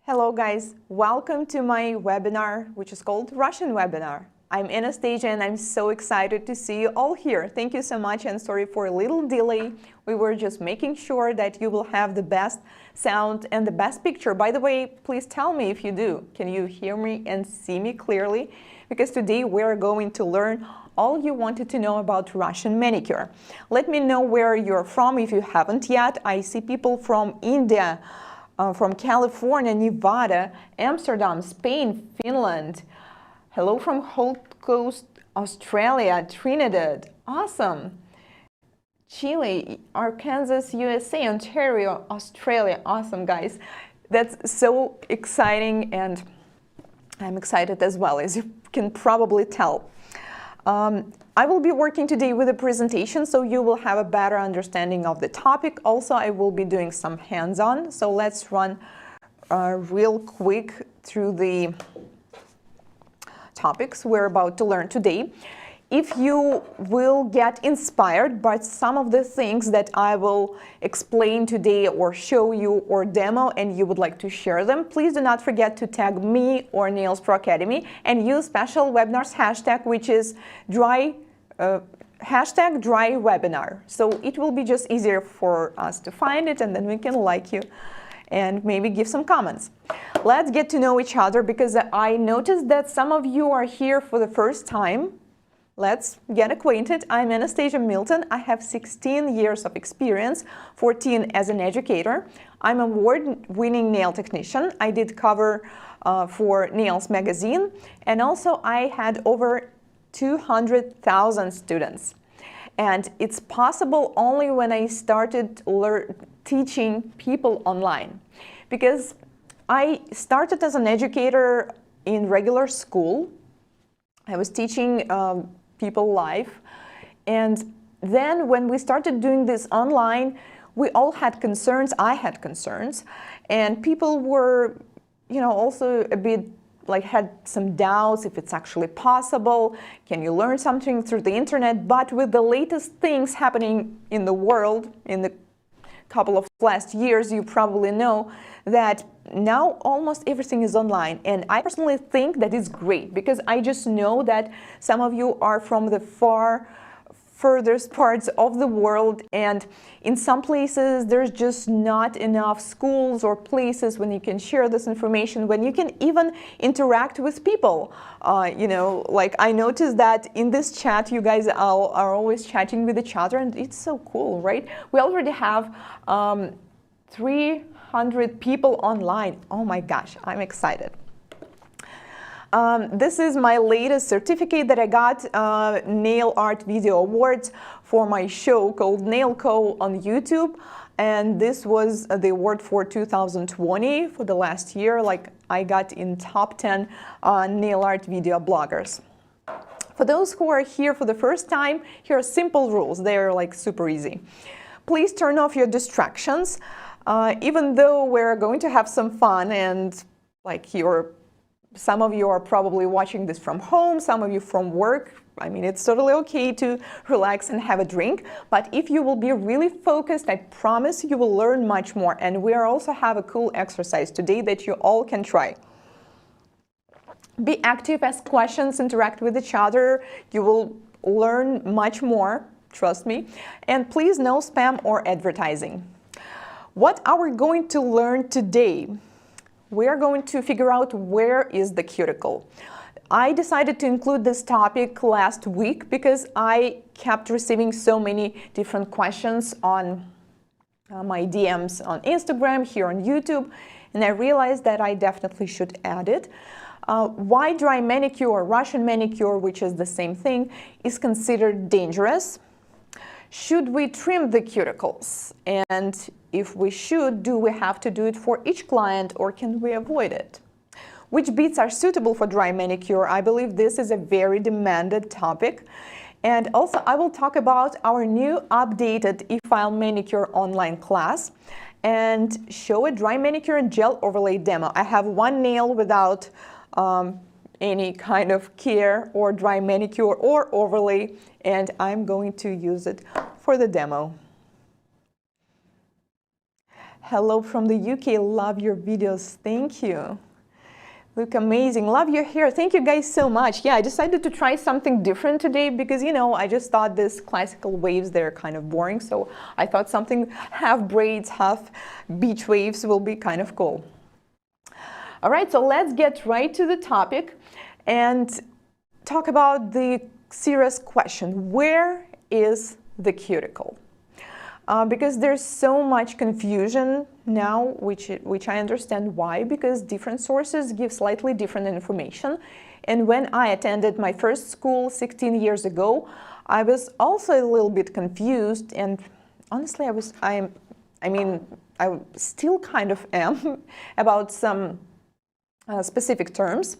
Hello guys, welcome to my webinar, which is called Russian Webinar. I'm Anastasia and I'm so excited to see you all here. Thank you so much and sorry for a little delay. We were just making sure that you will have the best sound and the best picture. By the way, please tell me if you do. Can you hear me and see me clearly? Because today we're going to learn all you wanted to know about Russian manicure. Let me know where you're from if you haven't yet. I see people from India, from California, Nevada, Amsterdam, Spain, Finland. Hello from Gold Coast, Australia, Trinidad. Awesome. Chile, Arkansas, USA, Ontario, Australia. Awesome, guys. That's so exciting, and I'm excited as well, as you can probably tell. I will be working today with a presentation, so you will have a better understanding of the topic. Also, I will be doing some hands-on, so let's run real quick through the topics we're about to learn today. If you will get inspired by some of the things that I will explain today or show you or demo, and you would like to share them, please do not forget to tag me or Nails Pro Academy and use special webinars hashtag, which is hashtag dry webinar. So it will be just easier for us to find it, and then we can like you and maybe give some comments. Let's get to know each other, because I noticed that some of you are here for the first time. Let's get acquainted. I'm Anastasia Milton. I have 16 years of experience, 14 as an educator. I'm an award-winning nail technician. I did cover for Nails magazine, and also I had over 200,000 students. And it's possible only when I started teaching people online, because I started as an educator in regular school. I was teaching people live, and then when we started doing this online, we all had concerns. I had concerns, and people were, also a bit like had some doubts if it's actually possible. Can you learn something through the internet? But with the latest things happening in the world in the couple of last years, you probably know that now almost everything is online. And I personally think that is great, because I just know that some of you are from the furthest parts of the world, and in some places there's just not enough schools or places when you can share this information, when you can even interact with people. Like I noticed that in this chat you guys are always chatting with each other, and it's so cool, right? We already have 300 people online. Oh my gosh, I'm excited. This is my latest certificate that I got, Nail Art Video Awards, for my show called Nailcou on YouTube. And this was the award for 2020, for the last year. Like, I got in top 10 nail art video bloggers. For those who are here for the first time, here are simple rules. They're like super easy. Please turn off your distractions. Even though we're going to have some fun, and like some of you are probably watching this from home, some of you from work. I mean, it's totally okay to relax and have a drink. But if you will be really focused, I promise you will learn much more. And we also have a cool exercise today that you all can try. Be active, ask questions, interact with each other. You will learn much more, trust me. And please, no spam or advertising. What are we going to learn today? We are going to figure out where is the cuticle. I decided to include this topic last week because I kept receiving so many different questions on my DMs on Instagram, here on YouTube, and I realized that I definitely should add it. Why dry manicure, Russian manicure, which is the same thing, is considered dangerous? Should we trim the cuticles? And if we should, do we have to do it for each client, or can we avoid it? Which beads are suitable for dry manicure? I believe this is a very demanded topic. And also I will talk about our new updated e-file manicure online class and show a dry manicure and gel overlay demo. I have one nail without any kind of care or dry manicure or overlay, and I'm going to use it for the demo. Hello from the UK. Love your videos. Thank you. Look amazing. Love your hair. Thank you guys so much. Yeah, I decided to try something different today because, you know, I just thought this classical waves, they're kind of boring. So I thought something half braids, half beach waves will be kind of cool. All right, so let's get right to the topic and talk about the serious question. Where is the cuticle? Because there's so much confusion now, which I understand why, because different sources give slightly different information. And when I attended my first school 16 years ago, I was also a little bit confused, and honestly, I still kind of am about some specific terms.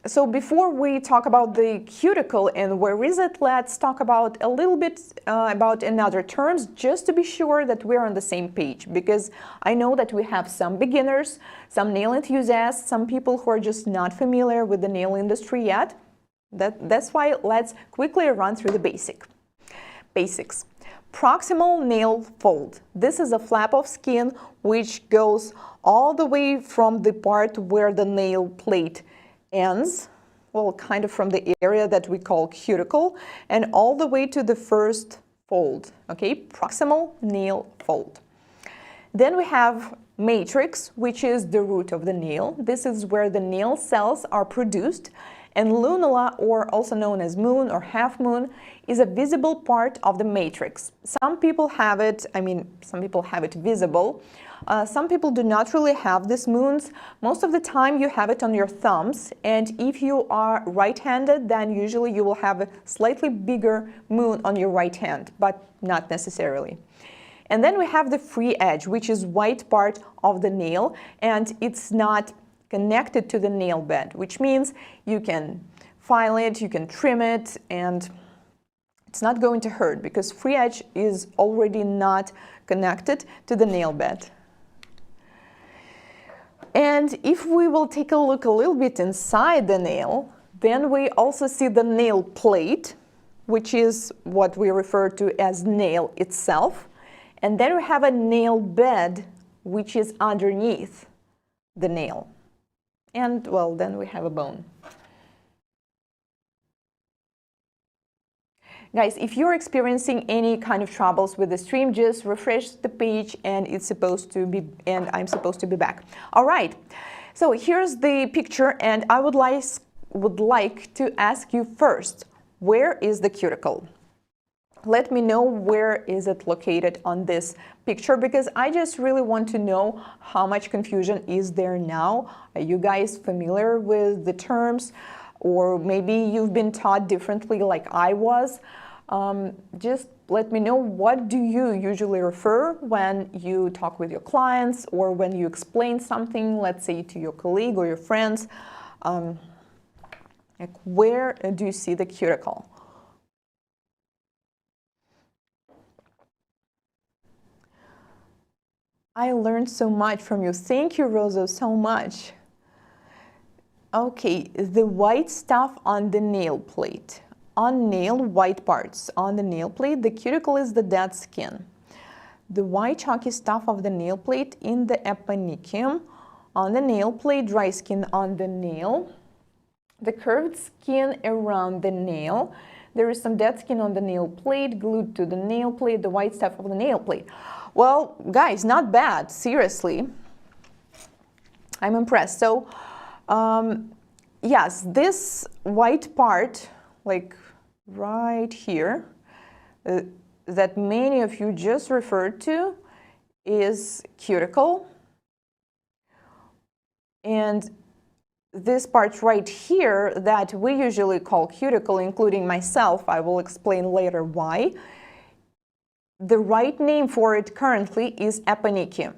So before we talk about the cuticle and where is it, let's talk about a little bit about another terms, just to be sure that we're on the same page, because I know that we have some beginners, some nail enthusiasts, some people who are just not familiar with the nail industry yet. That's why let's quickly run through the basics. Proximal nail fold. This is a flap of skin which goes all the way from the part where the nail plate ends, well, kind of from the area that we call cuticle, and all the way to the first fold, okay? Proximal nail fold. Then we have matrix, which is the root of the nail. This is where the nail cells are produced, and lunula, or also known as moon or half moon, is a visible part of the matrix. Some people have it, some people have it visible. Some people do not really have these moons. Most of the time you have it on your thumbs, and if you are right-handed, then usually you will have a slightly bigger moon on your right hand, but not necessarily. And then we have the free edge, which is white part of the nail, and it's not connected to the nail bed, which means you can file it, you can trim it, and it's not going to hurt because free edge is already not connected to the nail bed. And if we will take a look a little bit inside the nail, then we also see the nail plate, which is what we refer to as nail itself. And then we have a nail bed, which is underneath the nail. And, well, then we have a bone. Guys, if you're experiencing any kind of troubles with the stream, just refresh the page and I'm supposed to be back. All right, so here's the picture, and I would like to ask you first, where is the cuticle? Let me know where is it located on this picture, because I just really want to know how much confusion is there now. Are you guys familiar with the terms? Or maybe you've been taught differently like I was. Just let me know, what do you usually refer when you talk with your clients or when you explain something, let's say to your colleague or your friends. Like, where do you see the cuticle? I learned so much from you. Thank you, Rosa, so much. Okay, the white stuff on the nail plate. On nail, white parts. On the nail plate, the cuticle is the dead skin. The white chalky stuff of the nail plate in the eponychium. On the nail plate, dry skin on the nail. The curved skin around the nail. There is some dead skin on the nail plate, glued to the nail plate, the white stuff of the nail plate. Well, guys, not bad, seriously. I'm impressed. So, yes, this white part, like right here, that many of you just referred to, is cuticle. And this part right here that we usually call cuticle, including myself, I will explain later why. The right name for it currently is eponychium.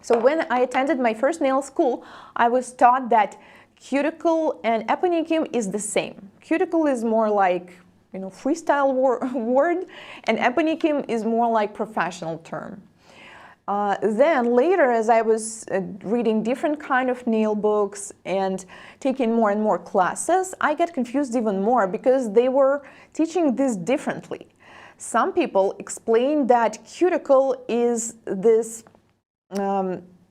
So when I attended my first nail school, I was taught that cuticle and eponychium is the same. Cuticle is more like, you know, freestyle word, and eponychium is more like professional term. Then later, as I was reading different kind of nail books and taking more and more classes, I get confused even more because they were teaching this differently. Some people explain that cuticle is this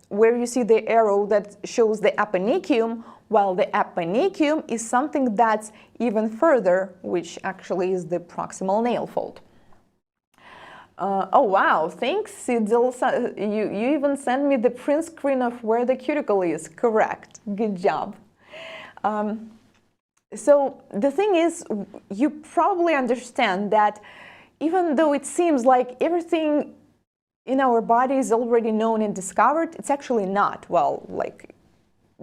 where you see the arrow that shows the aponicum, while the aponicum is something that's even further, which actually is the proximal nail fold. Oh wow, thanks, Sidil. You even sent me the print screen of where the cuticle is. Correct. Good job. So the thing is, you probably understand that even though it seems like everything in our body is already known and discovered, it's actually not. Well, like,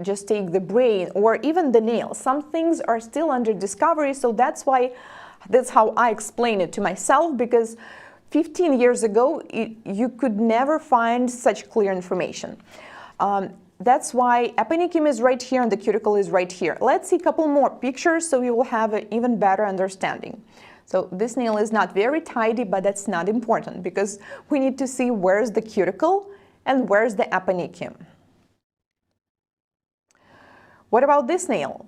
just take the brain or even the nail. Some things are still under discovery, so that's how I explain it to myself, because 15 years ago, you could never find such clear information. That's why aponicum is right here and the cuticle is right here. Let's see a couple more pictures so you will have an even better understanding. So this nail is not very tidy, but that's not important because we need to see where's the cuticle and where's the aponicum. What about this nail?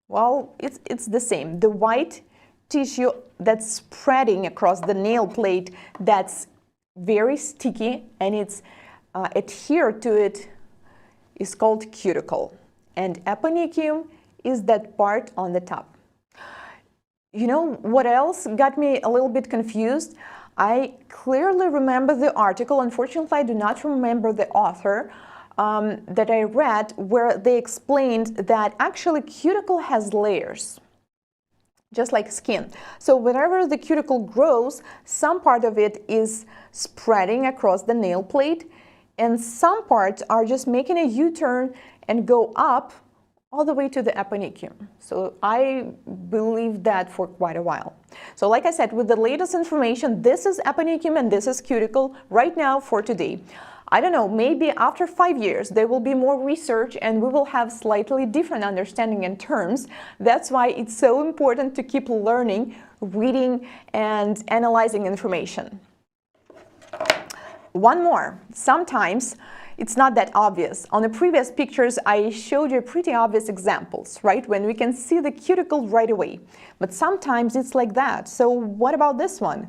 Well, it's the same. The white tissue that's spreading across the nail plate, that's very sticky, and it's adhered to it, is called cuticle. And aponicum is that part on the top. You know what else got me a little bit confused? I clearly remember the article. Unfortunately, I do not remember the author that I read, where they explained that actually cuticle has layers, just like skin. So whenever the cuticle grows, some part of it is spreading across the nail plate, and some parts are just making a U-turn and go up all the way to the aponicum. So I believe that for quite a while. So like I said, with the latest information, this is aponicum and this is cuticle right now for today. I don't know, maybe after 5 years there will be more research and we will have slightly different understanding and terms. That's why it's so important to keep learning, reading, and analyzing information. One more. Sometimes it's not that obvious. On the previous pictures, I showed you pretty obvious examples, right? When we can see the cuticle right away. But sometimes it's like that. So what about this one?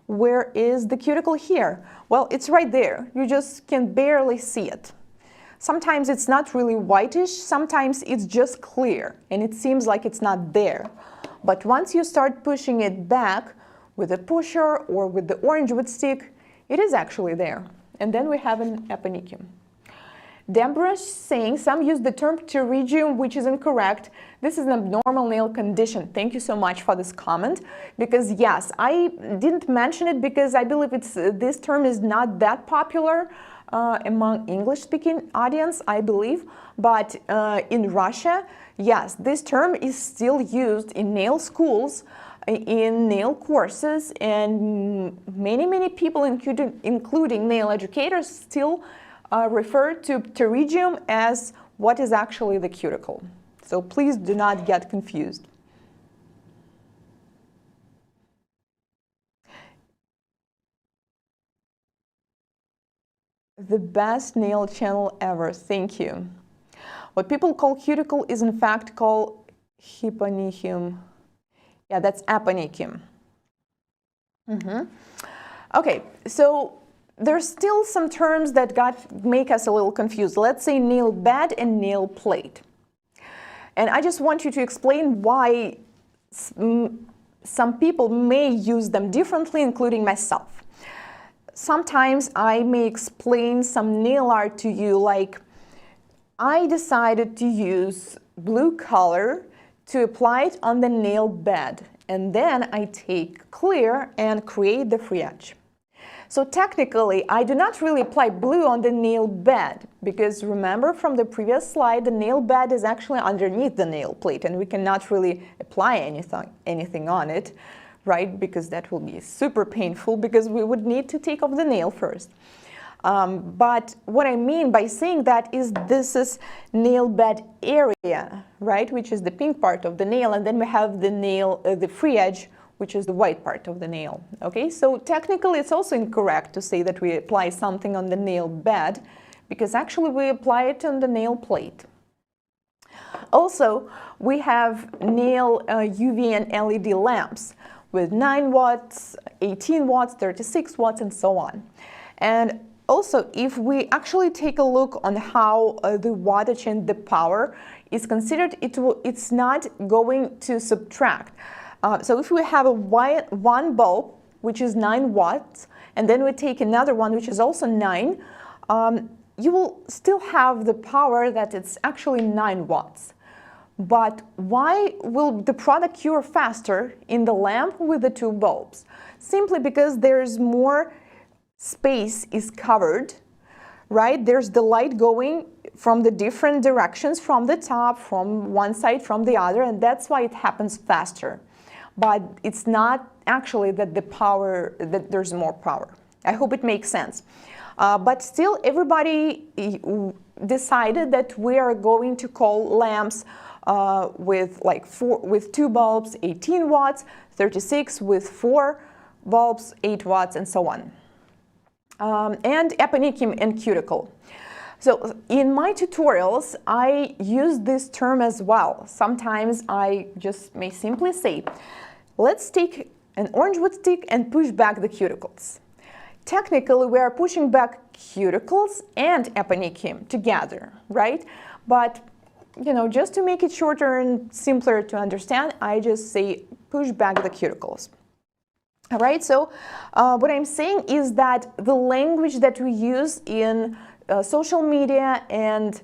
Where is the cuticle here? Well, it's right there. You just can barely see it. Sometimes it's not really whitish, sometimes it's just clear, and it seems like it's not there. But once you start pushing it back with a pusher or with the orange wood stick, it is actually there. And then we have an aponicum. Deborah is saying some use the term pterygium, which is incorrect. This is an abnormal nail condition. Thank you so much for this comment, because yes, I didn't mention it because I believe this term is not that popular among English-speaking audience, I believe. But in Russia, yes, this term is still used in nail schools, in nail courses, and many people, including nail educators, still refer to pterygium as what is actually the cuticle. So please do not get confused. The best nail channel ever, thank you. What people call cuticle is in fact called hyponicum. Yeah, that's aponicum. Okay, so there's still some terms that make us a little confused. Let's say nail bed and nail plate. And I just want you to explain why some people may use them differently, including myself. Sometimes I may explain some nail art to you, like I decided to use blue color to apply it on the nail bed, and then I take clear and create the free edge. So technically, I do not really apply blue on the nail bed, because remember from the previous slide, the nail bed is actually underneath the nail plate, and we cannot really apply anything on it, right? Because that will be super painful, because we would need to take off the nail first. But what I mean by saying that is this is nail bed area, right? Which is the pink part of the nail, and then we have the nail, the free edge, which is the white part of the nail. Okay, so technically it's also incorrect to say that we apply something on the nail bed, because actually we apply it on the nail plate. Also, we have nail UV and LED lamps. with 9 watts, 18 watts, 36 watts, and so on. And also, if we actually take a look on how the wattage and the power is considered, it's not going to subtract. So if we have one bulb, which is 9 watts, and then we take another one, which is also 9, you will still have the power that it's actually 9 watts. But why will the product cure faster in the lamp with the 2 bulbs? Simply because there's more space is covered, right? There's the light going from the different directions, from the top, from one side, from the other, and that's why it happens faster. But it's not actually that that there's more power. I hope it makes sense. But still, everybody decided that we are going to call lamps with 2 bulbs, 18 watts, 36 with 4 bulbs, 8 watts, and so on. And eponychium and cuticle. So in my tutorials, I use this term as well. Sometimes I just may simply say, let's take an orange wood stick and push back the cuticles. Technically, we are pushing back cuticles and eponychium together, right? But, you know, just to make it shorter and simpler to understand, I just say push back the cuticles. All right, so what I'm saying is that the language that we use in social media and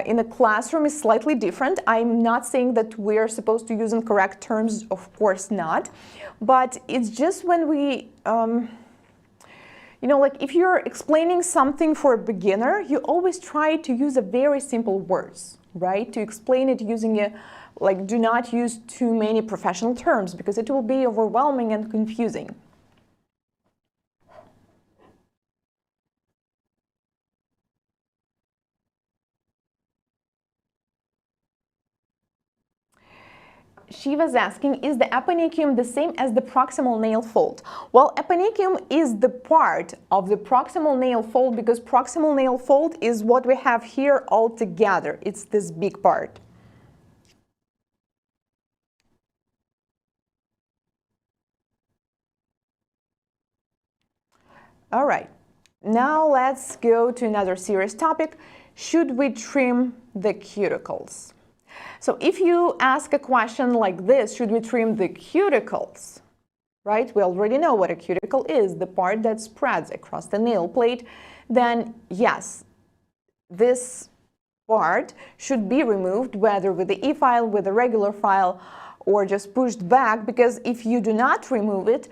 in the classroom is slightly different. I'm not saying that we're supposed to use incorrect terms, of course not, but it's just when we, you know, like if you're explaining something for a beginner, you always try to use a very simple words, right? To explain it using a do not use too many professional terms because it will be overwhelming and confusing. Shiva's asking, is the eponychium the same as the proximal nail fold? Well, eponychium is the part of the proximal nail fold because proximal nail fold is what we have here all together. It's this big part. All right, now let's go to another serious topic. Should we trim the cuticles? So if you ask a question like this, should we trim the cuticles? Right, we already know what a cuticle is, the part that spreads across the nail plate. Then yes, this part should be removed, whether with the e-file, with a regular file, or just pushed back, because if you do not remove it,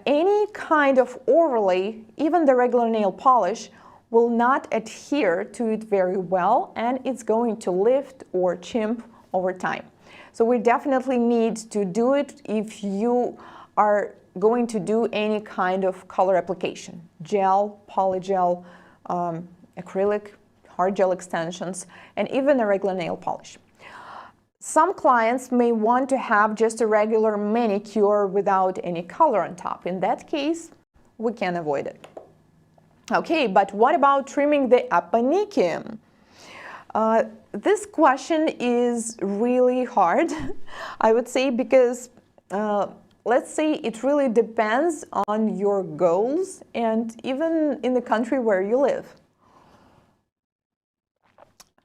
any kind of overlay, even the regular nail polish, will not adhere to it very well, and it's going to lift or chimp over time. So we definitely need to do it if you are going to do any kind of color application. Gel, polygel, acrylic, hard gel extensions, and even a regular nail polish. Some clients may want to have just a regular manicure without any color on top. In that case, we can avoid it. Okay, but what about trimming the eponychium? This question is really hard, I would say, because let's say it really depends on your goals and even in the country where you live.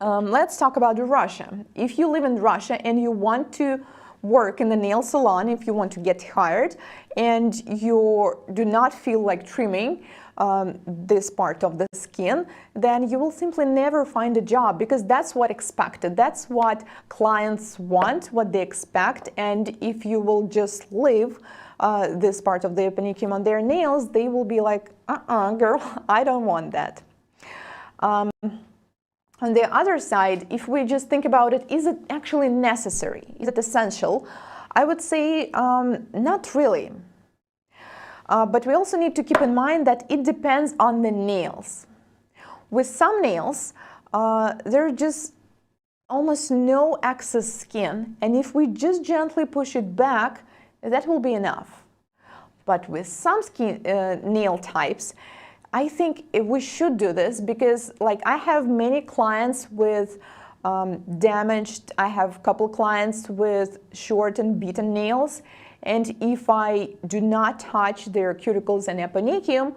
Let's talk about Russia. If you live in Russia and you want to work in the nail salon, if you want to get hired and you do not feel like trimming this part of the skin, then you will simply never find a job, because that's what expected. That's what clients want, what they expect. And if you will just leave this part of the eponychium on their nails, they will be like, girl, I don't want that. On the other side, if we just think about it, is it actually necessary? Is it essential? I would say not really. But we also need to keep in mind that it depends on the nails. With some nails, there's just almost no excess skin, and if we just gently push it back, that will be enough. But with some nail types, I think we should do this, because like I have many clients with damaged, I have a couple clients with short and beaten nails, and if I do not touch their cuticles and eponychium,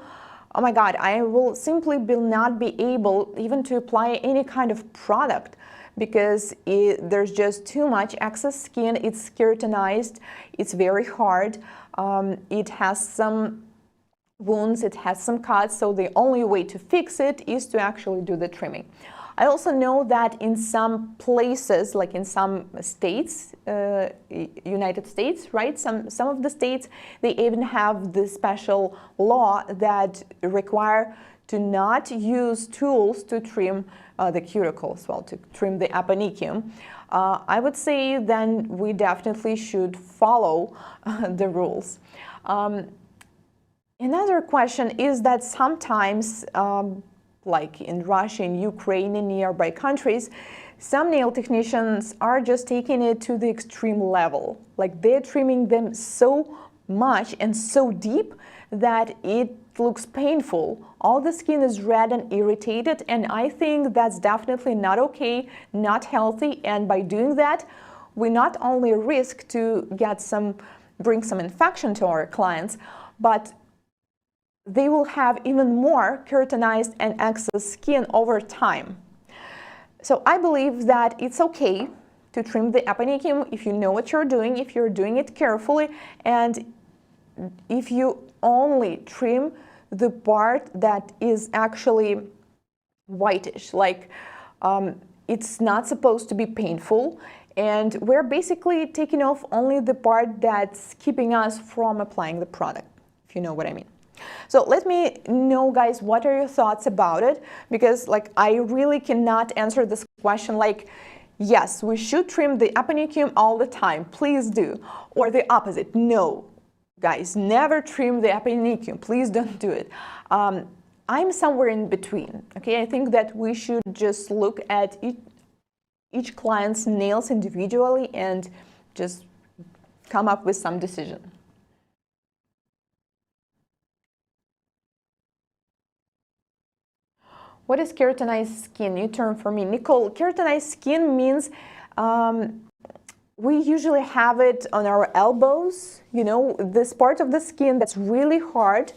oh my God, I will simply not be able even to apply any kind of product, because there's just too much excess skin. It's keratinized, it's very hard, it has some wounds, it has some cuts, so the only way to fix it is to actually do the trimming. I also know that in some places, like in some states, United States, right? Some of the states, they even have this special law that require to not use tools to trim the cuticles, well, to trim the eponychium. I would say then we definitely should follow the rules. Another question is that sometimes, like in Russia, in Ukraine, and nearby countries, some nail technicians are just taking it to the extreme level. Like they're trimming them so much and so deep that it looks painful. All the skin is red and irritated, and I think that's definitely not okay, not healthy, and by doing that, we not only risk to bring some infection to our clients, but they will have even more keratinized and excess skin over time. So I believe that it's okay to trim the eponychium if you know what you're doing, if you're doing it carefully, and if you only trim the part that is actually whitish, like it's not supposed to be painful, and we're basically taking off only the part that's keeping us from applying the product, if you know what I mean. So let me know, guys, what are your thoughts about it, because like I really cannot answer this question like, yes, we should trim the eponychium all the time, please do, or the opposite, no, guys, never trim the eponychium, please don't do it. I'm somewhere in between, okay? I think that we should just look at each client's nails individually and just come up with some decision. What is keratinized skin? New term for me. Nicole, keratinized skin means we usually have it on our elbows, you know, this part of the skin that's really hard,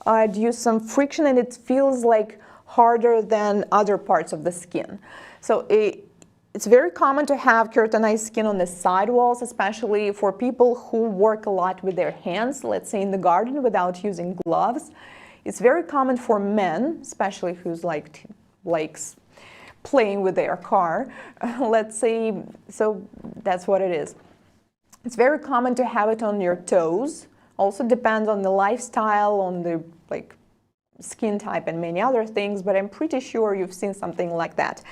due to some friction, and it feels like harder than other parts of the skin. So it's very common to have keratinized skin on the sidewalls, especially for people who work a lot with their hands, let's say in the garden without using gloves. It's very common for men, especially who's likes playing with their car, let's say, so that's what it is. It's very common to have it on your toes. Also depends on the lifestyle, on the skin type and many other things, but I'm pretty sure you've seen something like that.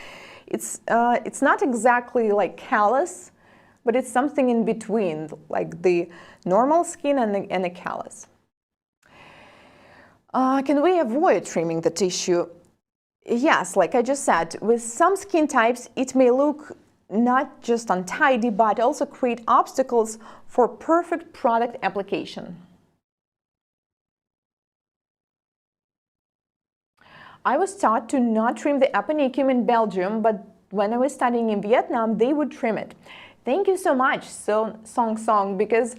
It's not exactly like callus, but it's something in between, like the normal skin and the callus. Can we avoid trimming the tissue? Yes, like I just said, with some skin types, it may look not just untidy, but also create obstacles for perfect product application. I was taught to not trim the eponychium in Belgium, but when I was studying in Vietnam, they would trim it. Thank you so much, Song, because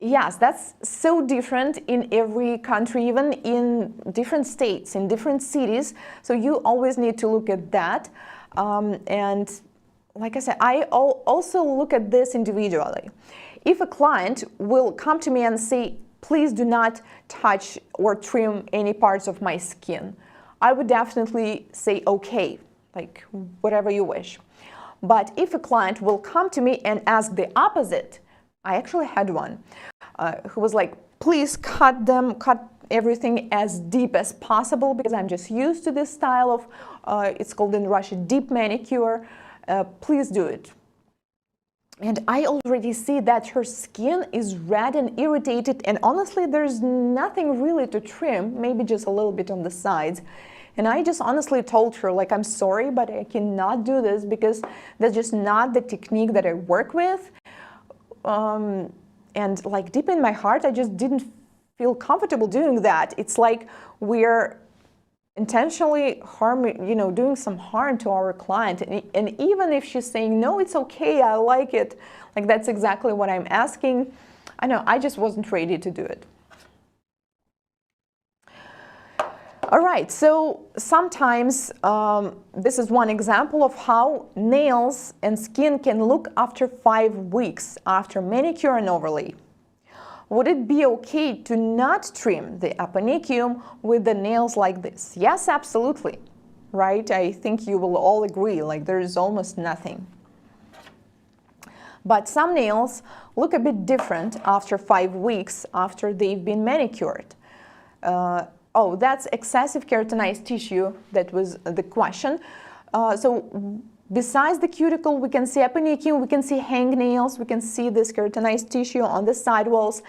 yes, that's so different in every country, even in different states, in different cities. So you always need to look at that. And like I said, I also look at this individually. If a client will come to me and say, please do not touch or trim any parts of my skin, I would definitely say, okay, like whatever you wish. But if a client will come to me and ask the opposite, I actually had one who was like, please cut everything as deep as possible, because I'm just used to this style of, it's called in Russia, deep manicure, please do it. And I already see that her skin is red and irritated, and honestly, there's nothing really to trim, maybe just a little bit on the sides. And I just honestly told her, like, I'm sorry, but I cannot do this because that's just not the technique that I work with. And like deep in my heart, I just didn't feel comfortable doing that. It's like we're intentionally doing some harm to our client. And even if she's saying, no, it's okay, I like it, like that's exactly what I'm asking. I know, I just wasn't ready to do it. All right, so sometimes this is one example of how nails and skin can look after 5 weeks after manicure and overlay. Would it be okay to not trim the aponicum with the nails like this? Yes, absolutely, right? I think you will all agree, like there is almost nothing. But some nails look a bit different after 5 weeks after they've been manicured. Oh, that's excessive keratinized tissue. That was the question. So besides the cuticle, we can see aponicum, we can see hangnails, we can see this keratinized tissue on the sidewalls.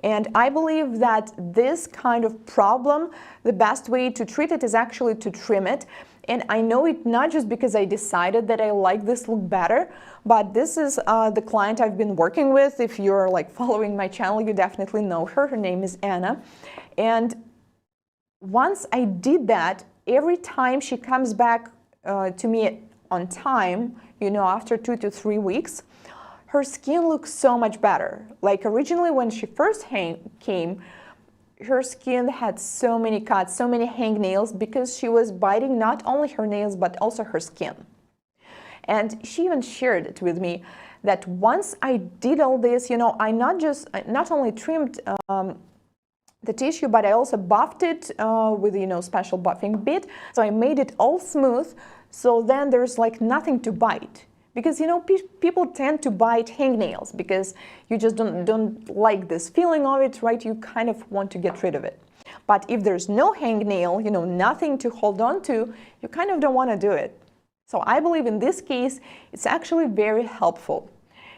And I believe that this kind of problem, the best way to treat it is actually to trim it. And I know it not just because I decided that I like this look better, but this is the client I've been working with. If you're like following my channel, you definitely know her. Her name is Anna. And once I did that, every time she comes back to me on time, you know, after 2 to 3 weeks, her skin looks so much better. Like originally when she first came, her skin had so many cuts, so many hangnails because she was biting not only her nails but also her skin. And she even shared it with me that once I did all this, you know, I not only trimmed the tissue, but I also buffed it with, you know, special buffing bit. So I made it all smooth. So then there's like nothing to bite. Because, you know, people tend to bite hangnails because you just don't like this feeling of it, right? You kind of want to get rid of it. But if there's no hangnail, you know, nothing to hold on to, you kind of don't want to do it. So I believe in this case, it's actually very helpful.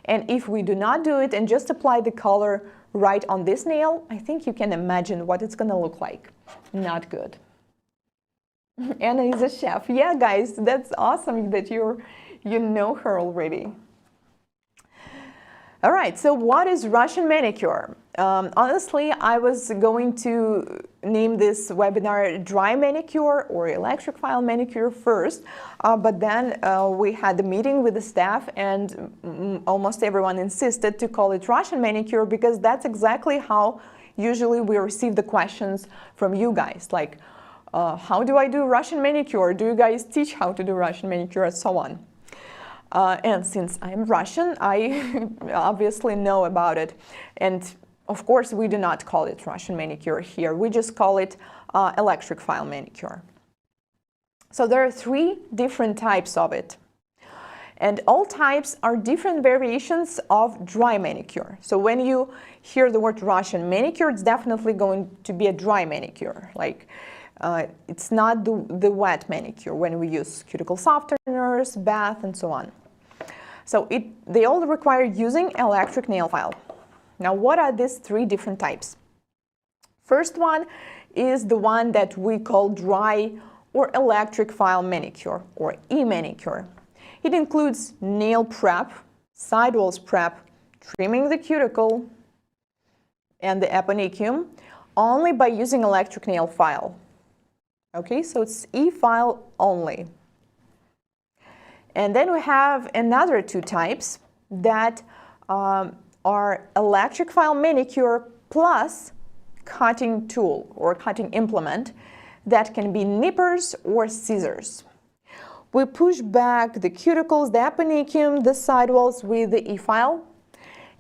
And if we do not do it and just apply the color right on this nail, I think you can imagine what it's gonna look like. Not good. Anna is a chef. Yeah, guys, that's awesome that you know her already. All right, so what is Russian manicure? Honestly, I was going to name this webinar dry manicure or electric file manicure first, but then we had a meeting with the staff and almost everyone insisted to call it Russian manicure because that's exactly how usually we receive the questions from you guys, like, how do I do Russian manicure? Do you guys teach how to do Russian manicure and so on? And since I'm Russian, I obviously know about it. And of course, we do not call it Russian manicure here. We just call it electric file manicure. So there are 3 different types of it. And all types are different variations of dry manicure. So when you hear the word Russian manicure, it's definitely going to be a dry manicure. Like, it's not the wet manicure when we use cuticle softeners, bath, and so on. So they all require using electric nail file. Now, what are these 3 different types? First one is the one that we call dry or electric file manicure or e-manicure. It includes nail prep, sidewalls prep, trimming the cuticle and the aponicum only by using electric nail file. Okay, so it's e-file only. And then we have another 2 types that are electric file manicure plus cutting tool or cutting implement that can be nippers or scissors. We push back the cuticles, the aponicum, the sidewalls with the e-file,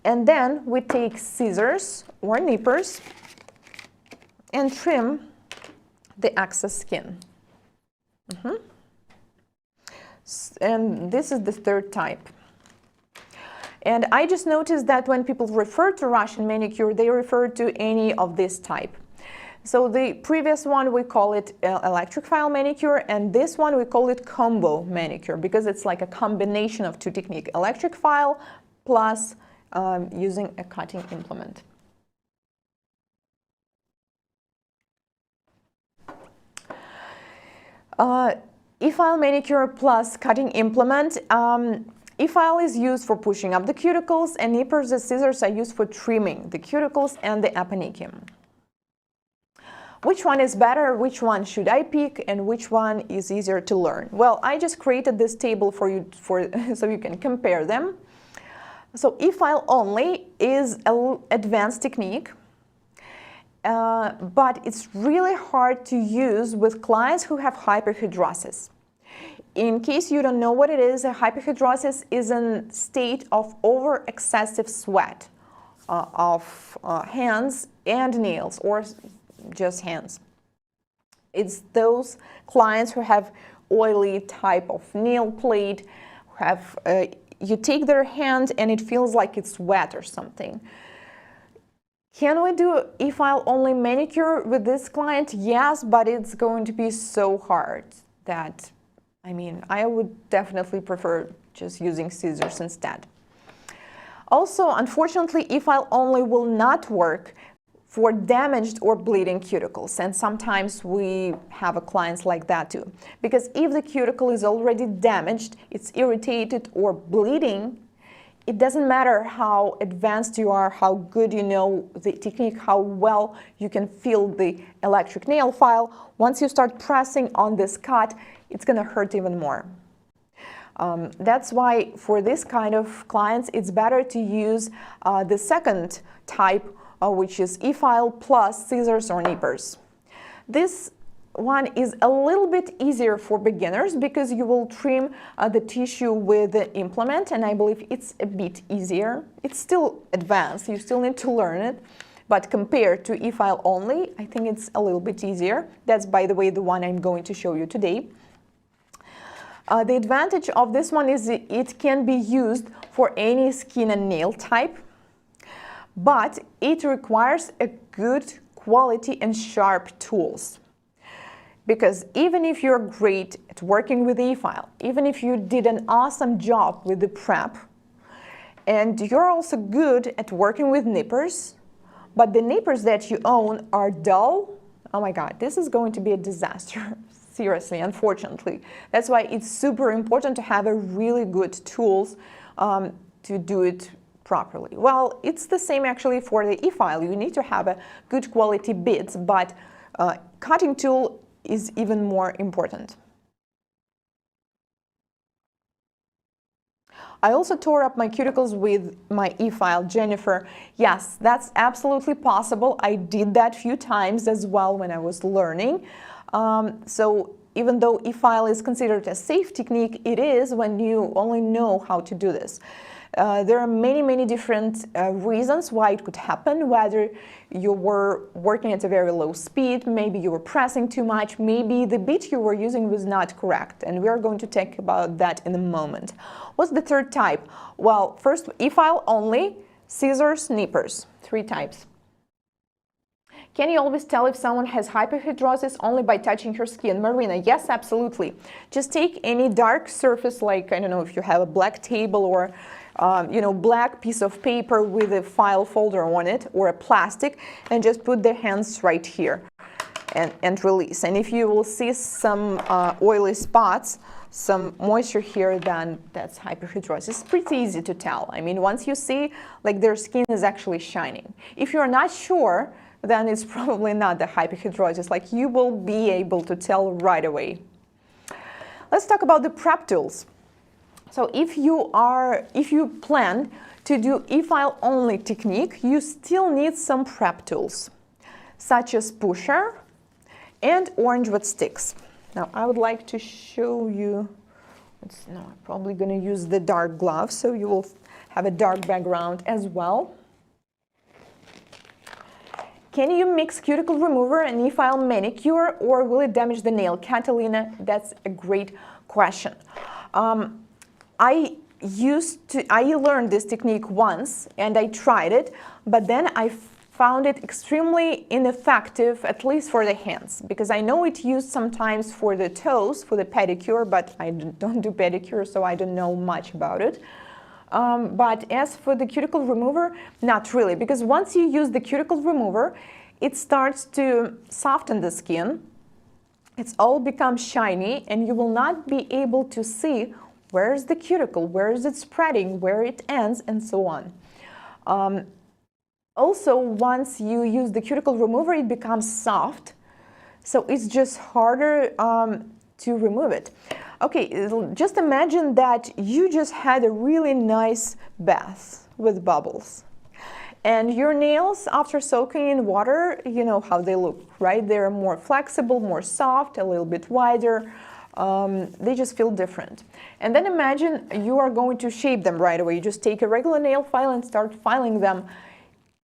and then we take scissors or nippers and trim the excess skin. And this is the 3rd type. And I just noticed that when people refer to Russian manicure, they refer to any of this type. So the previous one, we call it electric file manicure, and this one we call it combo manicure because it's like a combination of 2 techniques, electric file plus using a cutting implement. E-file manicure plus cutting implement. E-file is used for pushing up the cuticles, and nippers and scissors are used for trimming the cuticles and the aponicum. Which one is better? Which one should I pick? And which one is easier to learn? Well, I just created this table for you so you can compare them. So e-file only is an advanced technique, but it's really hard to use with clients who have hyperhidrosis. In case you don't know what it is, a hyperhidrosis is a state of over excessive sweat of hands and nails, or just hands. It's those clients who have oily type of nail plate, who have you take their hand and it feels like it's wet or something. Can we do e-file only manicure with this client? Yes, but it's going to be so hard that, I mean, I would definitely prefer just using scissors instead. Also, unfortunately, e-file only will not work for damaged or bleeding cuticles, and sometimes we have clients like that too. Because if the cuticle is already damaged, it's irritated or bleeding, it doesn't matter how advanced you are, how good you know the technique, how well you can feel the electric nail file. Once you start pressing on this cut, it's going to hurt even more. That's why for this kind of clients, it's better to use the second type, which is e-file plus scissors or nippers. This one is a little bit easier for beginners because you will trim the tissue with the implement, and I believe it's a bit easier. It's still advanced, you still need to learn it, but compared to e-file only, I think it's a little bit easier. That's, by the way, the one I'm going to show you today. The advantage of this one is it can be used for any skin and nail type, but it requires a good quality and sharp tools. Because even if you're great at working with e-file, even if you did an awesome job with the prep, and you're also good at working with nippers, but the nippers that you own are dull, oh my God, this is going to be a disaster. Seriously, unfortunately. That's why it's super important to have a really good tools to do it properly. Well, it's the same actually for the e-file. You need to have a good quality bits, but cutting tool is even more important. I also tore up my cuticles with my e-file, Jennifer. Yes, that's absolutely possible. I did that a few times as well when I was learning. So even though e-file is considered a safe technique, it is when you only know how to do this. There are many different reasons why it could happen, whether you were working at a very low speed, maybe you were pressing too much, maybe the bit you were using was not correct, and we are going to talk about that in a moment. What's the third type? Well, first, e-file only, scissors, nippers, 3 types. Can you always tell if someone has hyperhidrosis only by touching her skin? Marina, yes, absolutely. Just take any dark surface, like, I don't know, if you have a black table or you know, black piece of paper with a file folder on it, or a plastic, and just put the hands right here and release. And if you will see some oily spots, some moisture here, then that's hyperhidrosis. It's pretty easy to tell. I mean, once you see like their skin is actually shining. If you're not sure, then it's probably not the hyperhidrosis. Like, you will be able to tell right away. Let's talk about the prep tools. So if you plan to do e-file only technique, you still need some prep tools, such as pusher and orange wood sticks. Now I would like to show you, no, I'm probably going to use the dark gloves, so you will have a dark background as well. Can you mix cuticle remover and e-file manicure, or will it damage the nail? Catalina, that's a great question. I learned this technique once and I tried it, but then I found it extremely ineffective, at least for the hands, because I know it's used sometimes for the toes, for the pedicure, but I don't do pedicure, so I don't know much about it. But as for the cuticle remover, not really, because once you use the cuticle remover, it starts to soften the skin. It's all becomes shiny, and you will not be able to see where is the cuticle, where is it spreading, where it ends, and so on. Also, once you use the cuticle remover, it becomes soft, so it's just harder to remove it. Okay, just imagine that you just had a really nice bath with bubbles. And your nails, after soaking in water, you know how they look, right? They're more flexible, more soft, a little bit wider. They just feel different. And then imagine you are going to shape them right away. You just take a regular nail file and start filing them.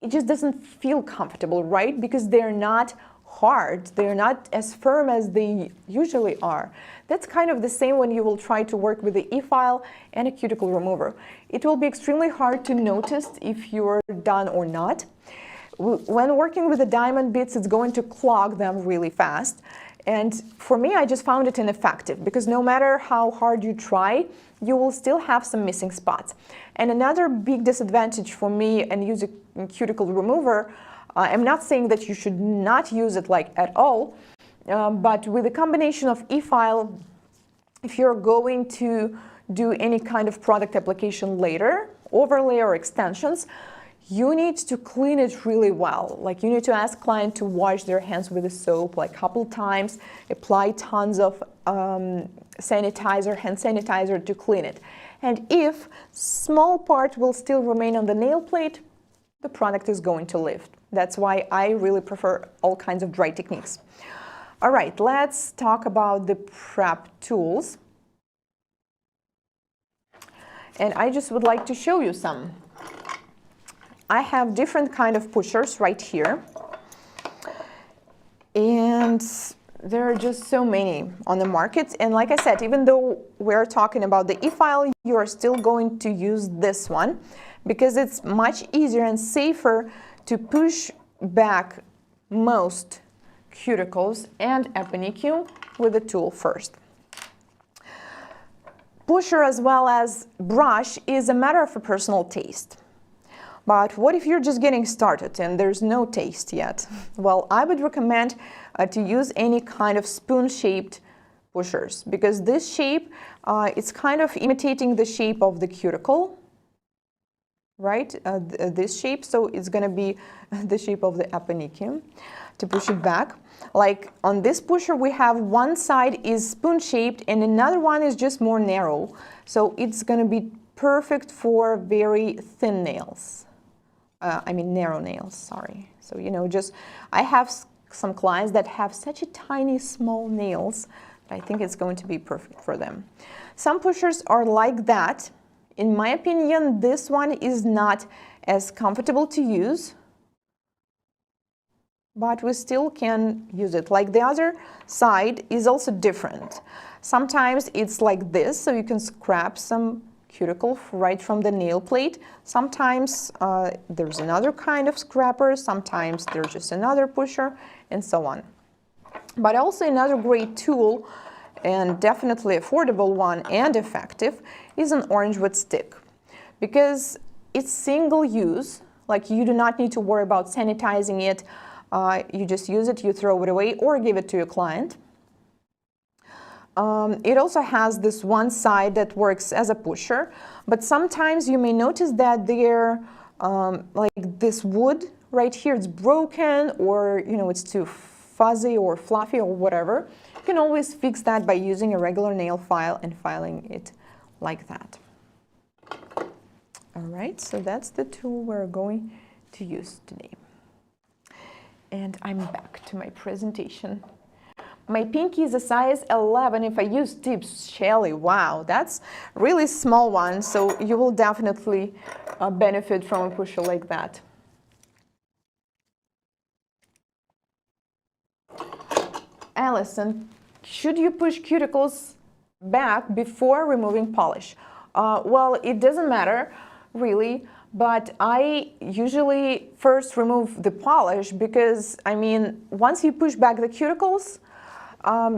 It just doesn't feel comfortable, right? Because they're not hard. They're not as firm as they usually are. That's kind of the same when you will try to work with the e-file and a cuticle remover. It will be extremely hard to notice if you're done or not. When working with the diamond bits, it's going to clog them really fast. And for me, I just found it ineffective because no matter how hard you try, you will still have some missing spots. And another big disadvantage for me and using cuticle remover, I'm not saying that you should not use it like at all, but with a combination of e-file, if you're going to do any kind of product application later, overlay or extensions, you need to clean it really well. Like you need to ask client to wash their hands with a soap like a couple times, apply tons of sanitizer, hand sanitizer to clean it. And if small part will still remain on the nail plate, the product is going to lift. That's why I really prefer all kinds of dry techniques. All right, let's talk about the prep tools. And I just would like to show you some. I have different kind of pushers right here. And there are just so many on the market. And like I said, even though we're talking about the e-file, you are still going to use this one because it's much easier and safer to push back most cuticles and a Manicure with the tool first. Pusher as well as brush is a matter of a personal taste. But what if you're just getting started and there's no taste yet? Well, I would recommend to use any kind of spoon-shaped pushers because this shape, it's kind of imitating the shape of the cuticle, right? This shape, so it's going to be the shape of the Manicure to push it back. Like on this pusher, we have one side is spoon-shaped and another one is just more narrow. So it's going to be perfect for very thin nails. Narrow nails, sorry. So, you know, I have some clients that have such a tiny, small nails that I think it's going to be perfect for them. Some pushers are like that. In my opinion, this one is not as comfortable to use, but we still can use it. Like the other side is also different. Sometimes it's like this, so you can scrap some cuticle right from the nail plate. Sometimes there's another kind of scrapper, sometimes there's just another pusher, and so on. But also another great tool, and definitely affordable one and effective, is an orange wood stick. Because it's single use, like you do not need to worry about sanitizing it, you just use it, you throw it away, or give it to your client. It also has this one side that works as a pusher, but sometimes you may notice that they're like this wood right here, it's broken, or you know, it's too fuzzy or fluffy or whatever. You can always fix that by using a regular nail file and filing it like that. All right, so that's the tool we're going to use today. And I'm back to my presentation. My pinky is a size 11 if I use tips. Shelly, wow, that's really small one, so you will definitely benefit from a pusher like that. Allison, should you push cuticles back before removing polish? Well, it doesn't matter, really, but I usually first remove the polish because, I mean, once you push back the cuticles,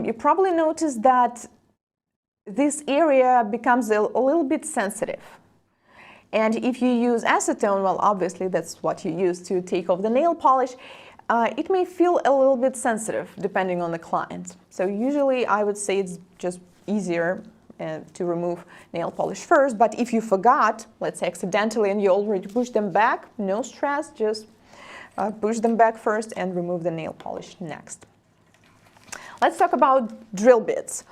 you probably notice that this area becomes a little bit sensitive. And if you use acetone, well, obviously that's what you use to take off the nail polish, it may feel a little bit sensitive depending on the client. So usually I would say it's just easier to remove nail polish first, but if you forgot, let's say accidentally, and you already pushed them back, no stress, just push them back first and remove the nail polish next. Let's talk about drill bits.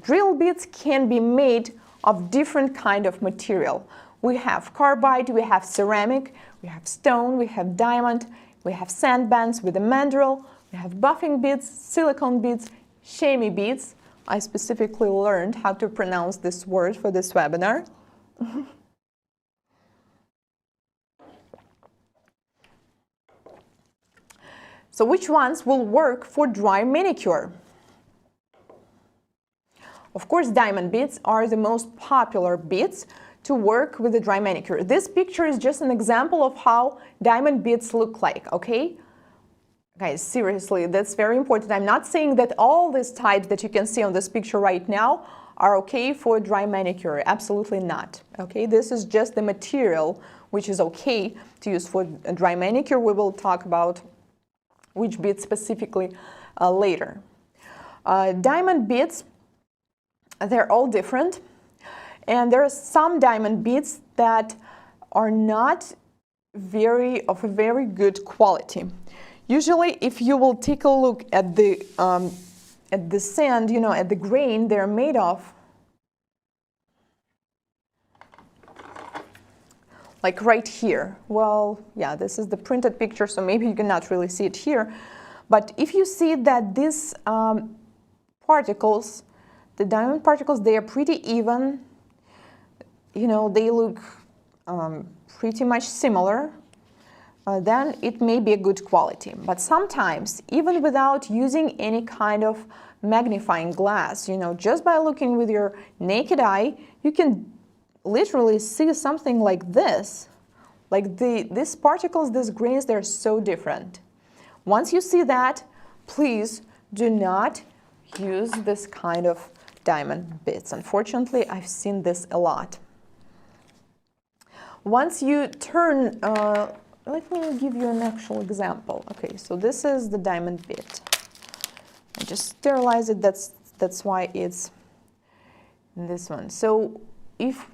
drill bits can be made of different kind of material. We have carbide, we have ceramic, we have stone, we have diamond, we have sand bands with a mandrel, we have buffing beads, silicone beads, chamois beads. I specifically learned how to pronounce this word for this webinar. So which ones will work for dry manicure? Of course, diamond beads are the most popular beads to work with the dry manicure. This picture is just an example of how diamond beads look like, okay? Guys, seriously, that's very important. I'm not saying that all these types that you can see on this picture right now are okay for dry manicure. Absolutely not, okay? This is just the material which is okay to use for a dry manicure. We will talk about which beads specifically later. Diamond beads, they're all different, and there are some diamond beads that are not of a very good quality. Usually, if you will take a look at the sand, you know, at the grain they're made of, like right here. Well, yeah, this is the printed picture, so maybe you cannot really see it here. But if you see that these particles, the diamond particles, they are pretty even. You know, they look pretty much similar. Then it may be a good quality. But sometimes, even without using any kind of magnifying glass, you know, just by looking with your naked eye, you can literally see something like this. Like these particles, these grains, they're so different. Once you see that, please do not use this kind of diamond bits. Unfortunately, I've seen this a lot. Once you turn, let me give you an actual example. Okay, so this is the diamond bit. I just sterilize it, that's why it's in this one. So if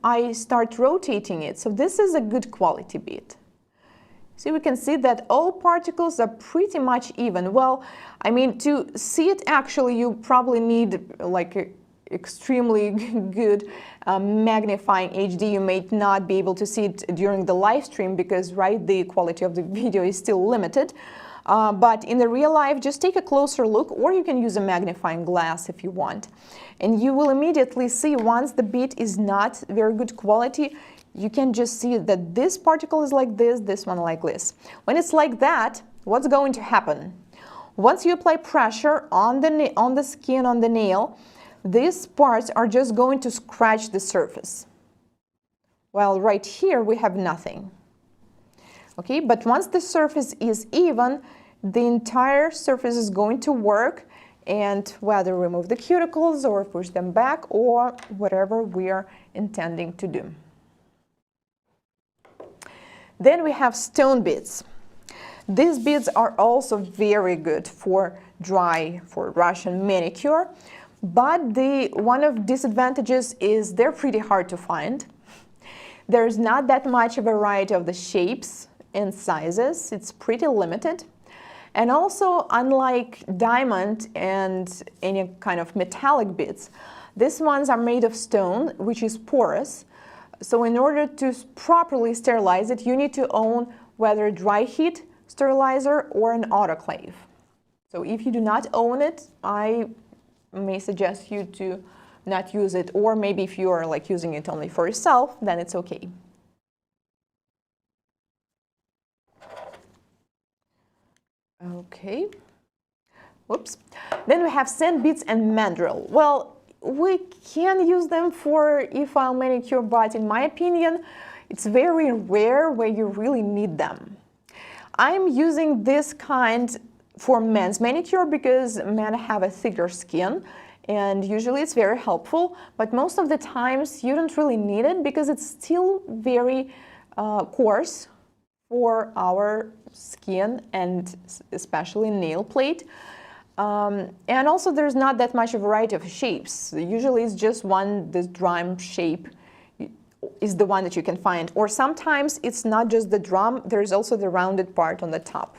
I start rotating it, so this is a good quality bit. See, we can see that all particles are pretty much even. Well, I mean, to see it actually, you probably need like a extremely good magnifying HD. You may not be able to see it during the live stream because, right, the quality of the video is still limited. But in the real life, just take a closer look, or you can use a magnifying glass if you want. And you will immediately see, once the bead is not very good quality, you can just see that this particle is like this one like this. When it's like that, what's going to happen? Once you apply pressure on the skin, on the nail, these parts are just going to scratch the surface. While right here we have nothing. Okay, but once the surface is even, the entire surface is going to work, and whether remove the cuticles or push them back or whatever we are intending to do. Then we have stone beads. These beads are also very good for Russian manicure, but one of disadvantages is they're pretty hard to find. There's not that much a variety of the shapes and sizes. It's pretty limited. And also, unlike diamond and any kind of metallic beads, these ones are made of stone, which is porous. So in order to properly sterilize it, you need to own whether a dry heat sterilizer or an autoclave. So if you do not own it, I may suggest you to not use it, or maybe if you are like using it only for yourself, then it's okay. Okay. Whoops. Then we have sand beads and mandrel. Well, we can use them for e-file manicure, but in my opinion, it's very rare where you really need them. I'm using this kind for men's manicure because men have a thicker skin, and usually it's very helpful, but most of the times you don't really need it because it's still very coarse for our skin, and especially nail plate. And also there's not that much a variety of shapes. Usually it's just this drum shape is the one that you can find. Or sometimes it's not just the drum, there's also the rounded part on the top.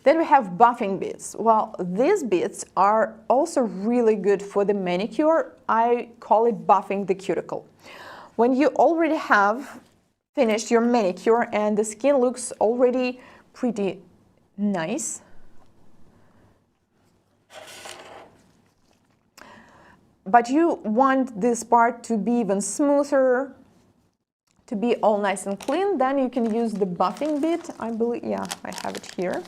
Then we have buffing bits. Well, these bits are also really good for the manicure. I call it buffing the cuticle. When you already have finished your manicure and the skin looks already pretty nice, but you want this part to be even smoother, to be all nice and clean, then you can use the buffing bit. I believe, yeah, I have it here,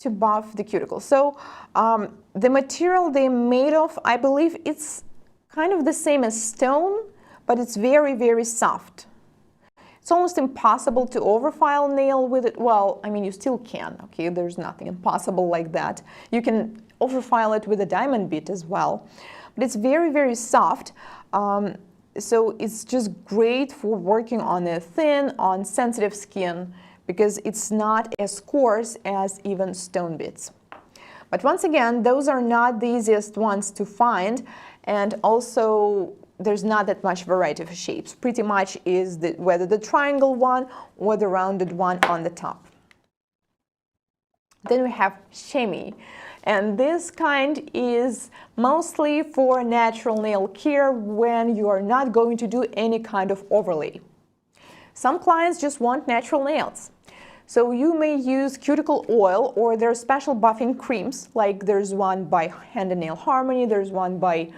to buff the cuticle. So the material they're made of, I believe it's kind of the same as stone, but it's very, very soft. It's almost impossible to overfile nail with it. Well, I mean, you still can, okay? There's nothing impossible like that. You can overfile it with a diamond bit as well. But it's very, very soft. So it's just great for working on a thin, on sensitive skin, because it's not as coarse as even stone bits. But once again, those are not the easiest ones to find, and also there's not that much variety of shapes. Pretty much is whether the triangle one or the rounded one on the top. Then we have chamois, and this kind is mostly for natural nail care when you are not going to do any kind of overlay. Some clients just want natural nails. So you may use cuticle oil, or there are special buffing creams, like there's one by Hand and Nail Harmony, there's one by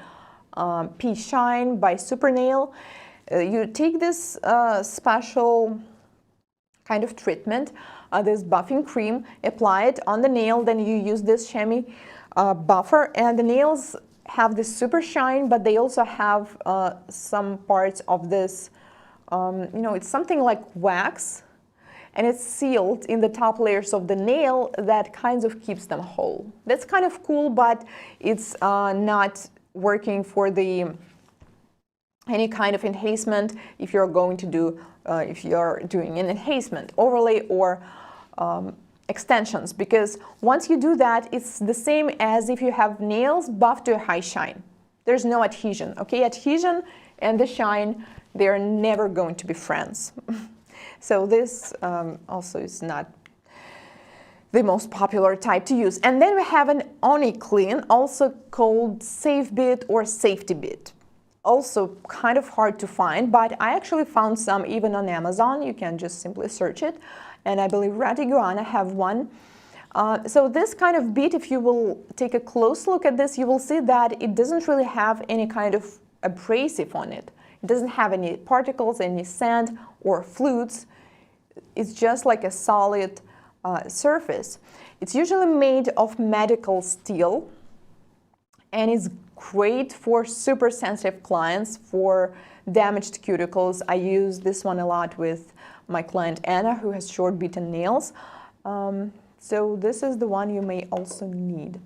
Peach Shine, by Super Nail. You take this special kind of treatment, this buffing cream, apply it on the nail, then you use this chamois buffer, and the nails have this super shine, but they also have some parts of this, you know, it's something like wax, and it's sealed in the top layers of the nail that kind of keeps them whole. That's kind of cool, but it's not working for the any kind of enhancement if you're going to do if you're doing an enhancement, overlay, or extensions, because once you do that, it's the same as if you have nails buffed to a high shine. There's no adhesion, okay? Adhesion and the shine, they're never going to be friends. So this also is not the most popular type to use. And then we have an Oni Clean, also called Safe Bit or Safety Bit. Also kind of hard to find, but I actually found some even on Amazon. You can just simply search it. And I believe Rat Iguana have one. So this kind of bit, if you will take a close look at this, you will see that it doesn't really have any kind of abrasive on it. It doesn't have any particles, any sand or flutes. It's just like a solid surface. It's usually made of medical steel, and it's great for super sensitive clients, for damaged cuticles. I use this one a lot with my client Anna, who has short beaten nails. So this is the one you may also need.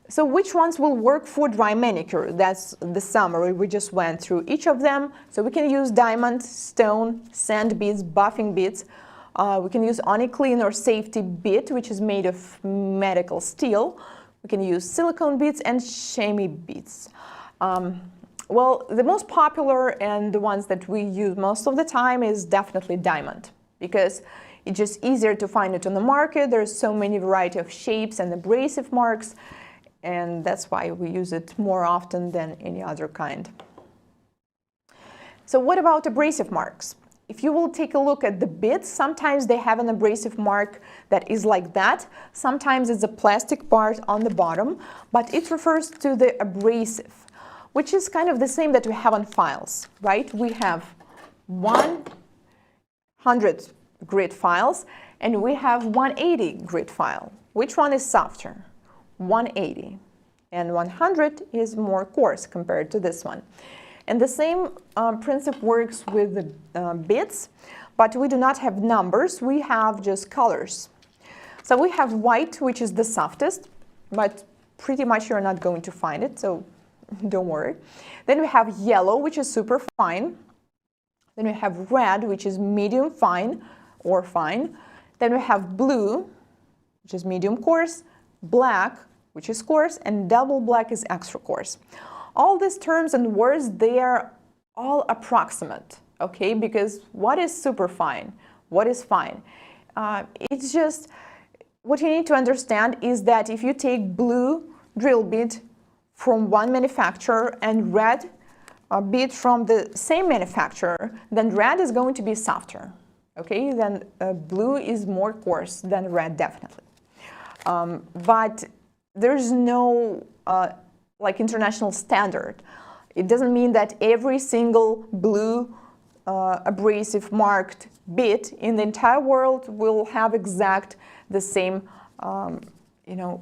So which ones will work for dry manicure? That's the summary. We just went through each of them. So we can use diamond, stone, sand beads, buffing beads. We can use Oni Clean or Safety Bit, which is made of medical steel. We can use silicone beads and chamois beads. Well, the most popular and the ones that we use most of the time is definitely diamond, because it's just easier to find it on the market. There's so many variety of shapes and abrasive marks, and that's why we use it more often than any other kind. So what about abrasive marks? If you will take a look at the bits, sometimes they have an abrasive mark that is like that. Sometimes it's a plastic part on the bottom, but it refers to the abrasive, which is kind of the same that we have on files, right? We have 100 grit files and we have 180 grit file. Which one is softer? 180, and 100 is more coarse compared to this one. And the same principle works with the bits, but we do not have numbers, we have just colors. So we have white, which is the softest, but pretty much you're not going to find it, so don't worry. Then we have yellow, which is super fine. Then we have red, which is medium fine or fine. Then we have blue, which is medium coarse, black, which is coarse, and double black is extra coarse. All these terms and words, they are all approximate, okay? Because what is super fine? what is fine. It's just, what you need to understand is that if you take blue drill bit from one manufacturer and red bit from the same manufacturer, then red is going to be softer. Okay, then blue is more coarse than red, definitely. But there's no like international standard. It doesn't mean that every single blue abrasive marked bit in the entire world will have exact the same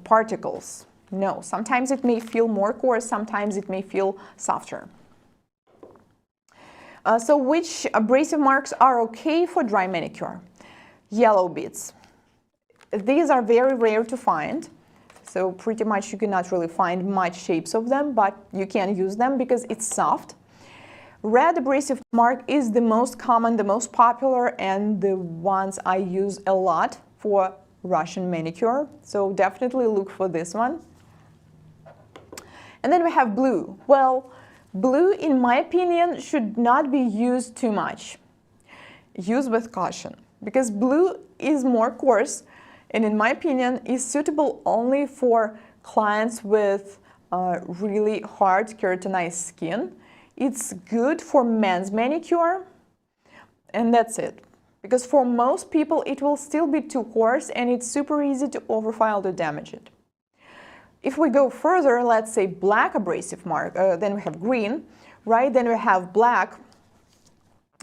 particles. No, sometimes it may feel more coarse, sometimes it may feel softer. So which abrasive marks are okay for dry manicure? Yellow bits. These are very rare to find, so pretty much you cannot really find much shapes of them, but you can use them because it's soft. Red abrasive mark is the most common, the most popular, and the ones I use a lot for Russian manicure, so definitely look for this one. And then we have blue. Well, blue, in my opinion, should not be used too much. Use with caution, because blue is more coarse and, in my opinion, is suitable only for clients with really hard keratinized skin. It's good for men's manicure, and that's it. Because for most people, it will still be too coarse and it's super easy to overfile to damage it. If we go further, let's say black abrasive mark, then we have green, right? Then we have black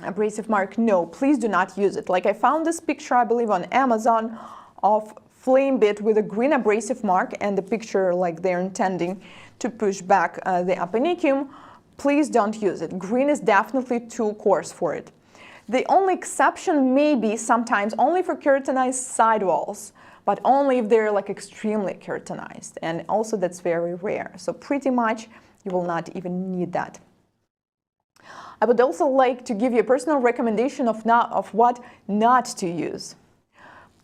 abrasive mark. No, please do not use it. Like I found this picture, I believe, on Amazon of flame bit with a green abrasive mark, and the picture like they're intending to push back the aponicum. Please don't use it. Green is definitely too coarse for it. The only exception may be sometimes only for keratinized sidewalls, but only if they're like extremely keratinized, and also that's very rare. So pretty much you will not even need that. I would also like to give you a personal recommendation of what not to use.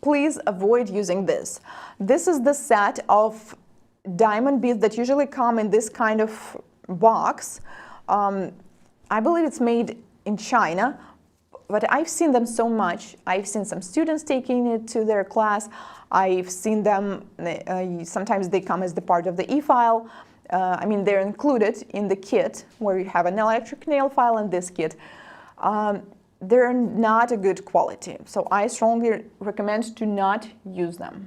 Please avoid using this. This is the set of diamond beads that usually come in this kind of box. I believe it's made in China, but I've seen them so much. I've seen some students taking it to their class. I've seen them, sometimes they come as the part of the e-file. I mean, they're included in the kit where you have an electric nail file and this kit. They're not a good quality, so I strongly recommend to not use them.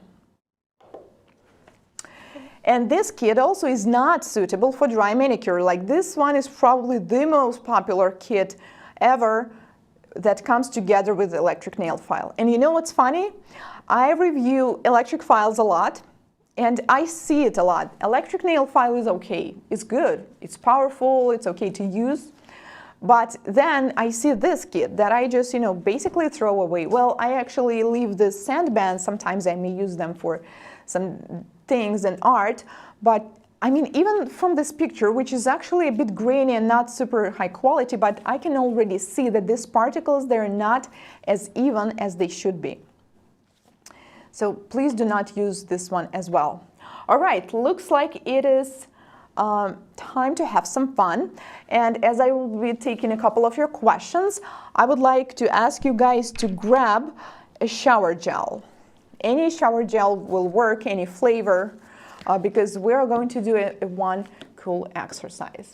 And this kit also is not suitable for dry manicure. Like this one is probably the most popular kit ever that comes together with the electric nail file. And you know what's funny? I review electric files a lot, and I see it a lot. Electric nail file is okay, it's good, it's powerful, it's okay to use. But then I see this kit that I just, basically throw away. Well, I actually leave the sand bands. Sometimes I may use them for some things in art. But I mean, even from this picture, which is actually a bit grainy and not super high quality, but I can already see that these particles, they're not as even as they should be. So please do not use this one as well. All right, looks like it is time to have some fun. And as I will be taking a couple of your questions, I would like to ask you guys to grab a shower gel. Any shower gel will work, any flavor, because we're going to do one cool exercise.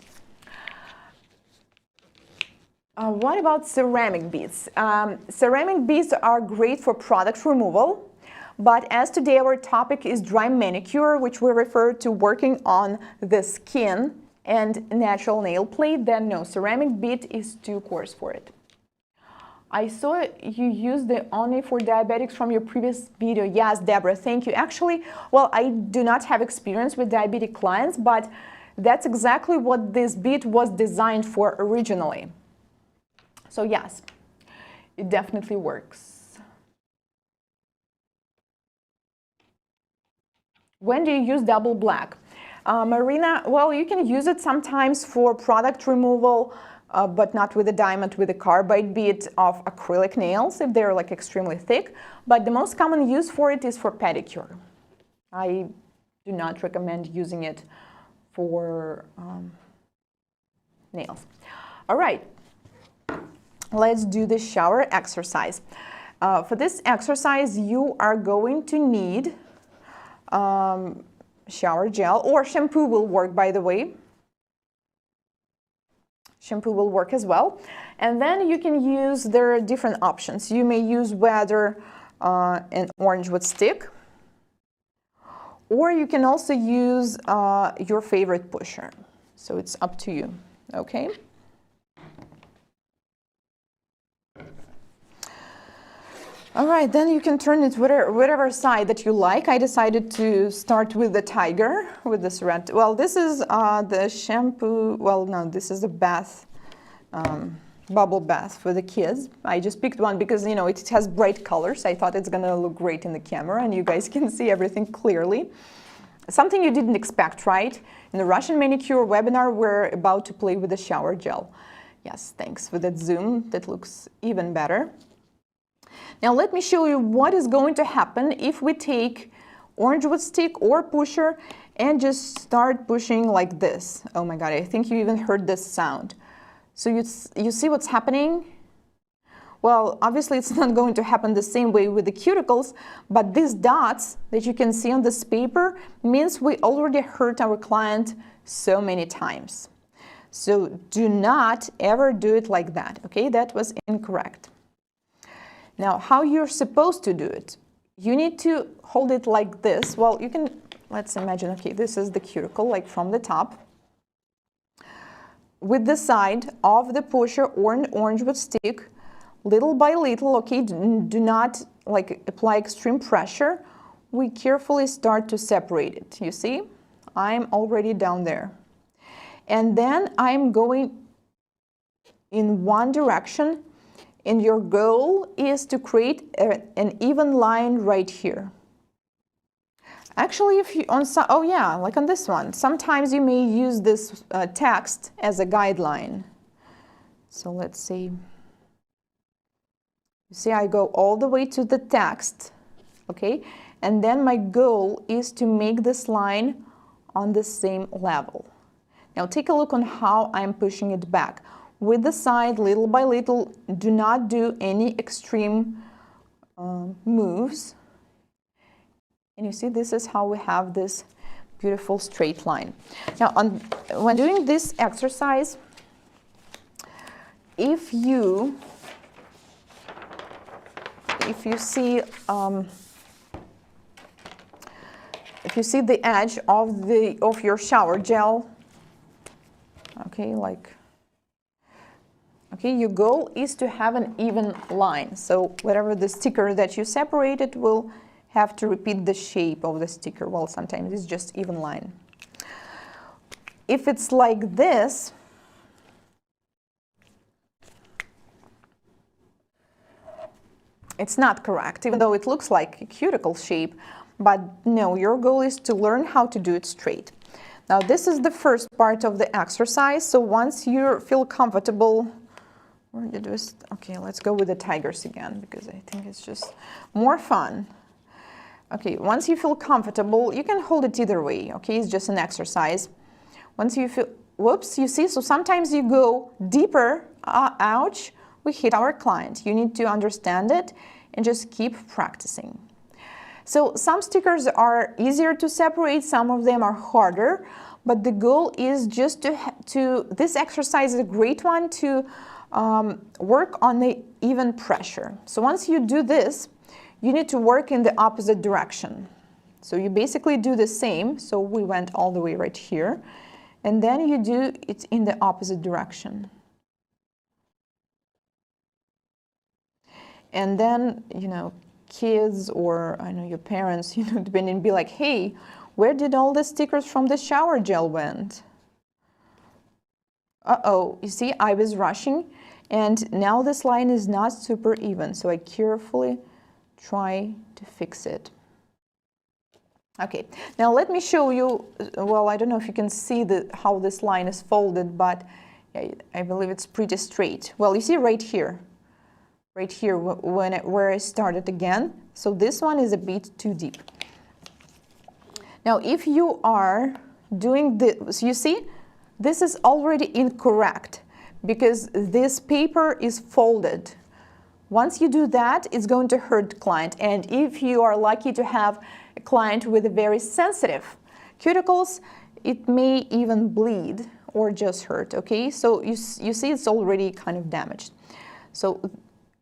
What about ceramic beads? Ceramic beads are great for product removal. But as today our topic is dry manicure, which we refer to working on the skin and natural nail plate, then no, ceramic bead is too coarse for it. I saw you use the only for diabetics from your previous video. Yes, Deborah, thank you. Actually, well, I do not have experience with diabetic clients, but that's exactly what this bead was designed for originally. So yes, it definitely works. When do you use double black? Marina, well, you can use it sometimes for product removal, but not with a diamond, with a carbide bead of acrylic nails, if they're like extremely thick. But the most common use for it is for pedicure. I do not recommend using it for nails. All right, let's do the shower exercise. For this exercise, you are going to need shower gel, or shampoo will work, by the way. Shampoo will work as well. And then you can use, there are different options. You may use whether an orange wood stick, or you can also use your favorite pusher. So it's up to you, okay? All right, then you can turn it whatever side that you like. I decided to start with the tiger, with this red. Well, this is the shampoo. Well, no, this is a bath, bubble bath for the kids. I just picked one because, you know, it has bright colors. I thought it's gonna look great in the camera and you guys can see everything clearly. Something you didn't expect, right? In the Russian manicure webinar, we're about to play with the shower gel. Yes, thanks for that zoom. That looks even better. Now let me show you what is going to happen if we take orange wood stick or pusher and just start pushing like this. Oh my God, I think you even heard this sound. So you see what's happening? Well, obviously it's not going to happen the same way with the cuticles, but these dots that you can see on this paper means we already hurt our client so many times. So do not ever do it like that, okay? That was incorrect. Now, how you're supposed to do it? You need to hold it like this. Well, you can, let's imagine, okay, this is the cuticle, like from the top. With the side of the pusher or an orange wood stick, little by little, okay, do not like apply extreme pressure. We carefully start to separate it. You see, I'm already down there. And then I'm going in one direction. And your goal is to create an even line right here. Actually, if you oh yeah, like on this one, sometimes you may use this text as a guideline. So let's see. You see, I go all the way to the text, okay? And then my goal is to make this line on the same level. Now take a look on how I'm pushing it back. With the side, little by little, do not do any extreme moves. And you see, this is how we have this beautiful straight line. Now, when doing this exercise, if you see the edge of your shower gel, okay, like. Okay, your goal is to have an even line. So whatever the sticker that you separated will have to repeat the shape of the sticker. Well, sometimes it's just even line. If it's like this, it's not correct, even though it looks like a cuticle shape. But no, your goal is to learn how to do it straight. Now, this is the first part of the exercise. So once you feel comfortable, okay, let's go with the tigers again because I think it's just more fun. Okay, once you feel comfortable, you can hold it either way, okay? It's just an exercise. Once you feel, whoops, you see, so sometimes you go deeper, ouch, we hit our client. You need to understand it and just keep practicing. So some stickers are easier to separate, some of them are harder, but the goal is just this exercise is a great one to work on the even pressure. So once you do this, you need to work in the opposite direction. So you basically do the same. So we went all the way right here. And then you do it in the opposite direction. And then, you know, kids or I know your parents, you know, depending, be like, hey, where did all the stickers from the shower gel went? Uh-oh, you see, I was rushing. And now this line is not super even, so I carefully try to fix it. Okay, now let me show you, well, I don't know if you can see how this line is folded, but I believe it's pretty straight. Well, you see right here where I started again. So this one is a bit too deep. Now, if you are doing this, you see, this is already incorrect, because this paper is folded. Once you do that, it's going to hurt the client. And if you are lucky to have a client with a very sensitive cuticles, it may even bleed or just hurt, okay? So you see it's already kind of damaged. So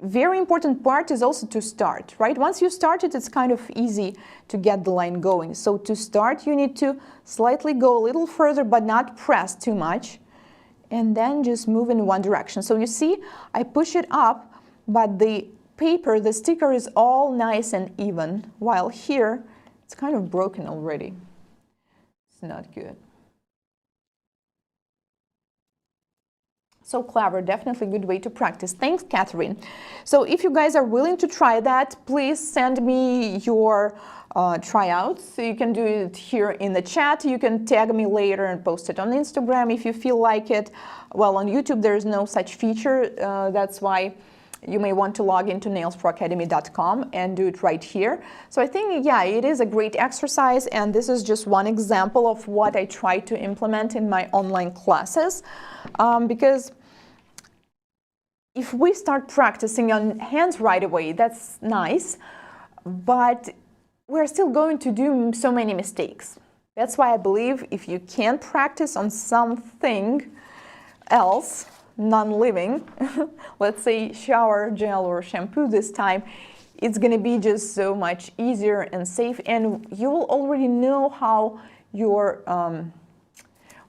very important part is also to start, right? Once you start it, it's kind of easy to get the line going. So to start, you need to slightly go a little further, but not press too much, and then just move in one direction. So you see, I push it up, but the paper, the sticker is all nice and even, while here, it's kind of broken already. It's not good. So clever, definitely a good way to practice. Thanks, Catherine. So if you guys are willing to try that, please send me your tryouts. You can do it here in the chat. You can tag me later and post it on Instagram if you feel like it. Well, on YouTube, there is no such feature. That's why you may want to log into nailsproacademy.com and do it right here. So I think, yeah, it is a great exercise, and this is just one example of what I try to implement in my online classes. Because if we start practicing on hands right away, that's nice, but we're still going to do so many mistakes. That's why I believe if you can practice on something else, non-living, let's say shower gel or shampoo this time, it's going to be just so much easier and safe, and you will already know how your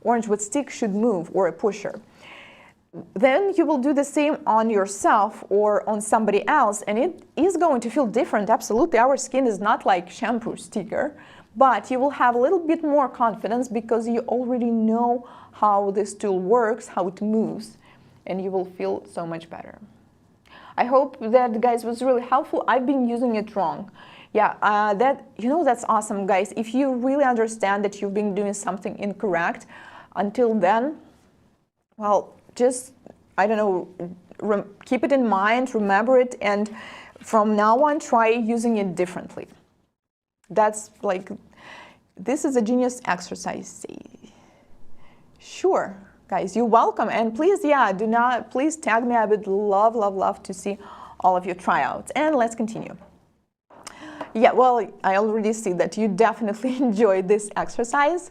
orange wood stick should move, or a pusher. Then you will do the same on yourself or on somebody else, and it is going to feel different. Absolutely, our skin is not like shampoo sticker, but you will have a little bit more confidence because you already know how this tool works, how it moves, and you will feel so much better. I hope that, guys, was really helpful. I've been using it wrong. Yeah, that's awesome, guys. If you really understand that you've been doing something incorrect until then, well, just, I don't know, keep it in mind, remember it, and from now on, try using it differently. That's like, this is a genius exercise. Sure, guys, you're welcome. And please, yeah, please tag me. I would love to see all of your tryouts. And let's continue. Yeah, well, I already see that you definitely enjoyed this exercise.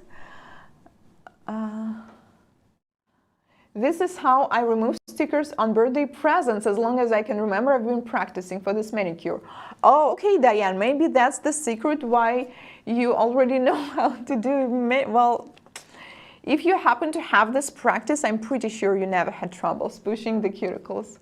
This is how I remove stickers on birthday presents. As long as I can remember, I've been practicing for this manicure. Oh, okay, Diane, maybe that's the secret why you already know how to do it. Well, if you happen to have this practice, I'm pretty sure you never had troubles pushing the cuticles.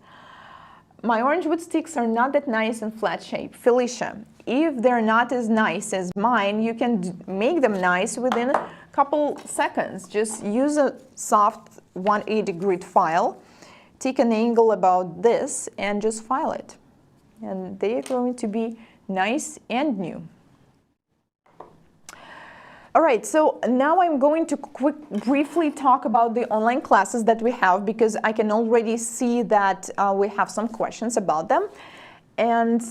My orange wood sticks are not that nice and flat shape. Felicia, if they're not as nice as mine, you can make them nice within a couple seconds. Just use a soft 180 grit file, take an angle about this, and just file it. And they're going to be nice and new. All right, so now I'm going to briefly talk about the online classes that we have, because I can already see that we have some questions about them. And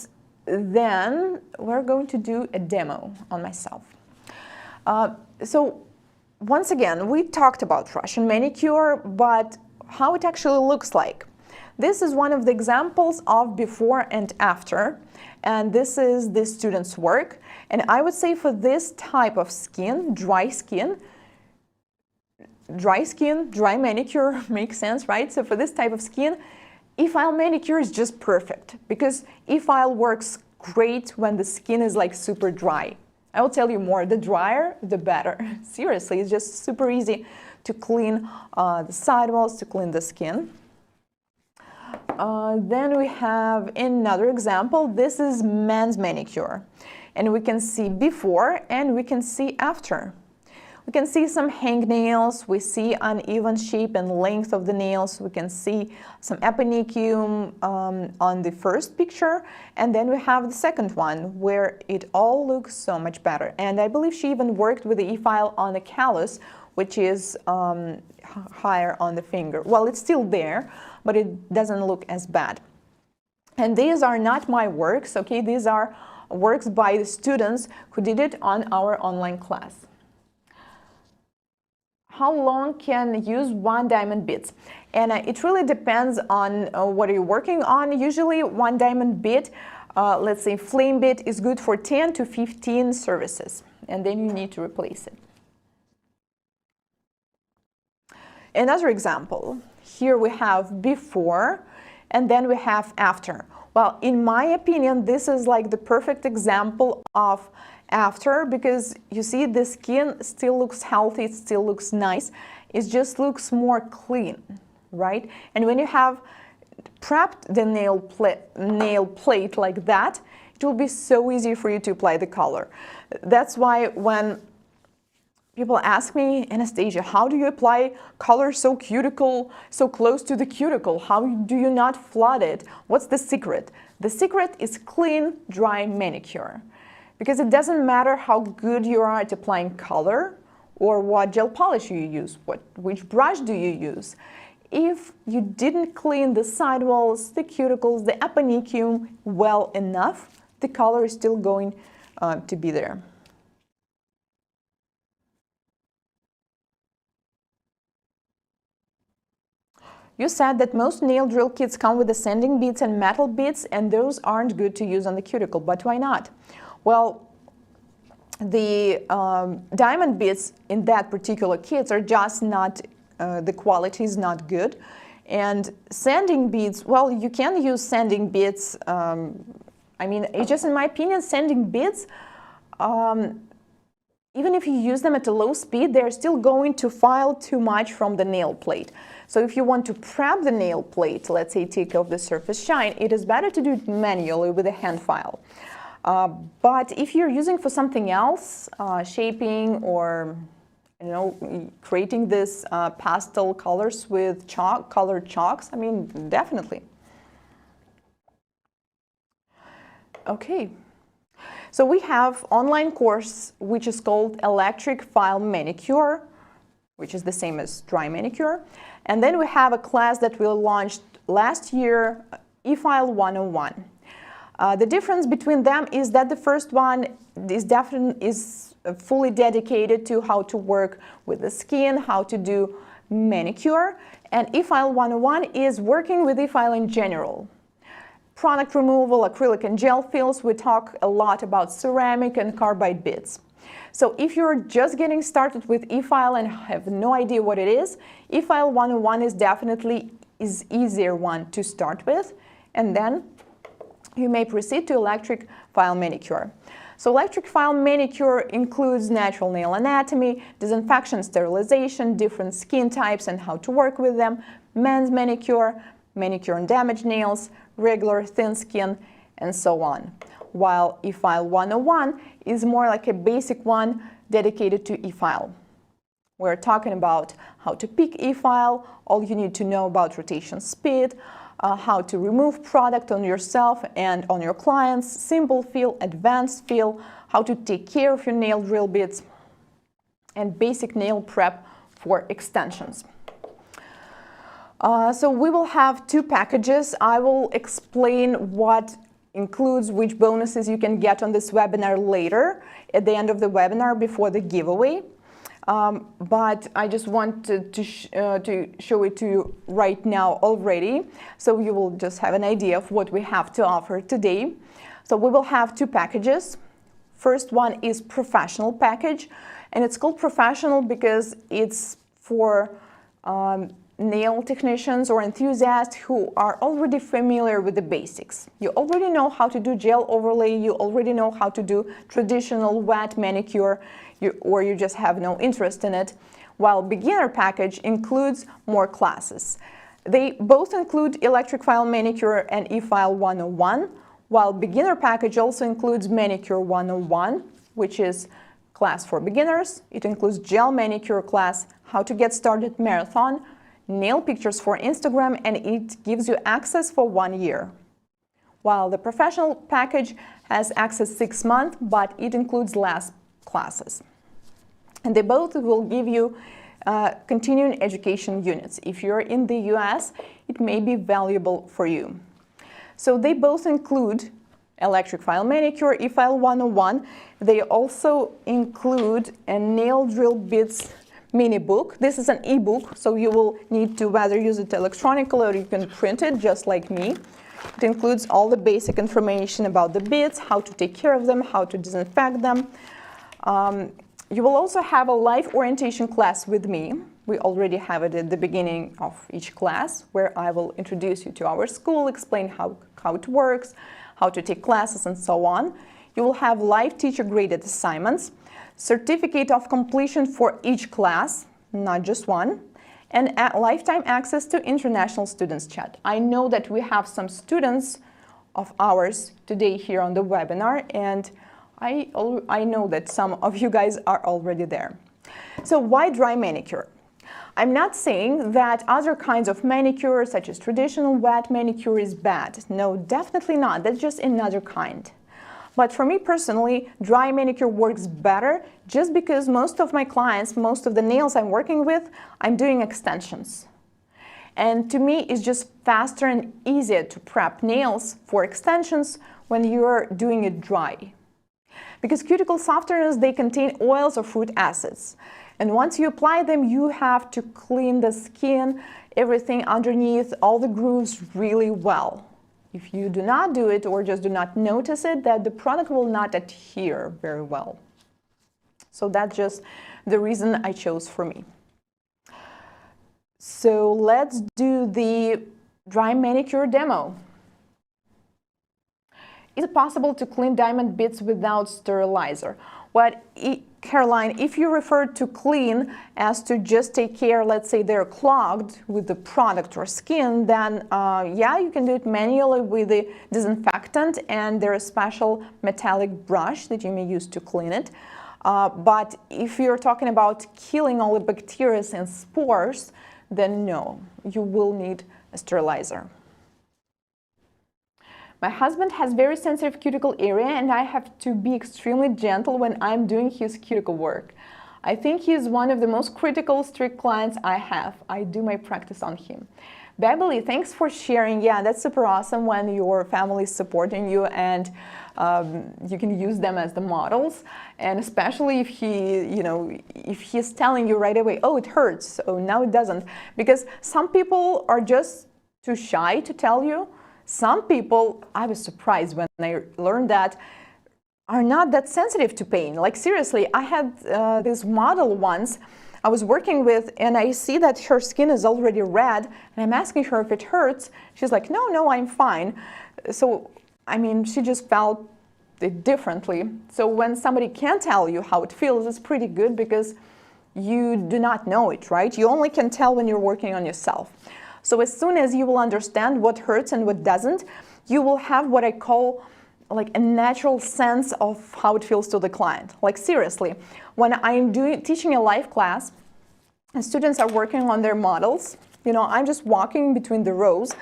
then we're going to do a demo on myself. So once again, we talked about Russian manicure, but how it actually looks like. This is one of the examples of before and after, and this is the student's work. And I would say for this type of skin, dry manicure makes sense, right? So for this type of skin, e-file manicure is just perfect, because e-file works great when the skin is like super dry. I will tell you more, the drier, the better. Seriously, it's just super easy to clean the sidewalls, to clean the skin. Then we have another example. This is men's manicure. And we can see before and we can see after. We can see some hangnails, we see uneven shape and length of the nails, we can see some eponychium on the first picture, and then we have the second one where it all looks so much better. And I believe she even worked with the e-file on the callus, which is higher on the finger. Well, it's still there, but it doesn't look as bad. And these are not my works, okay? These are works by the students who did it on our online class. how long can use 1 diamond beads. And it really depends on what you're working on. Usually 1 diamond bead, let's say flame bead, is good for 10 to 15 services, and then you need to replace it. Another example, here we have before and then we have after. Well, in my opinion, this is like the perfect example of after, because you see the skin still looks healthy, it still looks nice, it just looks more clean, right? And when you have prepped the nail plate like that, it will be so easy for you to apply the color. That's why when people ask me, Anastasia, how do you apply color so close to the cuticle? How do you not flood it? What's the secret? The secret is clean, dry manicure. Because it doesn't matter how good you are at applying color or what gel polish you use, which brush do you use. If you didn't clean the sidewalls, the cuticles, the aponicum well enough, the color is still going to be there. You said that most nail drill kits come with the sanding beads and metal beads, and those aren't good to use on the cuticle, but why not? Well, the diamond beads in that particular kits are just not, the quality is not good. And sanding beads, well, you can use sanding beads. I mean, just in my opinion, sanding beads, even if you use them at a low speed, they're still going to file too much from the nail plate. So if you want to prep the nail plate, let's say take off the surface shine, it is better to do it manually with a hand file. But if you're using for something else, shaping or creating this pastel colors with colored chalks, I mean, definitely. Okay. So we have online course which is called Electric File Manicure, which is the same as dry manicure. And then we have a class that we launched last year, eFile 101. The difference between them is that the first one is fully dedicated to how to work with the skin, how to do manicure, and eFile 101 is working with eFile in general. Product removal, acrylic and gel fills, we talk a lot about ceramic and carbide beads. So if you're just getting started with eFile and have no idea what it is, eFile 101 is definitely easier one to start with, and then you may proceed to Electric File Manicure. So Electric File Manicure includes natural nail anatomy, disinfection, sterilization, different skin types and how to work with them, men's manicure, manicure on damaged nails, regular thin skin, and so on. While eFile 101 is more like a basic one dedicated to eFile. We're talking about how to pick eFile, all you need to know about rotation speed, how to remove product on yourself and on your clients, simple fill, advanced fill, how to take care of your nail drill bits, and basic nail prep for extensions. So we will have 2 packages. I will explain what includes which bonuses you can get on this webinar later, at the end of the webinar before the giveaway. But I just wanted to show it to you right now already, so you will just have an idea of what we have to offer today. So we will have 2 packages. First one is professional package, and it's called professional because it's for nail technicians or enthusiasts who are already familiar with the basics. You already know how to do gel overlay, you already know how to do traditional wet manicure, or you just have no interest in it, while beginner package includes more classes. They both include Electric File Manicure and eFile 101, while beginner package also includes Manicure 101, which is class for beginners. It includes gel manicure class, how to get started marathon, nail pictures for Instagram, and it gives you access for 1 year. While the professional package has access 6 months, but it includes less classes. And they both will give you continuing education units. If you're in the US, it may be valuable for you. So they both include Electric File Manicure, eFile 101. They also include a nail drill bits mini book. This is an e-book, so you will need to whether use it electronically or you can print it just like me. It includes all the basic information about the bits, how to take care of them, how to disinfect them. You will also have a live orientation class with me. We already have it at the beginning of each class, where I will introduce you to our school, explain how it works, how to take classes, and so on. You will have live teacher-graded assignments, certificate of completion for each class, not just one, and lifetime access to international students chat. I know that we have some students of ours today here on the webinar, and I know that some of you guys are already there. So why dry manicure? I'm not saying that other kinds of manicure, such as traditional wet manicure, is bad. No, definitely not. That's just another kind. But for me personally, dry manicure works better just because most of my clients, most of the nails I'm working with, I'm doing extensions. And to me, it's just faster and easier to prep nails for extensions when you're doing it dry. Because cuticle softeners, they contain oils or fruit acids. And once you apply them, you have to clean the skin, everything underneath, all the grooves really well. If you do not do it or just do not notice it, that the product will not adhere very well. So that's just the reason I chose for me. So let's do the dry manicure demo. Is it possible to clean diamond bits without sterilizer? Caroline, if you refer to clean as to just take care, let's say they're clogged with the product or skin, then yeah, you can do it manually with the disinfectant, and there's a special metallic brush that you may use to clean it. But if you're talking about killing all the bacteria and spores, then no, you will need a sterilizer. My husband has very sensitive cuticle area, and I have to be extremely gentle when I'm doing his cuticle work. I think he's one of the most critical, strict clients I have. I do my practice on him. Beverly, thanks for sharing. Yeah, that's super awesome when your family is supporting you and you can use them as the models. And especially if if he's telling you right away, oh, it hurts, oh, now it doesn't. Because some people are just too shy to tell you. Some people, I was surprised when I learned that, are not that sensitive to pain. Like seriously, I had this model once I was working with, and I see that her skin is already red, and I'm asking her if it hurts. She's like, no, I'm fine. So, I mean, she just felt it differently. So when somebody can tell you how it feels, it's pretty good because you do not know it, right? You only can tell when you're working on yourself. So as soon as you will understand what hurts and what doesn't, you will have what I call like a natural sense of how it feels to the client. Like seriously, when I'm teaching a live class and students are working on their models, I'm just walking between the rows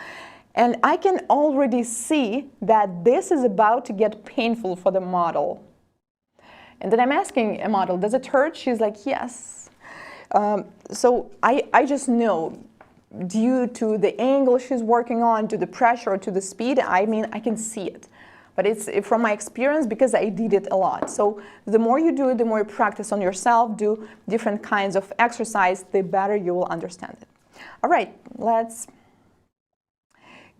and I can already see that this is about to get painful for the model. And then I'm asking a model, does it hurt? She's like, yes. So I just know, due to the angle she's working on, to the pressure, or to the speed, I mean, I can see it. But it's from my experience because I did it a lot. So the more you do it, the more you practice on yourself, do different kinds of exercise, the better you will understand it. All right, let's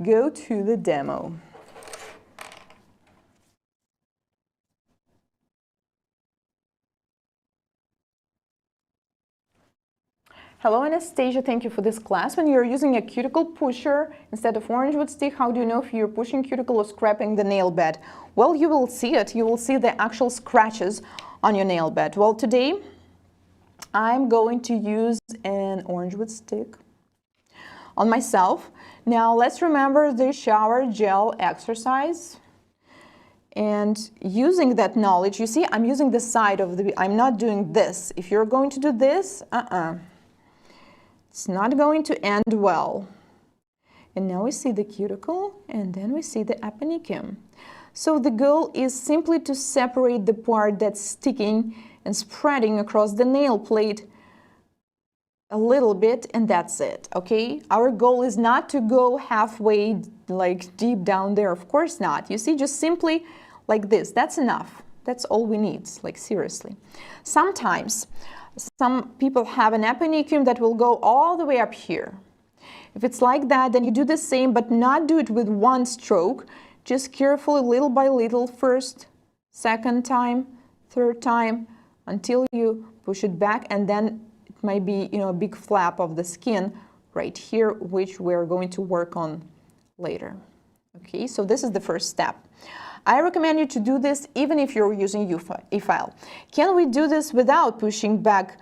go to the demo. Hello Anastasia, thank you for this class. When you're using a cuticle pusher instead of orange wood stick, how do you know if you're pushing cuticle or scraping the nail bed? Well, you will see it. You will see the actual scratches on your nail bed. Well, today I'm going to use an orange wood stick on myself. Now let's remember the shower gel exercise. And using that knowledge, you see, I'm using the side of I'm not doing this. If you're going to do this, it's not going to end well. And now we see the cuticle, and then we see the aponicum. So the goal is simply to separate the part that's sticking and spreading across the nail plate a little bit, and that's it, okay? Our goal is not to go halfway, like deep down there, of course not. You see, just simply like this, that's enough. That's all we need, like seriously. Sometimes some people have an eponychium that will go all the way up here. If it's like that, then you do the same, but not do it with one stroke. Just carefully, little by little, first, second time, third time, until you push it back, and then it might be, a big flap of the skin right here, which we're going to work on later. Okay, so this is the first step. I recommend you to do this even if you're using e-file. Can we do this without pushing back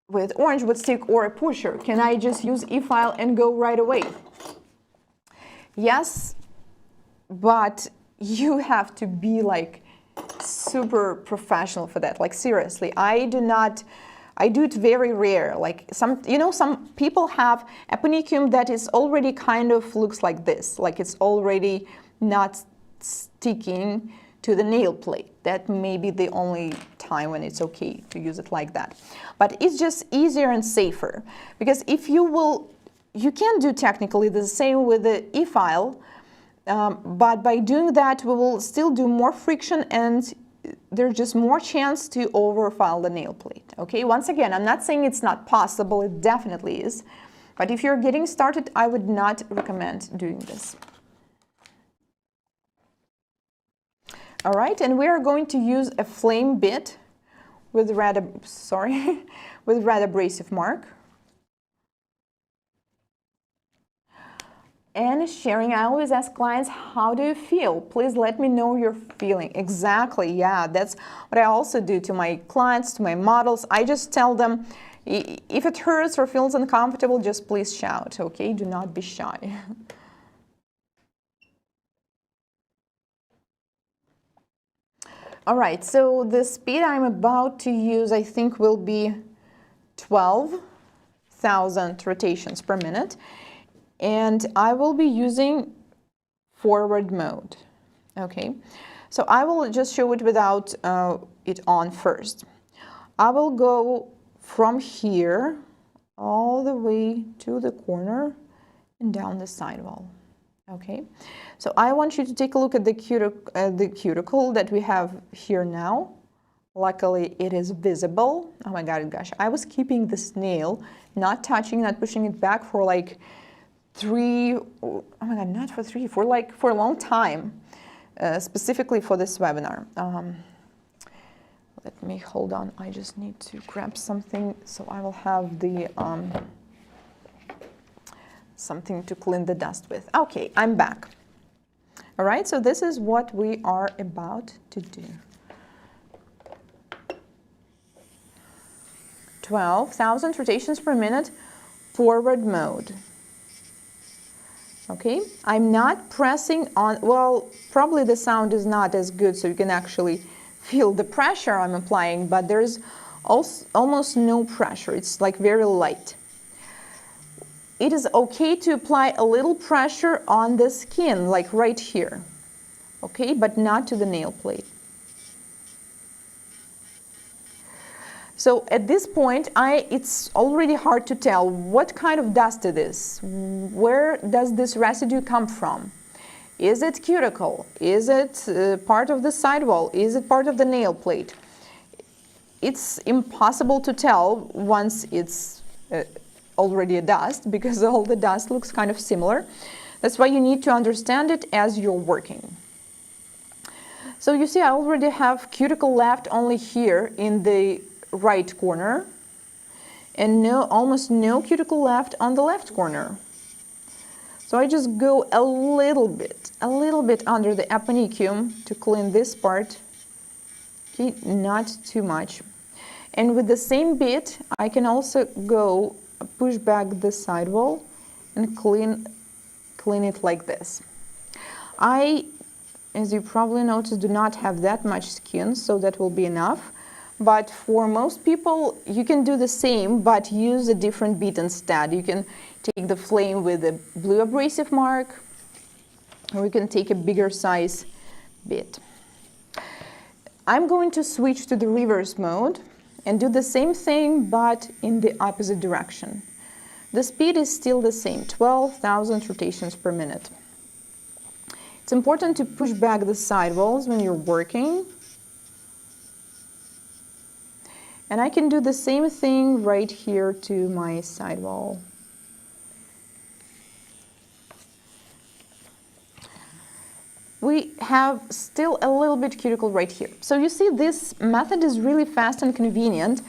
with orange wood stick or a pusher? Can I just use e-file and go right away? Yes, but you have to be like super professional for that. Like seriously, I do it very rare. Like some people have eponychium that is already kind of looks like this, like it's already not sticking to the nail plate. That may be the only time when it's okay to use it like that. But it's just easier and safer, because if you can do technically the same with the e-file, but by doing that we will still do more friction and there's just more chance to overfile the nail plate. Okay, once again, I'm not saying it's not possible, it definitely is, but if you're getting started, I would not recommend doing this. All right, and we are going to use a flame bit with red abrasive mark. And sharing, I always ask clients, how do you feel? Please let me know your feeling. Exactly, yeah, that's what I also do to my clients, to my models. I just tell them, if it hurts or feels uncomfortable, just please shout, okay? Do not be shy. All right, so the speed I'm about to use, I think, will be 12,000 rotations per minute. And I will be using forward mode. Okay, so I will just show it without it on first. I will go from here all the way to the corner and down the sidewall. Okay, so I want you to take a look at the cuticle that we have here now. Luckily, it is visible. Oh my gosh, I was keeping this nail, not touching, not pushing it back for like for a long time, specifically for this webinar. Let me, hold on, I just need to grab something so I will have the something to clean the dust with. Okay, I'm back. All right, so this is what we are about to do. 12,000 rotations per minute, forward mode. Okay, I'm not pressing on, well, probably the sound is not as good, so you can actually feel the pressure I'm applying, but there's also almost no pressure. It's like very light. It is okay to apply a little pressure on the skin, like right here, okay, but not to the nail plate. So at this point, it's already hard to tell what kind of dust it is. Where does this residue come from? Is it cuticle? Is it part of the sidewall? Is it part of the nail plate? It's impossible to tell once it's already a dust, because all the dust looks kind of similar. That's why you need to understand it as you're working. So you see, I already have cuticle left only here in the right corner, and almost no cuticle left on the left corner. So I just go a little bit under the eponychium to clean this part. Okay, not too much. And with the same bit, I can also go push back the sidewall and clean it like this. I, as you probably noticed, do not have that much skin, so that will be enough. But for most people, you can do the same, but use a different bit instead. You can take the flame with a blue abrasive mark, or you can take a bigger size bit. I'm going to switch to the reverse mode and do the same thing, but in the opposite direction. The speed is still the same, 12,000 rotations per minute. It's important to push back the sidewalls when you're working. And I can do the same thing right here to my sidewall. We have still a little bit cuticle right here. So you see, this method is really fast and convenient,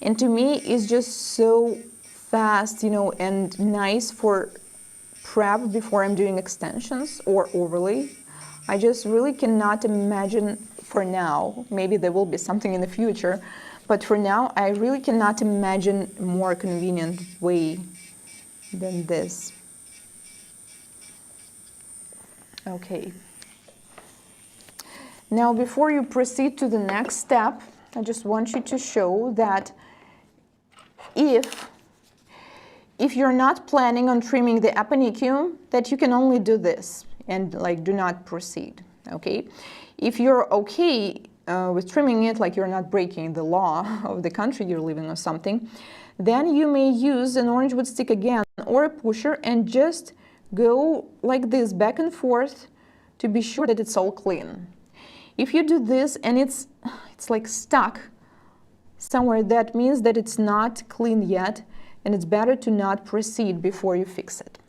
and to me is just so fast, you know, and nice for prep before I'm doing extensions or overlay. I just really cannot imagine for now, maybe there will be something in the future, but for now I really cannot imagine a more convenient way than this. Okay. Now, before you proceed to the next step, I just want you to show that if you're not planning on trimming the Manicure, that you can only do this and like do not proceed, okay? If you're okay with trimming it, like you're not breaking the law of the country you're living or something, then you may use an orange wood stick again or a pusher and just go like this back and forth to be sure that it's all clean. If you do this and it's like stuck somewhere, that means that it's not clean yet, and it's better to not proceed before you fix it.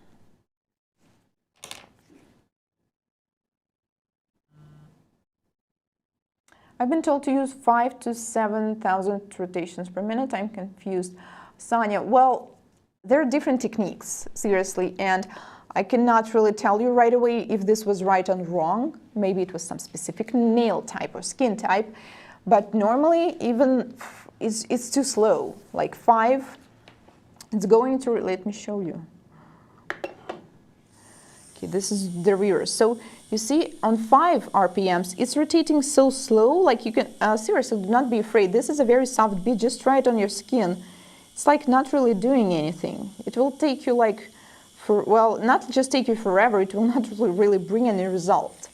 I've been told to use 5,000 to 7,000 rotations per minute. I'm confused. Sonia, well, there are different techniques, seriously, and I cannot really tell you right away if this was right or wrong. Maybe it was some specific nail type or skin type, but normally even it's too slow. Like 5, it's going to, let me show you. Okay, this is the reverse. So you see on 5 RPMs, it's rotating so slow, like you can, seriously, do not be afraid. This is a very soft bead, just try it on your skin. It's like not really doing anything. It will take you like, well, not just take you forever, it will not really bring any result.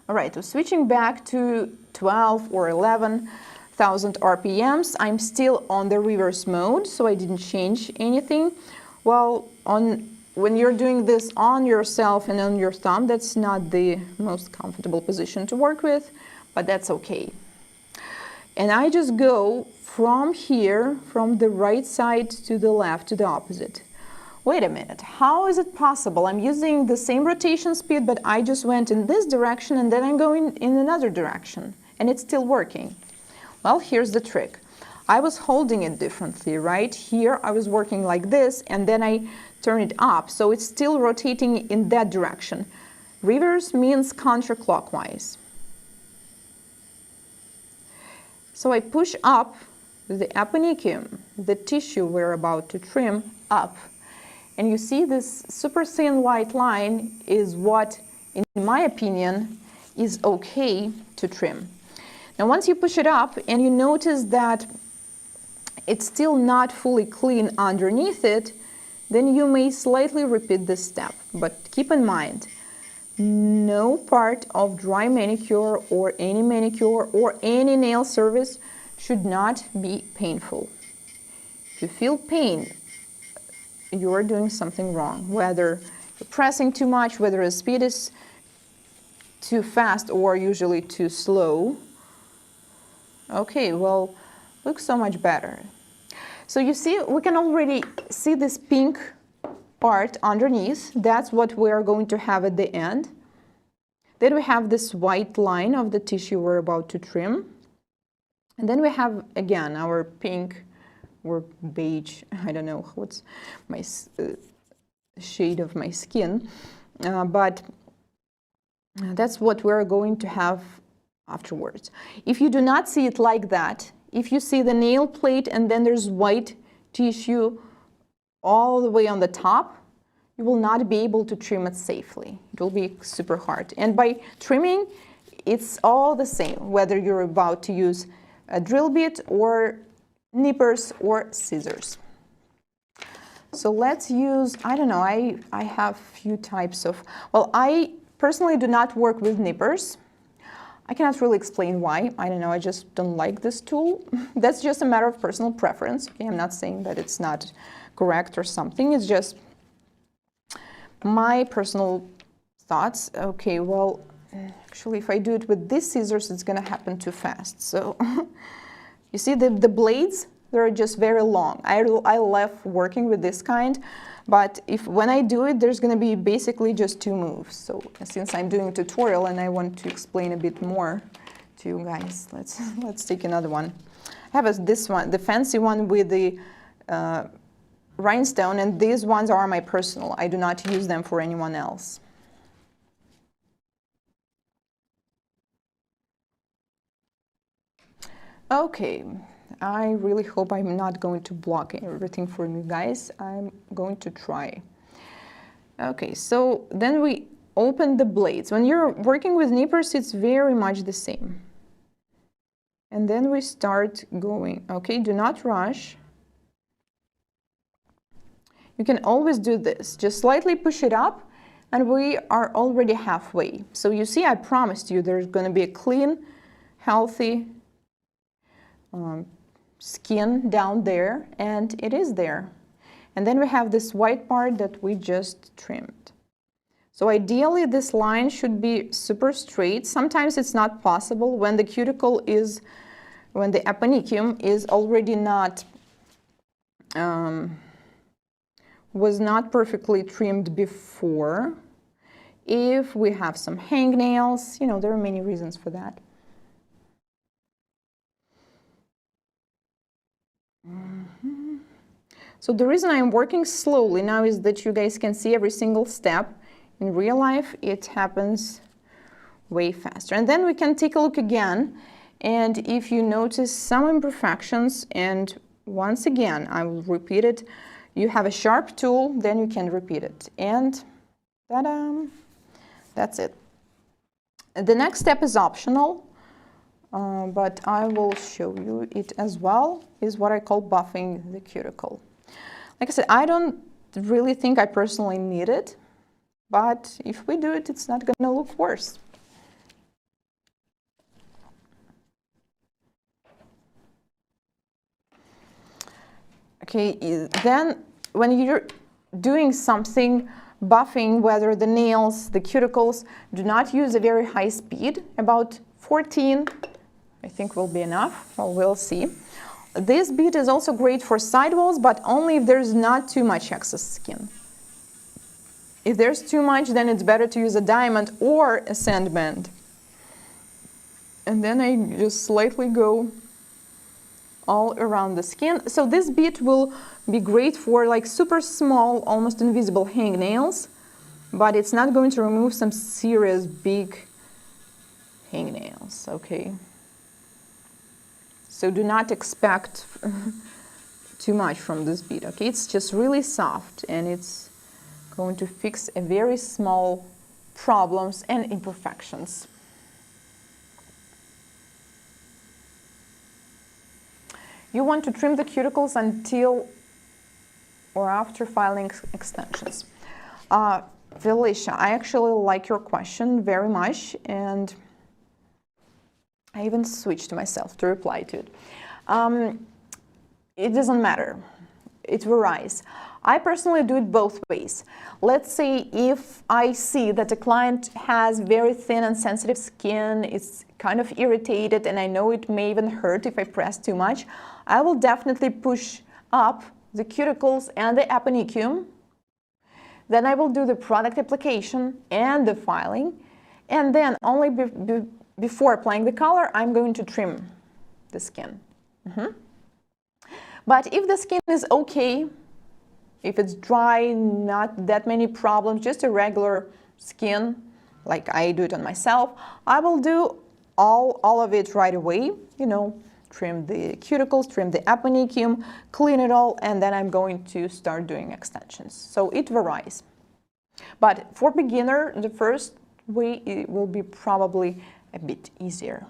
All right, so switching back to 12 or 11,000 RPMs, I'm still on the reverse mode, so I didn't change anything. Well, when you're doing this on yourself and on your thumb, that's not the most comfortable position to work with, but that's okay. And I just go from here, from the right side to the left, to the opposite. Wait a minute, how is it possible? I'm using the same rotation speed, but I just went in this direction and then I'm going in another direction, and it's still working. Well, here's the trick. I was holding it differently, right? Here I was working like this, and then I turn it up, so it's still rotating in that direction. Reverse means counterclockwise. So I push up the Manicure, the tissue we're about to trim, up. And you see this super thin white line is what, in my opinion, is okay to trim. Now once you push it up and you notice that it's still not fully clean underneath it, then you may slightly repeat this step. But keep in mind, no part of dry manicure or any manicure or any nail service should not be painful. If you feel pain, you're doing something wrong, whether you're pressing too much, whether the speed is too fast or usually too slow. Okay, well, looks so much better. So you see, we can already see this pink part underneath. That's what we're going to have at the end. Then we have this white line of the tissue we're about to trim. And then we have, again, our pink or beige, I don't know what's my shade of my skin, but that's what we're going to have afterwards. If you do not see it like that, if you see the nail plate and then there's white tissue all the way on the top, you will not be able to trim it safely. It will be super hard. And by trimming, it's all the same, whether you're about to use a drill bit or nippers or scissors. So let's use, I don't know, I have few types of, well, I personally do not work with nippers. I cannot really explain why. I don't know, I just don't like this tool. That's just a matter of personal preference. Okay? I'm not saying that it's not correct or something. It's just my personal thoughts. Okay, well, actually, if I do it with these scissors, it's gonna happen too fast. So You see the blades, they're just very long. I love working with this kind, but when I do it, there's going to be basically just 2 moves. So since I'm doing a tutorial and I want to explain a bit more to you guys, let's take another one. I have this one, the fancy one with the rhinestone, and these ones are my personal. I do not use them for anyone else. Okay, I really hope I'm not going to block everything for you guys. I'm going to try. Okay, so then we open the blades. When you're working with nippers, it's very much the same. And then we start going. Okay, do not rush. You can always do this. Just slightly push it up, and we are already halfway. So you see, I promised you there's going to be a clean, healthy skin down there, and it is there. And then we have this white part that we just trimmed. So ideally this line should be super straight. Sometimes it's not possible when the cuticle is, when the aponicum is already not was not perfectly trimmed before. If we have some hangnails, you know, there are many reasons for that. So the reason I'm working slowly now is that you guys can see every single step. In real life, it happens way faster. And then we can take a look again. And if you notice some imperfections, and once again, I will repeat it, you have a sharp tool, then you can repeat it. And ta-da! That's it. The next step is optional, but I will show you it as well, is what I call buffing the cuticle. Like I said, I don't really think I personally need it, but if we do it, it's not going to look worse. Okay, then when you're doing something, buffing, whether the nails, the cuticles, do not use a very high speed. About 14, I think, will be enough. Well, we'll see. This bead is also great for sidewalls, but only if there's not too much excess skin. If there's too much, then it's better to use a diamond or a sand band. And then I just slightly go all around the skin. So this bead will be great for like super small, almost invisible hangnails, but it's not going to remove some serious big hangnails, okay? So do not expect too much from this bead, okay? It's just really soft, and it's going to fix a very small problems and imperfections. You want to trim the cuticles until or after filing extensions. Felicia, I actually like your question very much, and I even switched myself to reply to it. It doesn't matter. It varies. I personally do it both ways. Let's say if I see that a client has very thin and sensitive skin, it's kind of irritated, and I know it may even hurt if I press too much, I will definitely push up the cuticles and the aponicum. Then I will do the product application and the filing, and then only before applying the color, I'm going to trim the skin. But if the skin is okay, if it's dry, not that many problems, just a regular skin, like I do it on myself, I will do all of it right away, you know, trim the cuticles, trim the aponicum, clean it all, and then I'm going to start doing extensions. So it varies. But for beginner, the first way it will be probably a bit easier.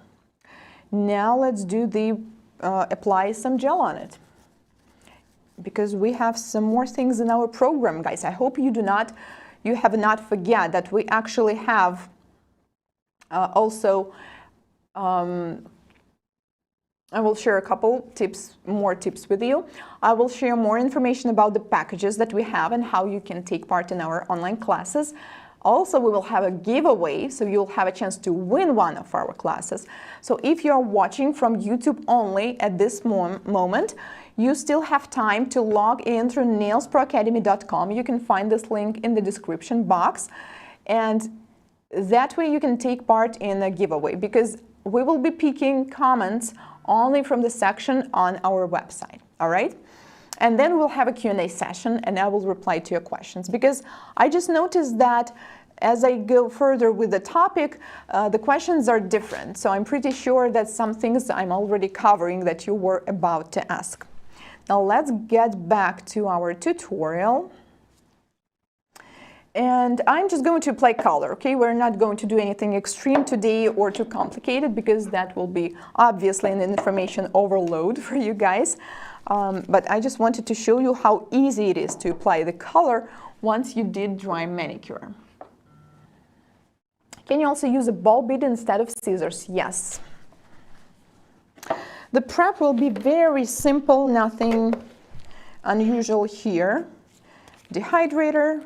Now let's do the apply some gel on it, because we have some more things in our program, guys. I hope you have not forget that we actually have also I will share a couple more tips with you. I will share more information about the packages that we have and how you can take part in our online classes. Also, we will have a giveaway, so you'll have a chance to win one of our classes. So if you're watching from YouTube only at this moment, you still have time to log in through nailsproacademy.com. You can find this link in the description box, and that way you can take part in a giveaway, because we will be picking comments only from the section on our website, all right? And then we'll have a Q&A session, and I will reply to your questions, because I just noticed that as I go further with the topic, the questions are different. So I'm pretty sure that some things I'm already covering that you were about to ask. Now let's get back to our tutorial. And I'm just going to apply color, okay? We're not going to do anything extreme today or too complicated, because that will be obviously an information overload for you guys. But I just wanted to show you how easy it is to apply the color once you did dry manicure. Can you also use a ball bead instead of scissors? Yes. The prep will be very simple, nothing unusual here. Dehydrator.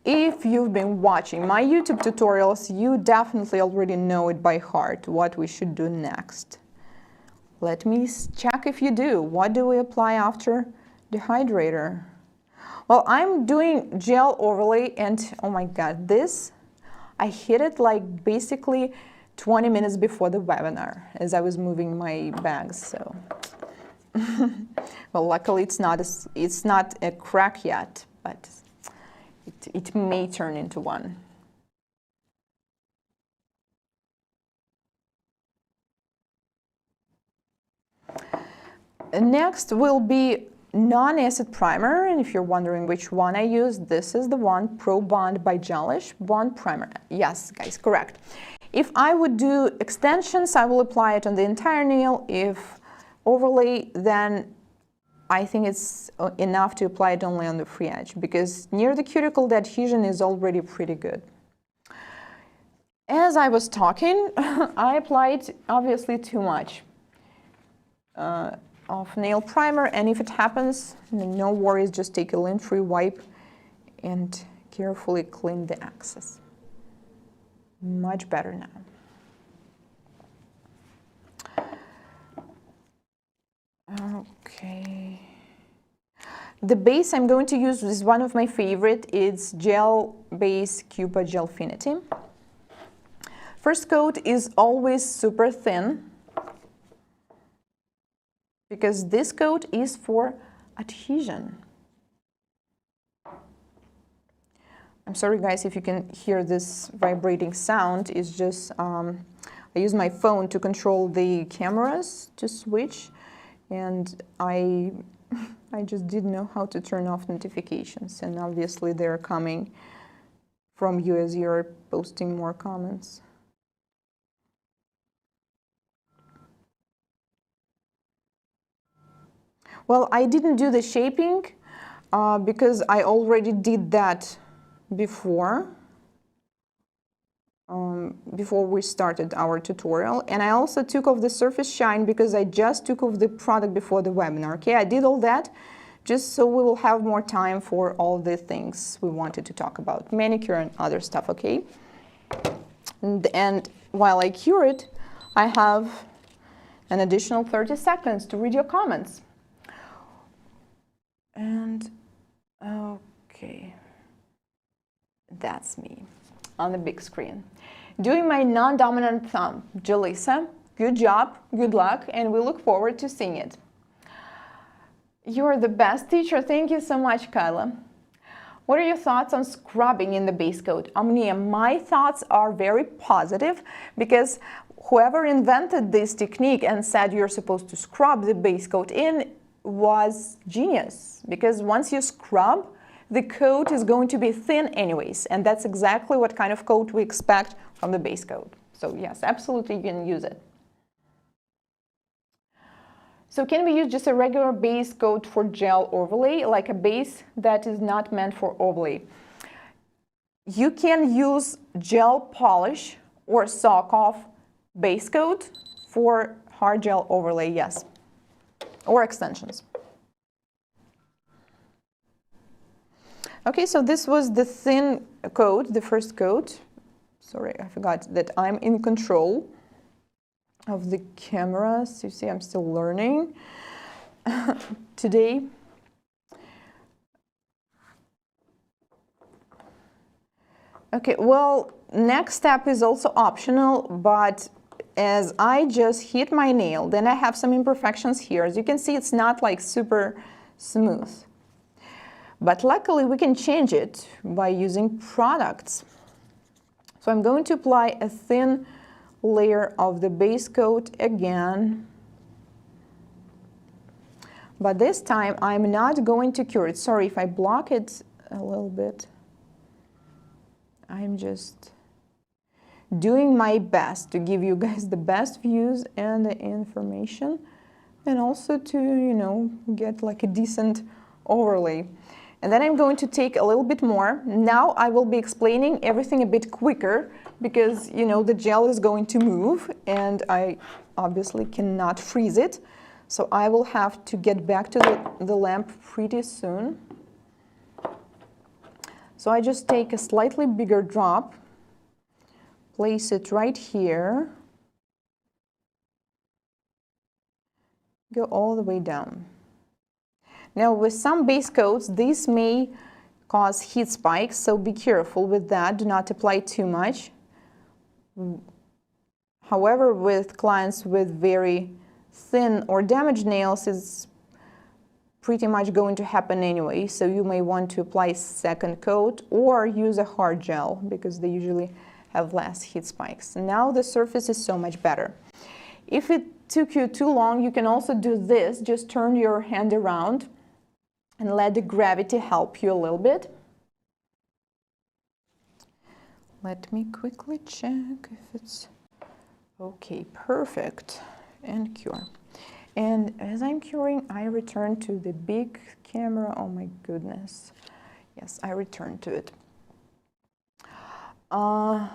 If you've been watching my YouTube tutorials, you definitely already know it by heart, what we should do next. Let me check if you do. What do we apply after dehydrator? Well, I'm doing gel overlay, and oh my God, this, I hit it like basically 20 minutes before the webinar as I was moving my bags, so. Well, luckily it's not a crack yet, but it may turn into one. Next will be non-acid primer, and if you're wondering which one I use, this is the one, Pro Bond by Gelish Bond Primer. Yes, guys, correct. If I would do extensions, I will apply it on the entire nail. If overlay, then I think it's enough to apply it only on the free edge, because near the cuticle, the adhesion is already pretty good. As I was talking, I applied obviously too much of nail primer, and if it happens, no worries, just take a lint-free wipe and carefully clean the excess. Much better now. Okay. The base I'm going to use is one of my favorite. It's Gel Base Cuba Gelfinity. First coat is always super thin, because this coat is for adhesion. I'm sorry guys if you can hear this vibrating sound. It's just I use my phone to control the cameras to switch, and I just didn't know how to turn off notifications, and obviously they're coming from you as you're posting more comments. Well, I didn't do the shaping because I already did that before we started our tutorial, and I also took off the surface shine because I just took off the product before the webinar. Okay, I did all that just so we will have more time for all the things we wanted to talk about, manicure and other stuff. Okay, and while I cure it, I have an additional 30 seconds to read your comments. And okay, that's me on the big screen. Doing my non-dominant thumb. Jalisa, good job, good luck, and we look forward to seeing it. You're the best teacher. Thank you so much, Kyla. What are your thoughts on scrubbing in the base coat? Omnia, my thoughts are very positive, because whoever invented this technique and said you're supposed to scrub the base coat in was genius, because once you scrub, the coat is going to be thin anyways, and that's exactly what kind of coat we expect from the base coat. So yes, absolutely you can use it. So can we use just a regular base coat for gel overlay, like a base that is not meant for overlay? You can use gel polish or soak off base coat for hard gel overlay, yes, or extensions. Okay, so this was the thin coat, the first coat. Sorry, I forgot that I'm in control of the camera. So you see, I'm still learning today. Okay, well, next step is also optional, but as I just hit my nail, then I have some imperfections here. As you can see, it's not like super smooth. But luckily, we can change it by using products. So I'm going to apply a thin layer of the base coat again. But this time, I'm not going to cure it. Sorry if I block it a little bit. I'm just doing my best to give you guys the best views and the information, and also to, you know, get like a decent overlay. And then I'm going to take a little bit more. Now I will be explaining everything a bit quicker because, you know, the gel is going to move and I obviously cannot freeze it. So I will have to get back to the lamp pretty soon. So I just take a slightly bigger drop, place it right here, go all the way down. Now with some base coats, this may cause heat spikes, so be careful with that. Do not apply too much. However, with clients with very thin or damaged nails, it's pretty much going to happen anyway, so you may want to apply second coat or use a hard gel because they usually have less heat spikes. Now the surface is so much better. If it took you too long, you can also do this. Just turn your hand around and let the gravity help you a little bit. Let me quickly check if it's okay. Perfect. And cure. And as I'm curing, I return to the big camera. Oh my goodness. Yes, I return to it. I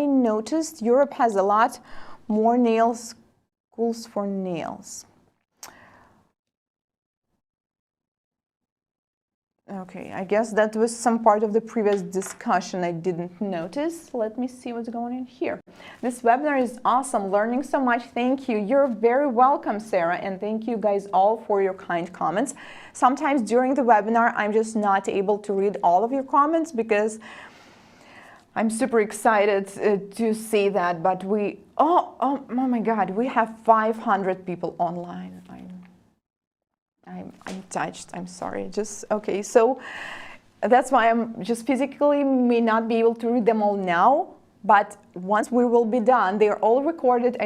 noticed Europe has a lot more nails, schools for nails. Okay, I guess that was some part of the previous discussion I didn't notice. Let me see what's going on here. This webinar is awesome, learning so much. Thank you. You're very welcome, Sarah, and thank you guys all for your kind comments. Sometimes during the webinar, I'm just not able to read all of your comments because I'm super excited to see that, but oh my God, we have 500 people online. I'm touched. I'm sorry. Okay. So that's why I'm just physically may not be able to read them all now. But once we will be done, they're all recorded.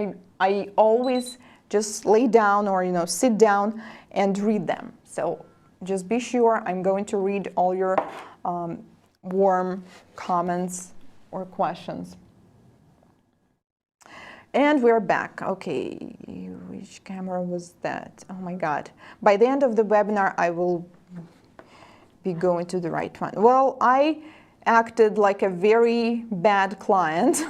I always just lay down or sit down and read them. So just be sure I'm going to read all your warm comments or questions. And we're back. Okay, which camera was that? Oh my God. By the end of the webinar, I will be going to the right one. Well, I acted like a very bad client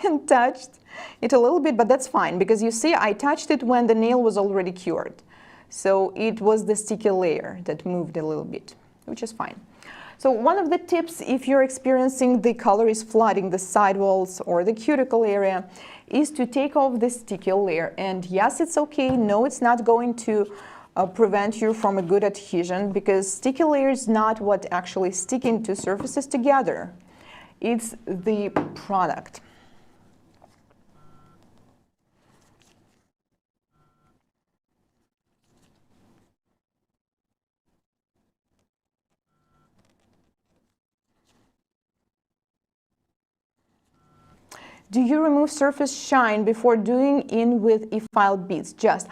and touched it a little bit, but that's fine because you see, I touched it when the nail was already cured. So it was the sticky layer that moved a little bit, which is fine. So one of the tips, if you're experiencing the color is flooding the sidewalls or the cuticle area, is to take off the sticky layer. And yes, it's okay. No, it's not going to prevent you from a good adhesion because sticky layer is not what actually sticking two surfaces together. It's the product. Do you remove surface shine before doing in with e-file beads? Just,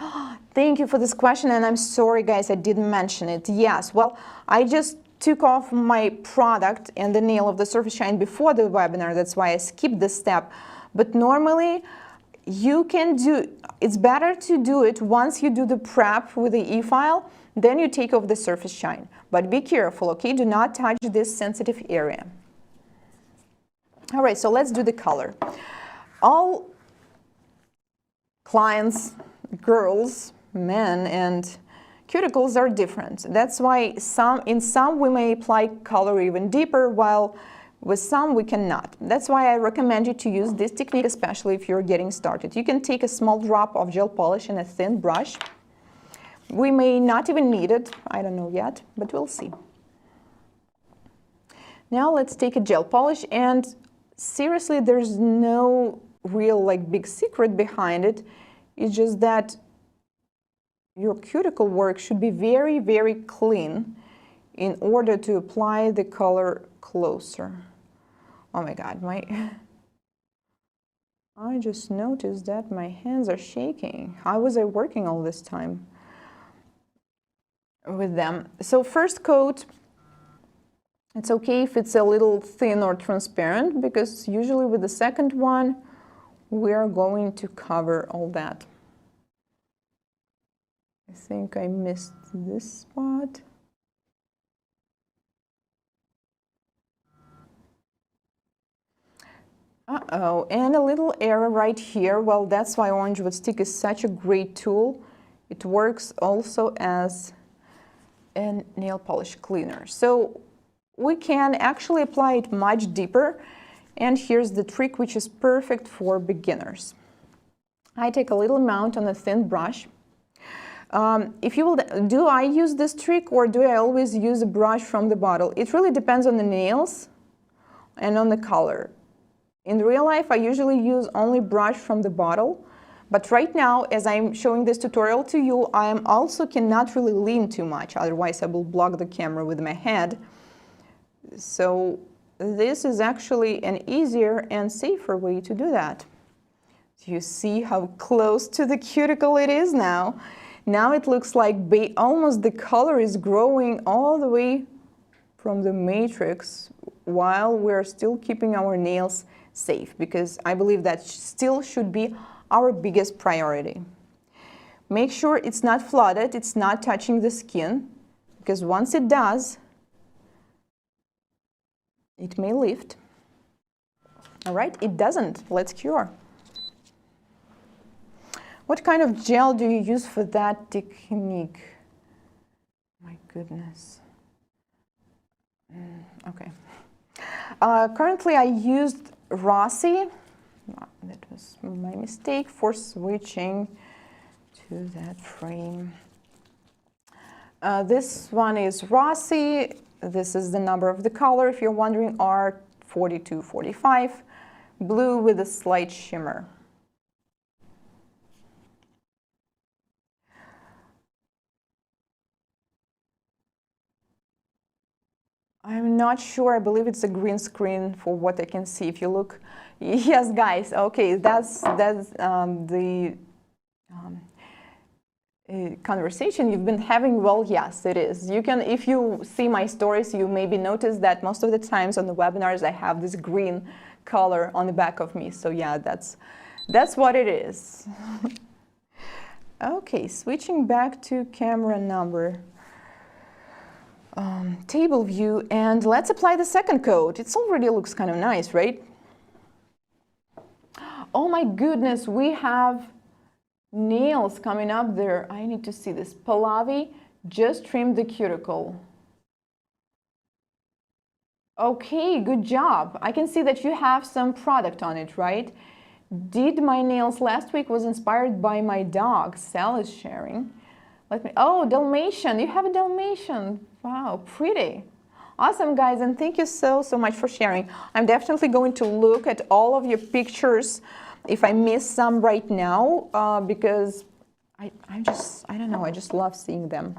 thank you for this question, and I'm sorry guys, I didn't mention it. Yes, well, I just took off my product and the nail of the surface shine before the webinar, that's why I skipped this step. But normally, you can it's better to do it once you do the prep with the e-file, then you take off the surface shine. But be careful, okay? Do not touch this sensitive area. All right, so let's do the color. All clients, girls, men, and cuticles are different. That's why in some we may apply color even deeper, while with some we cannot. That's why I recommend you to use this technique, especially if you're getting started. You can take a small drop of gel polish in a thin brush. We may not even need it, I don't know yet, but we'll see. Now let's take a gel polish, and seriously, there's no real big secret behind it. It's just that your cuticle work should be very, very clean in order to apply the color closer. Oh my God, I just noticed that my hands are shaking. How was I working all this time with them? So first coat, it's okay if it's a little thin or transparent, because usually with the second one, we are going to cover all that. I think I missed this spot. Uh-oh, and a little error right here. Well, that's why orange wood stick is such a great tool. It works also as a nail polish cleaner. So we can actually apply it much deeper. And here's the trick, which is perfect for beginners. I take a little amount on a thin brush. If you will, do I use this trick, or do I always use a brush from the bottle? It really depends on the nails and on the color. In real life, I usually use only brush from the bottle, but right now, as I'm showing this tutorial to you, I also cannot really lean too much, otherwise I will block the camera with my head. So this is actually an easier and safer way to do that. Do you see how close to the cuticle it is now? Now it looks like almost the color is growing all the way from the matrix, while we're still keeping our nails safe, because I believe that still should be our biggest priority. Make sure it's not flooded, it's not touching the skin, because once it does, it may lift. All right, it doesn't. Let's cure. What kind of gel do you use for that technique? My goodness. Okay. Currently, I used Rossi. That was my mistake for switching to that frame. This one is Rossi. This is the number of the color, if you're wondering, R4245, blue with a slight shimmer. I'm not sure. I believe it's a green screen for what I can see. If you look, yes, guys. Okay, that's the conversation you've been having. Well, yes, it is. You can, if you see my stories, you maybe notice that most of the times on the webinars I have this green color on the back of me. So yeah, that's what it is. Okay, switching back to camera number. Table view, and let's apply the second coat. It already looks kind of nice, right? Oh my goodness, we have nails coming up there. I need to see this. Pallavi just trimmed the cuticle. Okay, good job. I can see that you have some product on it, right? Did my nails last week was inspired by my dog. Sal is sharing. Oh, Dalmatian. You have a Dalmatian. Wow, pretty. Awesome, guys, and thank you so much for sharing. I'm definitely going to look at all of your pictures if I miss some right now, because I don't know, I just love seeing them.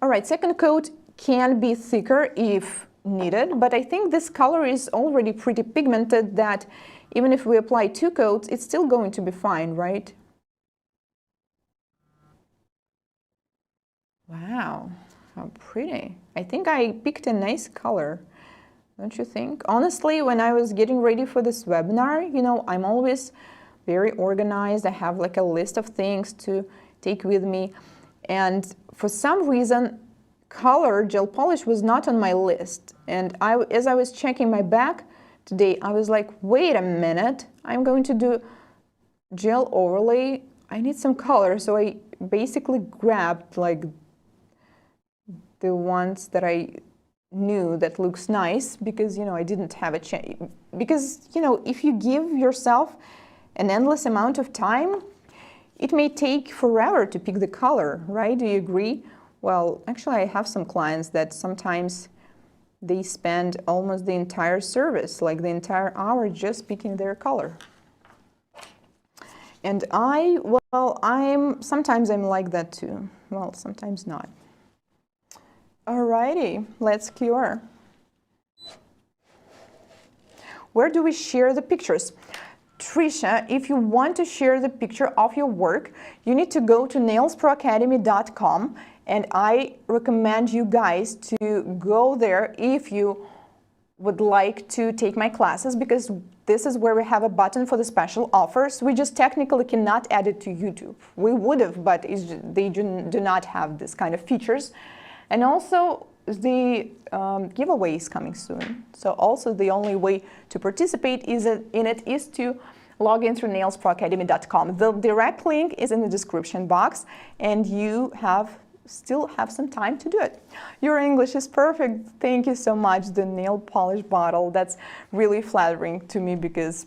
All right, second coat can be thicker if needed, but I think this color is already pretty pigmented that even if we apply 2 coats, it's still going to be fine, right? Wow, how pretty. I think I picked a nice color, don't you think? Honestly, when I was getting ready for this webinar, you know, I'm always very organized. I have like a list of things to take with me. And for some reason, color gel polish was not on my list. And as I was checking my bag today, I was like, wait a minute, I'm going to do gel overlay. I need some color. So I basically grabbed like the ones that I knew that looks nice, because I didn't have a chance. Because if you give yourself an endless amount of time, it may take forever to pick the color, right? Do you agree? Well, actually, I have some clients that sometimes they spend almost the entire service, like the entire hour, just picking their color. And sometimes I'm like that too. Well, sometimes not. Alrighty, let's cure. Where do we share the pictures? Trisha, if you want to share the picture of your work, you need to go to nailsproacademy.com, and I recommend you guys to go there if you would like to take my classes, because this is where we have a button for the special offers. We just technically cannot add it to YouTube. We would have, but they do not have this kind of features. And also, the giveaway is coming soon. So also the only way to participate in it is to log in through nailsproacademy.com. The direct link is in the description box, and you still have some time to do it. Your English is perfect. Thank you so much. The nail polish bottle, that's really flattering to me because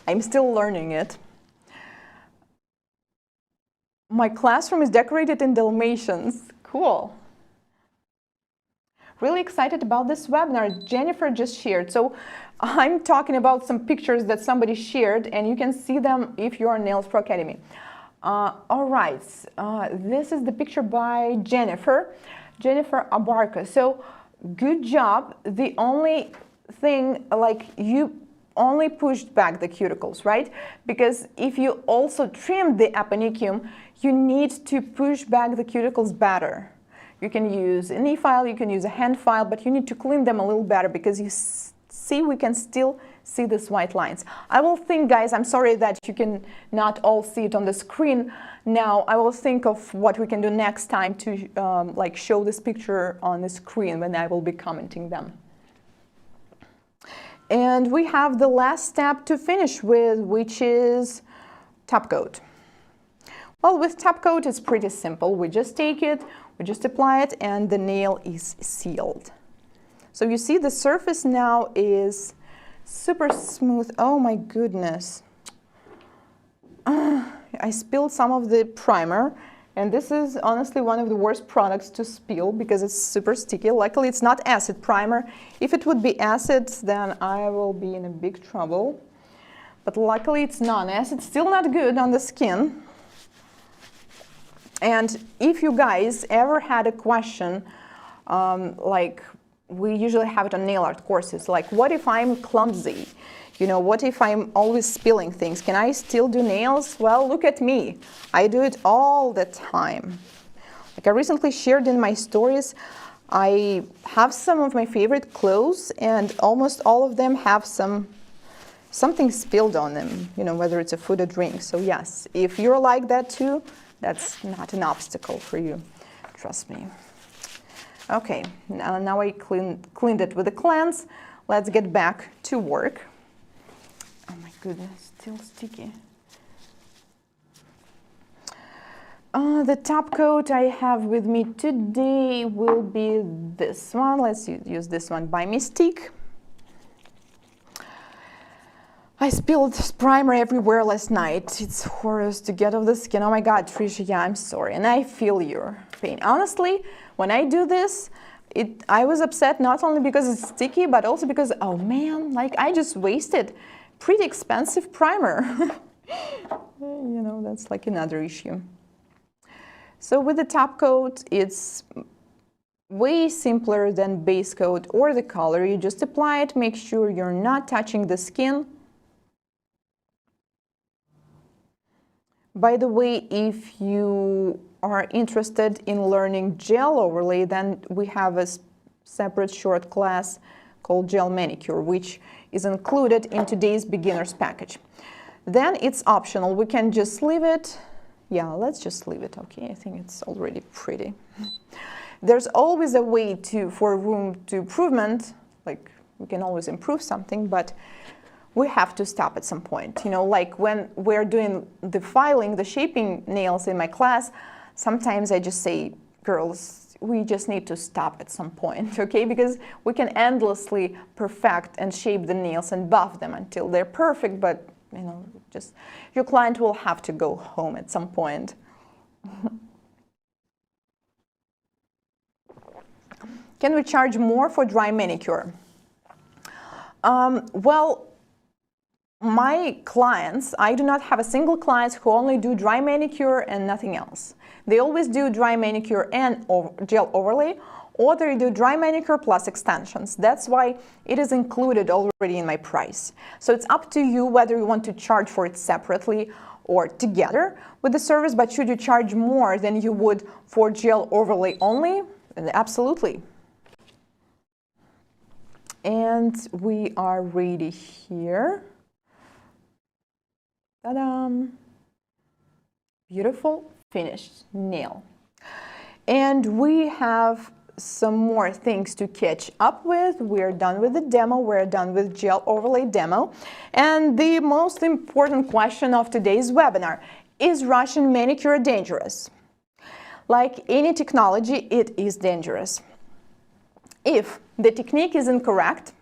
I'm still learning it. My classroom is decorated in Dalmatians. Cool. Really excited about this webinar Jennifer just shared. So I'm talking about some pictures that somebody shared, and you can see them if you're on Nails Pro Academy. All right, this is the picture by Jennifer Abarca. So good job. The only thing, like, you only pushed back the cuticles, right? Because if you also trimmed the aponicum, you need to push back the cuticles better. You can use an e-file, you can use a hand file, but you need to clean them a little better, because you see, we can still see these white lines. I will think, guys, I'm sorry that you can not all see it on the screen now. I will think of what we can do next time to like show this picture on the screen when I will be commenting them. And we have the last step to finish with, which is top coat. Well, with top coat, it's pretty simple. We just take it, we just apply it, and the nail is sealed. So you see the surface now is super smooth. Oh my goodness. I spilled some of the primer, and this is honestly one of the worst products to spill because it's super sticky. Luckily, it's not acid primer. If it would be acid, then I will be in a big trouble. But luckily, it's non-acid. Still not good on the skin. And if you guys ever had a question, like we usually have it on nail art courses, like what if I'm clumsy? What if I'm always spilling things? Can I still do nails? Well, look at me. I do it all the time. Like I recently shared in my stories, I have some of my favorite clothes, and almost all of them have something spilled on them, whether it's a food or drink. So yes, if you're like that too, that's not an obstacle for you, trust me. Okay, now I cleaned it with a cleanse. Let's get back to work. Oh my goodness, still sticky. The top coat I have with me today will be this one. Let's use this one by Mystique. I spilled primer everywhere last night. It's horrendous to get off the skin. Oh my God, Trisha, yeah, I'm sorry. And I feel your pain. Honestly, when I do this, I was upset not only because it's sticky, but also because, oh man, like I just wasted pretty expensive primer. That's like another issue. So with the top coat, it's way simpler than base coat or the color. You just apply it, make sure you're not touching the skin. By the way, if you are interested in learning gel overlay, then we have a separate short class called Gel Manicure, which is included in today's beginner's package. Then it's optional. We can just leave it. Yeah, let's just leave it. Okay, I think it's already pretty. There's always a way for room to improvement. Like we can always improve something, but we have to stop at some point. You know, like when we're doing the filing, the shaping nails in my class, sometimes I just say, girls, we just need to stop at some point, okay? Because we can endlessly perfect and shape the nails and buff them until they're perfect, but you know, just your client will have to go home at some point. Can we charge more for dry manicure? Well, my clients, I do not have a single client who only do dry manicure and nothing else. They always do dry manicure and gel overlay, or they do dry manicure plus extensions. That's why it is included already in my price. So it's up to you whether you want to charge for it separately or together with the service, but should you charge more than you would for gel overlay only? Absolutely. And we are ready here. Ta-da! Beautiful finished nail. And we have some more things to catch up with. We're done with the demo, we're done with gel overlay demo. And the most important question of today's webinar, is Russian manicure dangerous? Like any technology, it is dangerous. If the technique is incorrect,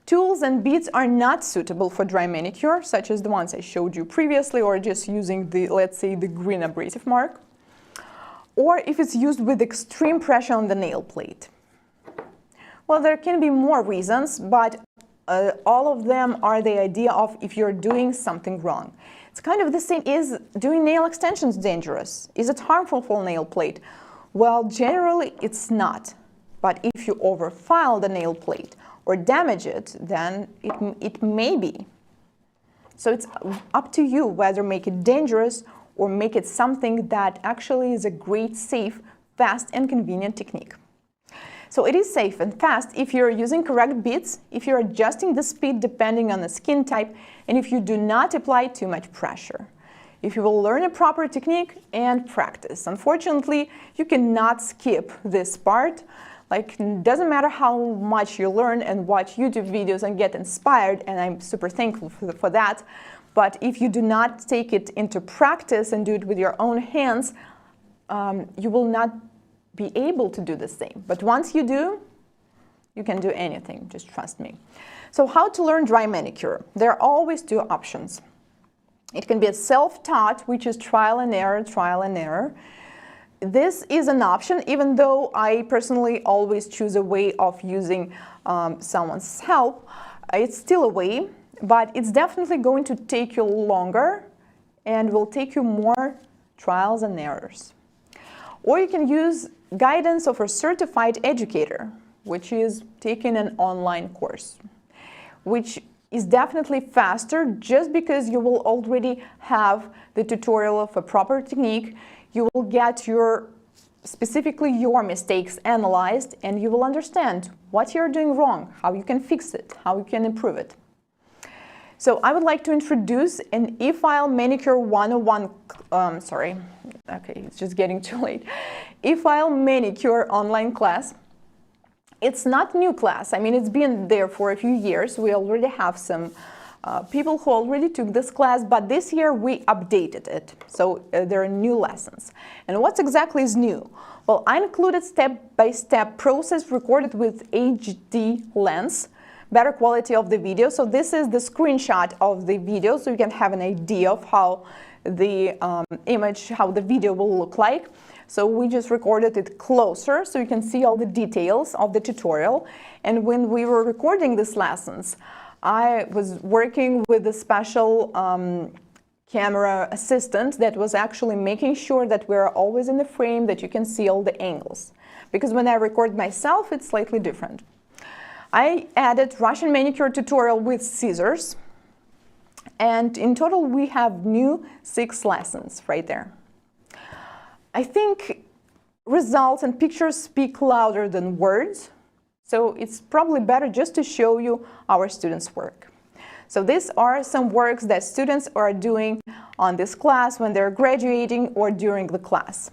tools and beads are not suitable for dry manicure, such as the ones I showed you previously, or just using the, let's say, the green abrasive mark, or if it's used with extreme pressure on the nail plate. Well, there can be more reasons, but all of them are the idea of if you're doing something wrong. It's kind of the same. Is doing nail extensions dangerous? Is it harmful for nail plate? Well, generally it's not. But if you overfile the nail plate or damage it, then it may be. So it's up to you whether make it dangerous or make it something that actually is a great, safe, fast and convenient technique. So it is safe and fast if you're using correct beads, if you're adjusting the speed depending on the skin type, and if you do not apply too much pressure. If you will learn a proper technique and practice. Unfortunately, you cannot skip this part. Like, it doesn't matter how much you learn and watch YouTube videos and get inspired, and I'm super thankful for that. But if you do not take it into practice and do it with your own hands, you will not be able to do the same. But once you do, you can do anything, just trust me. So how to learn dry manicure? There are always two options. It can be a self-taught, which is trial and error, trial and error. This is an option, even though I personally always choose a way of using someone's help. It's still a way, but it's definitely going to take you longer and will take you more trials and errors. Or you can use guidance of a certified educator, which is taking an online course, which is definitely faster just because you will already have the tutorial of a proper technique. You will get specifically your mistakes analyzed, and you will understand what you're doing wrong, how you can fix it, how you can improve it. So I would like to introduce an e-file manicure 101, it's just getting too late. E-file manicure online class. It's not new class. I mean, it's been there for a few years. We already have some people who already took this class, but this year we updated it. So there are new lessons. And what exactly is new? Well, I included step-by-step process recorded with HD lens, better quality of the video. So this is the screenshot of the video, so you can have an idea of how the how the video will look like. So we just recorded it closer so you can see all the details of the tutorial. And when we were recording these lessons, I was working with a special camera assistant that was actually making sure that we're always in the frame, that you can see all the angles. Because when I record myself, it's slightly different. I added Russian manicure tutorial with scissors. And in total, we have new 6 lessons right there. I think results and pictures speak louder than words. So it's probably better just to show you our students' work. So these are some works that students are doing on this class when they're graduating or during the class.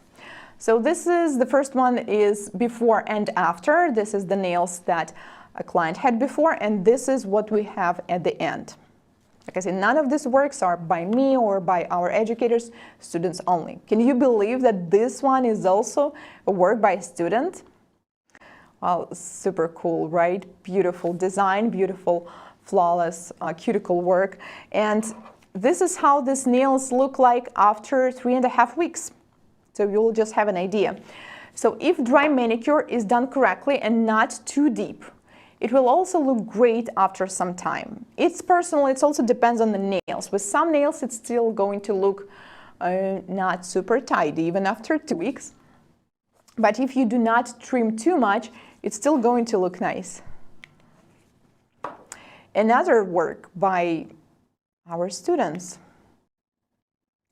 So this is, the first one is before and after. This is the nails that a client had before, and this is what we have at the end. Like I said, none of these works are by me or by our educators, students only. Can you believe that this one is also a work by a student? Wow, super cool, right? Beautiful design, beautiful, flawless cuticle work. And this is how these nails look like after 3.5 weeks. So you'll just have an idea. So if dry manicure is done correctly and not too deep, it will also look great after some time. It's personal, it also depends on the nails. With some nails, it's still going to look not super tidy, even after 2 weeks. But if you do not trim too much, it's still going to look nice. Another work by our students.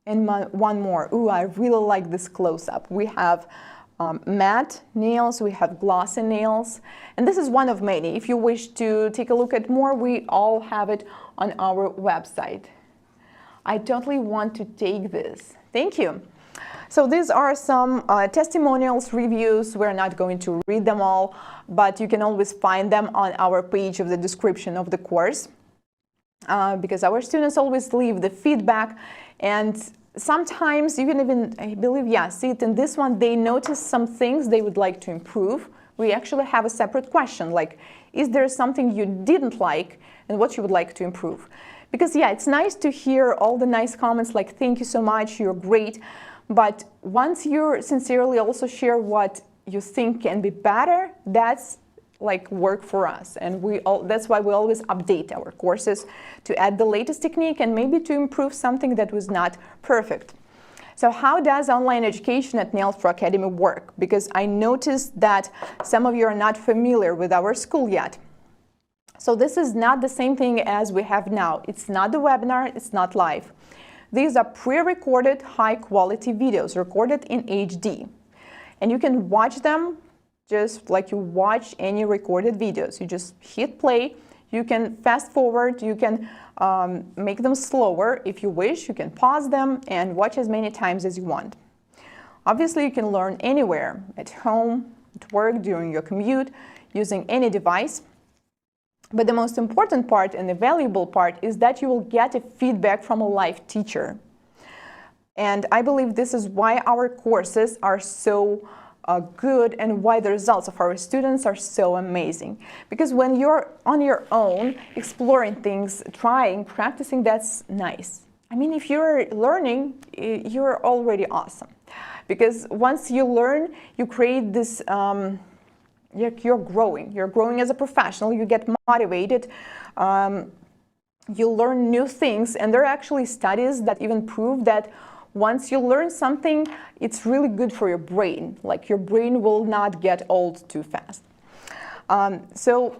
And one more. Ooh, I really like this close-up. We have matte nails, we have glossy nails, and this is one of many. If you wish to take a look at more, we all have it on our website. I totally want to take this. Thank you. So these are some testimonials, reviews. We're not going to read them all, but you can always find them on our page of the description of the course, because our students always leave the feedback, and sometimes you can even, I believe, yeah, see it in this one, they notice some things they would like to improve. We actually have a separate question, like, is there something you didn't like and what you would like to improve? Because, yeah, it's nice to hear all the nice comments like, thank you so much, you're great. But once you sincerely also share what you think can be better, that's like work for us, and that's why we always update our courses to add the latest technique and maybe to improve something that was not perfect. So how does online education at Nails Pro Academy work? Because I noticed that some of you are not familiar with our school yet. So this is not the same thing as we have now. It's not the webinar, it's not live. These are pre-recorded high-quality videos recorded in HD, and you can watch them just like you watch any recorded videos. You just hit play, you can fast forward, you can make them slower if you wish, you can pause them and watch as many times as you want. Obviously, you can learn anywhere, at home, at work, during your commute, using any device. But the most important part and the valuable part is that you will get a feedback from a live teacher. And I believe this is why our courses are so good and why the results of our students are so amazing. Because when you're on your own, exploring things, trying, practicing, that's nice. I mean, if you're learning, you're already awesome. Because once you learn, you create this, you're growing as a professional, you get motivated, you learn new things, and there are actually studies that even prove that once you learn something, it's really good for your brain. Like your brain will not get old too fast. So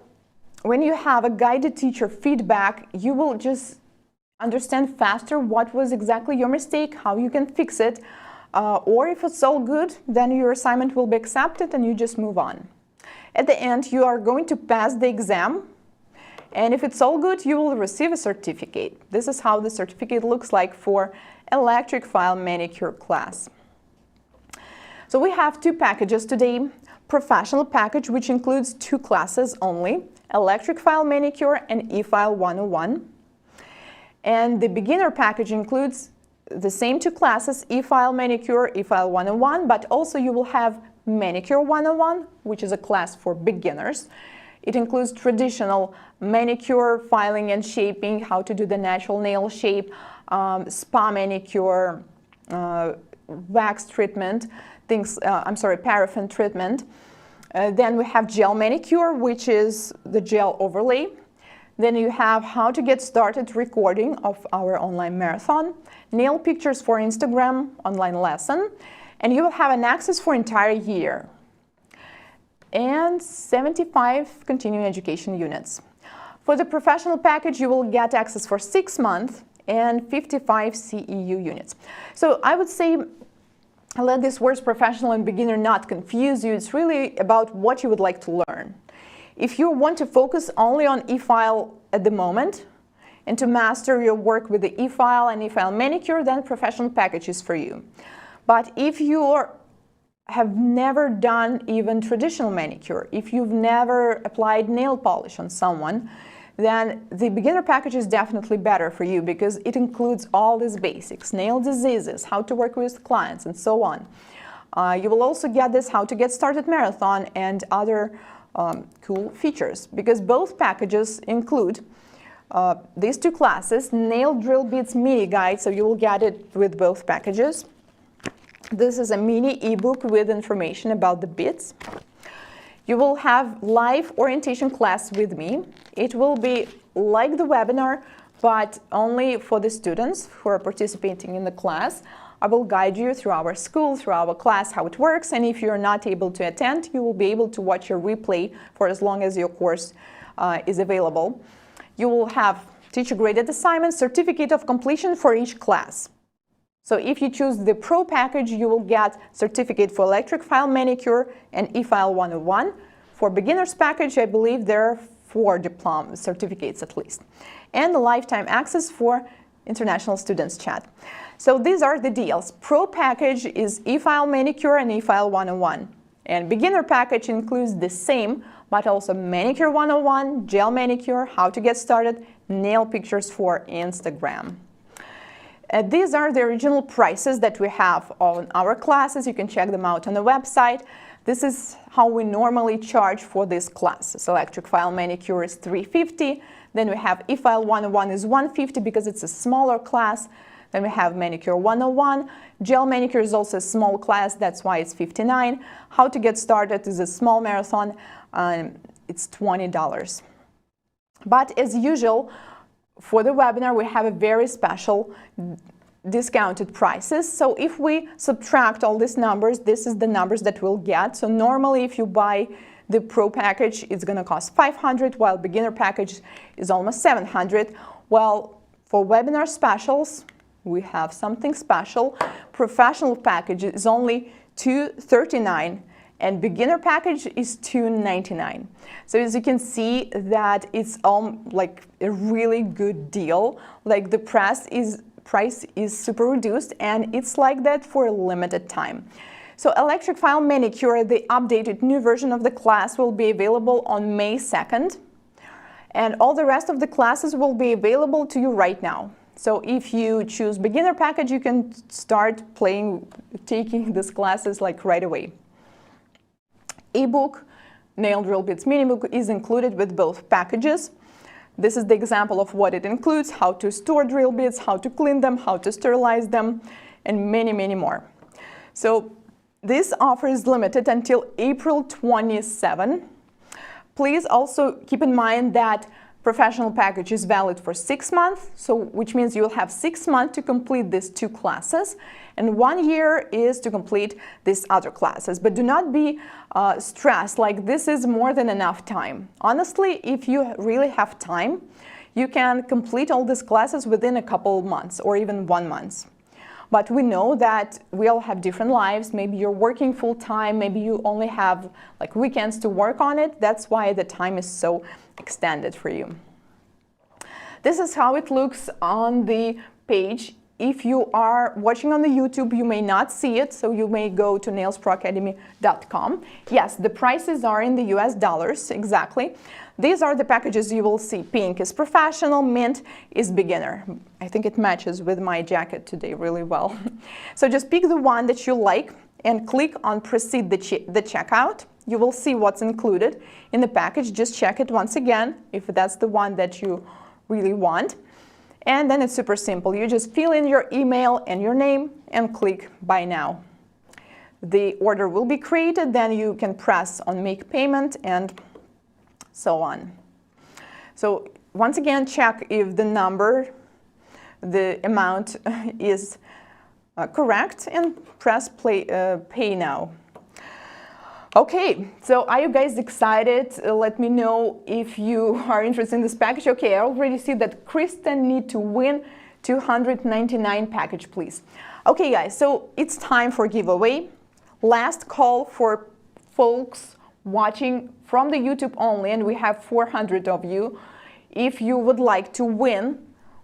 when you have a guided teacher feedback, you will just understand faster what was exactly your mistake, how you can fix it, or if it's all good, then your assignment will be accepted and you just move on. At the end, you are going to pass the exam, and if it's all good, you will receive a certificate. This is how the certificate looks like for electric file manicure class. So we have two packages today. Professional package, which includes 2 classes only, electric file manicure and e-file 101. And the beginner package includes the same 2 classes, e-file manicure, e-file 101, but also you will have manicure 101, which is a class for beginners. It includes traditional manicure, filing and shaping, how to do the natural nail shape, spa manicure, wax treatment, paraffin treatment. Then we have gel manicure, which is the gel overlay. Then you have how to get started recording of our online marathon, nail pictures for Instagram online lesson, and you will have an access for entire year, and 75 continuing education units. For the professional package, you will get access for 6 months and 55 CEU units. So I would say, let these words professional and beginner not confuse you. It's really about what you would like to learn. If you want to focus only on e-file at the moment and to master your work with the e-file and e-file manicure, then professional package is for you. But if you have never done even traditional manicure, if you've never applied nail polish on someone, then the beginner package is definitely better for you because it includes all these basics, nail diseases, how to work with clients, and so on. You will also get this how to get started marathon and other cool features, because both packages include these two classes, nail drill bits mini guide, so you will get it with both packages. This is a mini ebook with information about the bits. You will have live orientation class with me. It will be like the webinar, but only for the students who are participating in the class. I will guide you through our school, through our class, how it works, and if you're not able to attend, you will be able to watch a replay for as long as your course is available. You will have teacher-graded assignments, certificate of completion for each class. So if you choose the Pro package, you will get certificate for electric file manicure and e-file 101. For beginners package, I believe there are 4 diploma certificates at least. And the lifetime access for international students chat. So these are the deals. Pro package is e-file manicure and e-file 101. And beginner package includes the same, but also manicure 101, gel manicure, how to get started, nail pictures for Instagram. These are the original prices that we have on our classes. You can check them out on the website. This is how we normally charge for this class. So electric file manicure is $350. Then we have e-file 101 is $150 because it's a smaller class. Then we have manicure 101. Gel manicure is also a small class, that's why it's $59. How to get started is a small marathon. It's $20. But as usual, for the webinar, we have a very special discounted prices. So if we subtract all these numbers, this is the numbers that we'll get. So normally if you buy the Pro package, it's going to cost $500, while beginner package is almost $700. Well, for webinar specials, we have something special. Professional package is only $239. And beginner package is $299. So as you can see that it's like a really good deal. Like the price is super reduced, and it's like that for a limited time. So electric file manicure, the updated new version of the class, will be available on May 2nd. And all the rest of the classes will be available to you right now. So if you choose beginner package, you can start taking these classes like right away. Ebook, Nail Drill Bits mini book is included with both packages. This is the example of what it includes, how to store drill bits, how to clean them, how to sterilize them, and many, many more. So this offer is limited until April 27. Please also keep in mind that professional package is valid for 6 months, so which means you'll have 6 months to complete these 2 classes, and 1 year is to complete these other classes. But do not be stressed, like this is more than enough time. Honestly, if you really have time, you can complete all these classes within a couple of months or even 1 month. But we know that we all have different lives. Maybe you're working full-time, maybe you only have like weekends to work on it. That's why the time is so extended for you. This is how it looks on the page. If you are watching on the YouTube, you may not see it, so you may go to nailsproacademy.com. Yes, the prices are in the US dollars, exactly. These are the packages you will see. Pink is professional, mint is beginner. I think it matches with my jacket today really well. So just pick the one that you like and click on proceed the checkout. You will see what's included in the package. Just check it once again if that's the one that you really want. And then it's super simple. You just fill in your email and your name and click buy now. The order will be created, then you can press on make payment and so on. So once again, check if the amount is correct and press pay now. Okay, so are you guys excited? Let me know if you are interested in this package. Okay, I already see that Kristen need to win $299 package, please. Okay, guys, so it's time for giveaway. Last call for folks watching from the YouTube only, and we have 400 of you. If you would like to win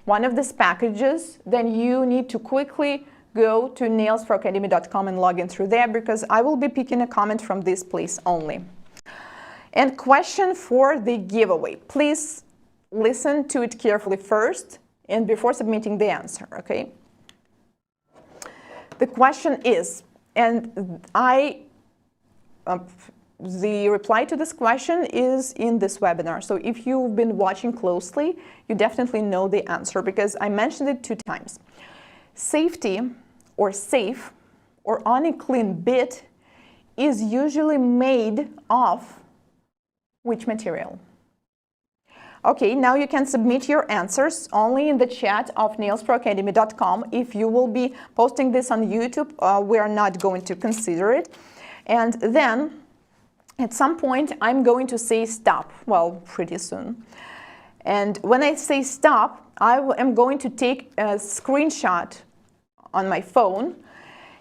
one of these packages, then you need to quickly go to nailsproacademy.com and log in through there, because I will be picking a comment from this place only. And question for the giveaway. Please listen to it carefully first and before submitting the answer, okay? The question is, and the reply to this question is in this webinar. So if you've been watching closely, you definitely know the answer because I mentioned it 2 times. Safety or safe or on a clean bit is usually made of which material? Okay, now you can submit your answers only in the chat of nailsproacademy.com. If you will be posting this on YouTube, we are not going to consider it. And then at some point, I'm going to say stop, well, pretty soon. And when I say stop, I am going to take a screenshot on my phone,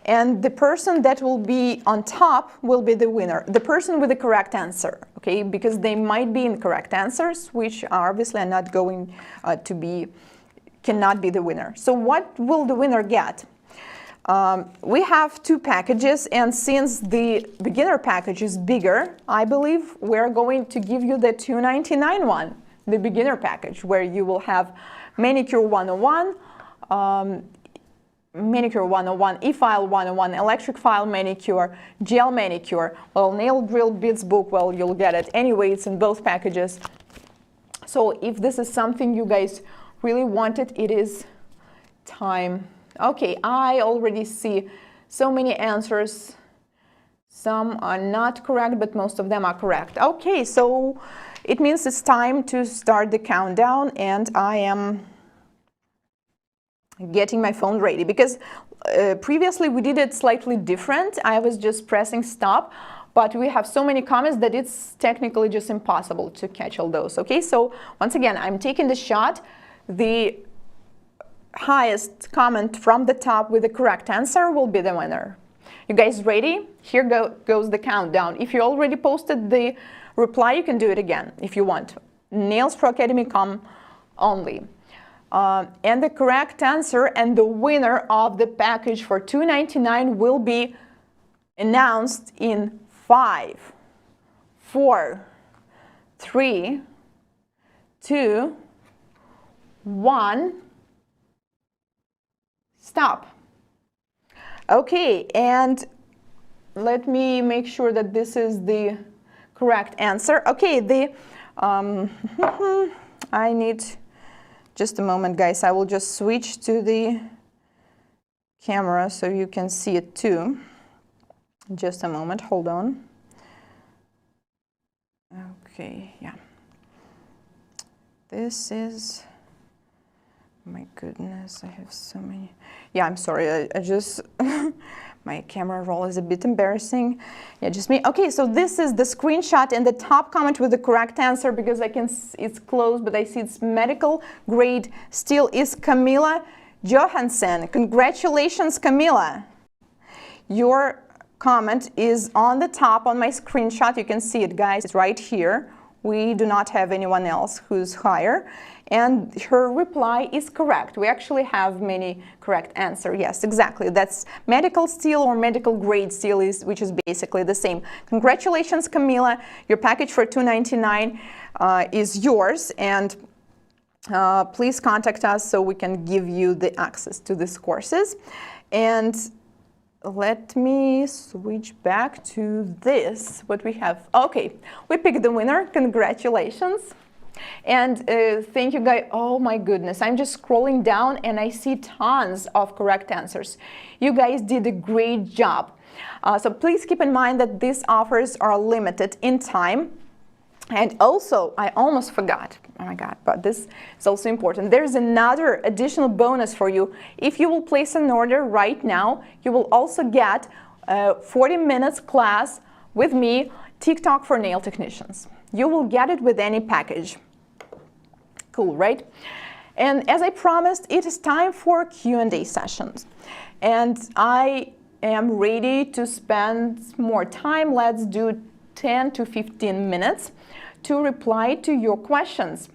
and the person that will be on top will be the winner, the person with the correct answer, okay? Because they might be incorrect answers, which are obviously not going to be, cannot be the winner. So what will the winner get? We have 2 packages, and since the beginner package is bigger, I believe we're going to give you the $2.99 one, the beginner package, where you will have Manicure 101, Manicure 101, e-file 101, electric file manicure, gel manicure, well, nail drill bits book, well, you'll get it anyway, it's in both packages. So if this is something you guys really wanted, it is time. Okay, I already see so many answers. Some are not correct, but most of them are correct. Okay, so it means it's time to start the countdown, and I am getting my phone ready because previously we did it slightly different. I was just pressing stop, but we have so many comments that it's technically just impossible to catch all those. Okay, so once again, I'm taking the shot. The highest comment from the top with the correct answer will be the winner. You guys ready? Here goes the countdown. If you already posted the reply, you can do it again if you want. nailsproacademy.com only. And the correct answer and the winner of the package for $2.99 will be announced in 5, 4, 3, 2, 1. Stop. Okay, and let me make sure that this is the correct answer. Okay, I need just a moment, guys. I will just switch to the camera so you can see it too. Just a moment, hold on. Okay, yeah. This is, my goodness, I have so many. Yeah, I'm sorry, I just, my camera roll is a bit embarrassing. Yeah, just me. Okay, so this is the screenshot and the top comment with the correct answer, because I can, it's closed, but I see it's medical grade steel, is Camilla Johansson. Congratulations, Camilla. Your comment is on the top on my screenshot. You can see it, guys. It's right here. We do not have anyone else who's higher. And her reply is correct. We actually have many correct answers. Yes, exactly. That's medical steel or medical grade steel, which is basically the same. Congratulations, Camila. Your package for $2.99 is yours. And please contact us so we can give you the access to these courses. And let me switch back to this, what we have. Okay, we picked the winner. Congratulations. And thank you, guys. Oh my goodness, I'm just scrolling down and I see tons of correct answers. You guys did a great job. So please keep in mind that these offers are limited in time. And also, I almost forgot, oh my God, but this is also important. There's another additional bonus for you. If you will place an order right now, you will also get a 40 minutes class with me, TikTok for nail technicians. You will get it with any package. Cool, right? And as I promised, it is time for Q&A sessions. And I am ready to spend more time. Let's do 10 to 15 minutes to reply to your questions.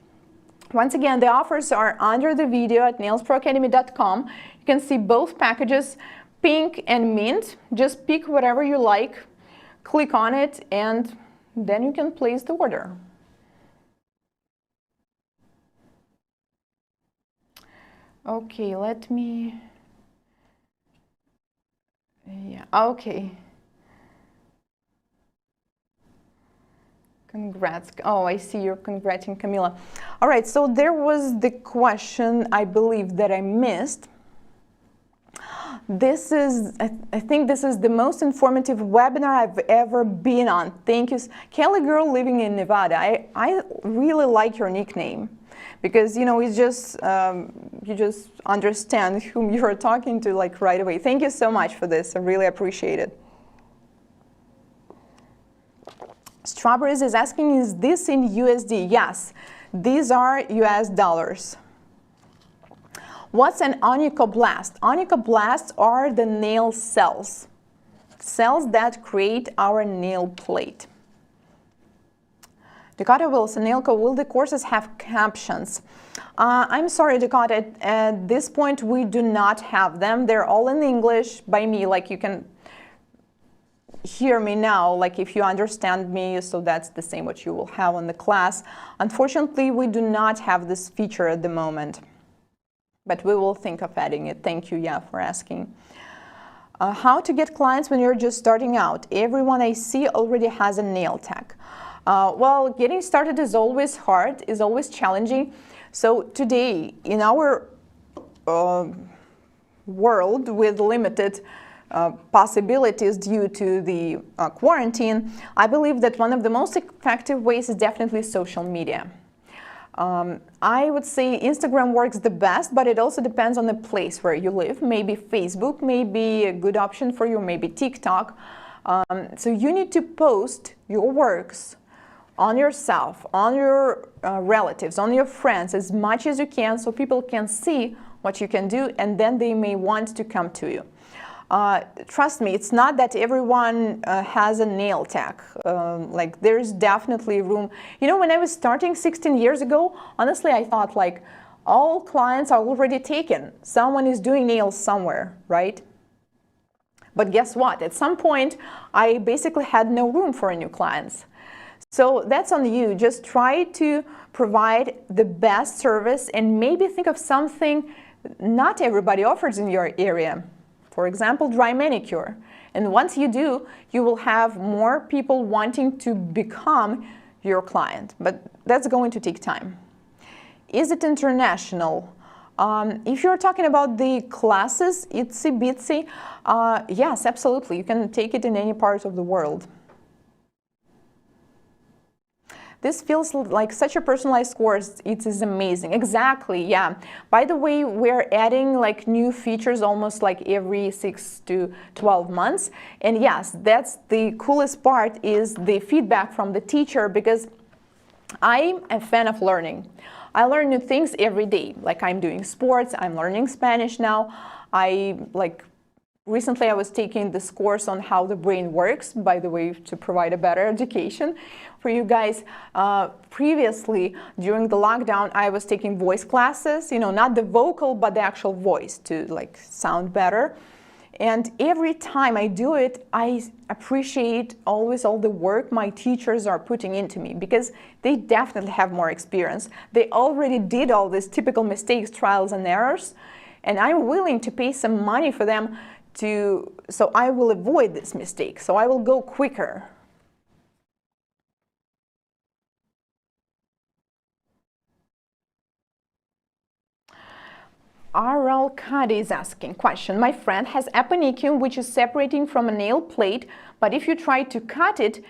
Once again, the offers are under the video at nailsproacademy.com. You can see both packages, pink and mint. Just pick whatever you like, click on it, and then you can place the order. Okay, let me, yeah, okay. Congrats. Oh, I see you're congrating Camila. All right, so there was the question, I believe, that I missed. This is, I think this is the most informative webinar I've ever been on. Thank you. Kelly Girl living in Nevada. I really like your nickname because, you know, it's just, you just understand whom you're talking to like right away. Thank you so much for this. I really appreciate it. Strawberries is asking, is this in USD? Yes, these are US dollars. What's an onychoblast? Onychoblasts are the nail cells, cells that create our nail plate. Dakota Wilson, Nailcou, will the courses have captions? I'm sorry, Dakota, at this point we do not have them. They're all in English by me, like you can hear me now, like if you understand me, so that's the same what you will have on the class. Unfortunately, we do not have this feature at the moment, but we will think of adding it. Thank you, yeah, for asking. How to get clients when you're just starting out? Everyone I see already has a nail tech. Well, getting started is always hard, is always challenging. So today, in our world with limited possibilities due to the quarantine, I believe that one of the most effective ways is definitely social media. I would say Instagram works the best, but it also depends on the place where you live. Maybe Facebook may be a good option for you, maybe TikTok. So you need to post your works on yourself, on your relatives, on your friends as much as you can so people can see what you can do and then they may want to come to you. Trust me, it's not that everyone has a nail tech. Like there's definitely room. You know, when I was starting 16 years ago, honestly, I thought like all clients are already taken. Someone is doing nails somewhere, right? But guess what? At some point, I basically had no room for new clients. So that's on you. Just try to provide the best service and maybe think of something not everybody offers in your area. For example, dry manicure. And once you do, you will have more people wanting to become your client. But that's going to take time. Is it international? If you're talking about the classes, itsy bitsy, yes, absolutely. You can take it in any part of the world. This feels like such a personalized course. It is amazing. Exactly, yeah. By the way, we're adding like new features almost like every 6 to 12 months. And yes, that's the coolest part is the feedback from the teacher because I'm a fan of learning. I learn new things every day. Like I'm doing sports, I'm learning Spanish now. Recently, I was taking this course on how the brain works, by the way, to provide a better education for you guys. Previously, during the lockdown, I was taking voice classes, you know, not the vocal, but the actual voice to like sound better. And every time I do it, I appreciate always all the work my teachers are putting into me because they definitely have more experience. They already did all these typical mistakes, trials and errors, and I'm willing to pay some money for them so I will avoid this mistake, so I will go quicker. R.L. Cuddy is asking, question, my friend has aponicum which is separating from a nail plate, but if you try to cut it,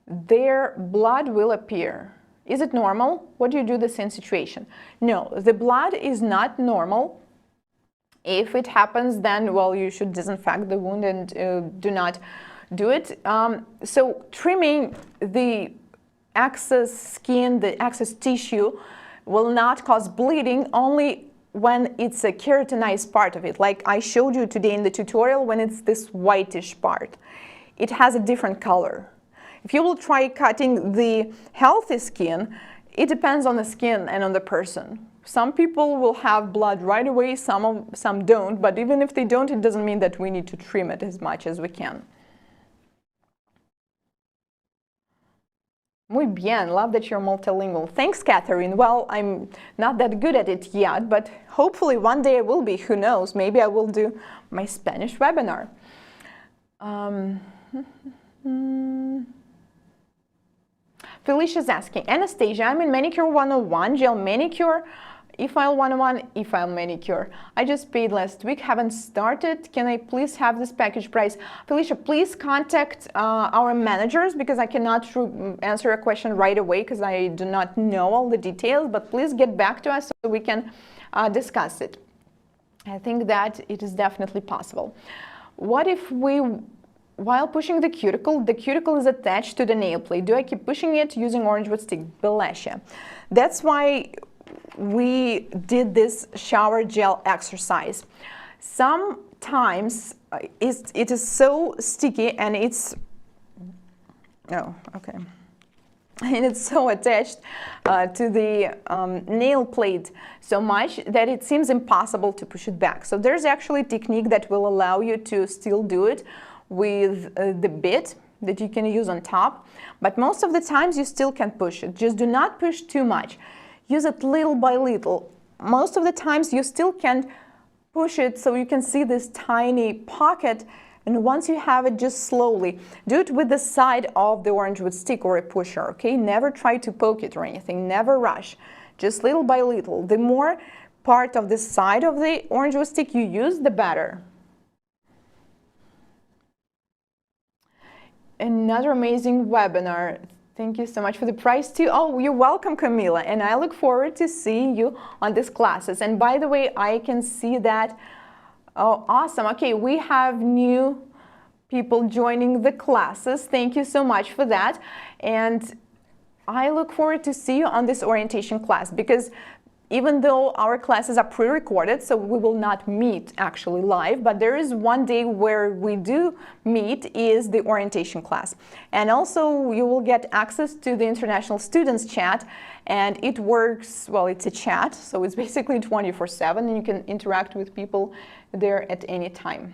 their blood will appear. Is it normal? What do you do in the same situation? No, the blood is not normal. If it happens, then, well, you should disinfect the wound and do not do it. So trimming the excess skin, the excess tissue will not cause bleeding only when it's a keratinized part of it. Like I showed you today in the tutorial when it's this whitish part. It has a different color. If you will try cutting the healthy skin, it depends on the skin and on the person. Some people will have blood right away, some don't, but even if they don't, it doesn't mean that we need to trim it as much as we can. Muy bien. Love that you're multilingual. Thanks, Catherine. Well, I'm not that good at it yet, but hopefully one day I will be. Who knows? Maybe I will do my Spanish webinar. Felicia's asking, Anastasia, I'm in Manicure 101, gel manicure, e-file 101, e-file manicure. I just paid last week, haven't started. Can I please have this package price? Felicia, please contact our managers because I cannot answer a question right away because I do not know all the details, but please get back to us so we can discuss it. I think that it is definitely possible. What if while pushing the cuticle is attached to the nail plate? Do I keep pushing it using orange wood stick? Belashia. That's why we did this shower gel exercise. Sometimes it is so sticky and it's and it's so attached to the nail plate so much that it seems impossible to push it back. So there's actually a technique that will allow you to still do it with the bit that you can use on top, but most of the times you still can push it. Just do not push too much. Use it little by little. Most of the times you still can push it so you can see this tiny pocket, and once you have it, just slowly do it with the side of the orange wood stick or a pusher, okay? Never try to poke it or anything, never rush, just little by little. The more part of the side of the orange wood stick you use, the better. Another amazing webinar. Thank you so much for the price too. Oh, you're welcome, Camila, and I look forward to seeing you on these classes. And by the way, I can see that. Oh, awesome. Okay, we have new people joining the classes. Thank you so much for that. And I look forward to see you on this orientation class, because even though our classes are pre-recorded, so we will not meet actually live, but there is one day where we do meet, is the orientation class. And also you will get access to the international students chat, and it works, well, it's a chat, so it's basically 24/7, and you can interact with people there at any time.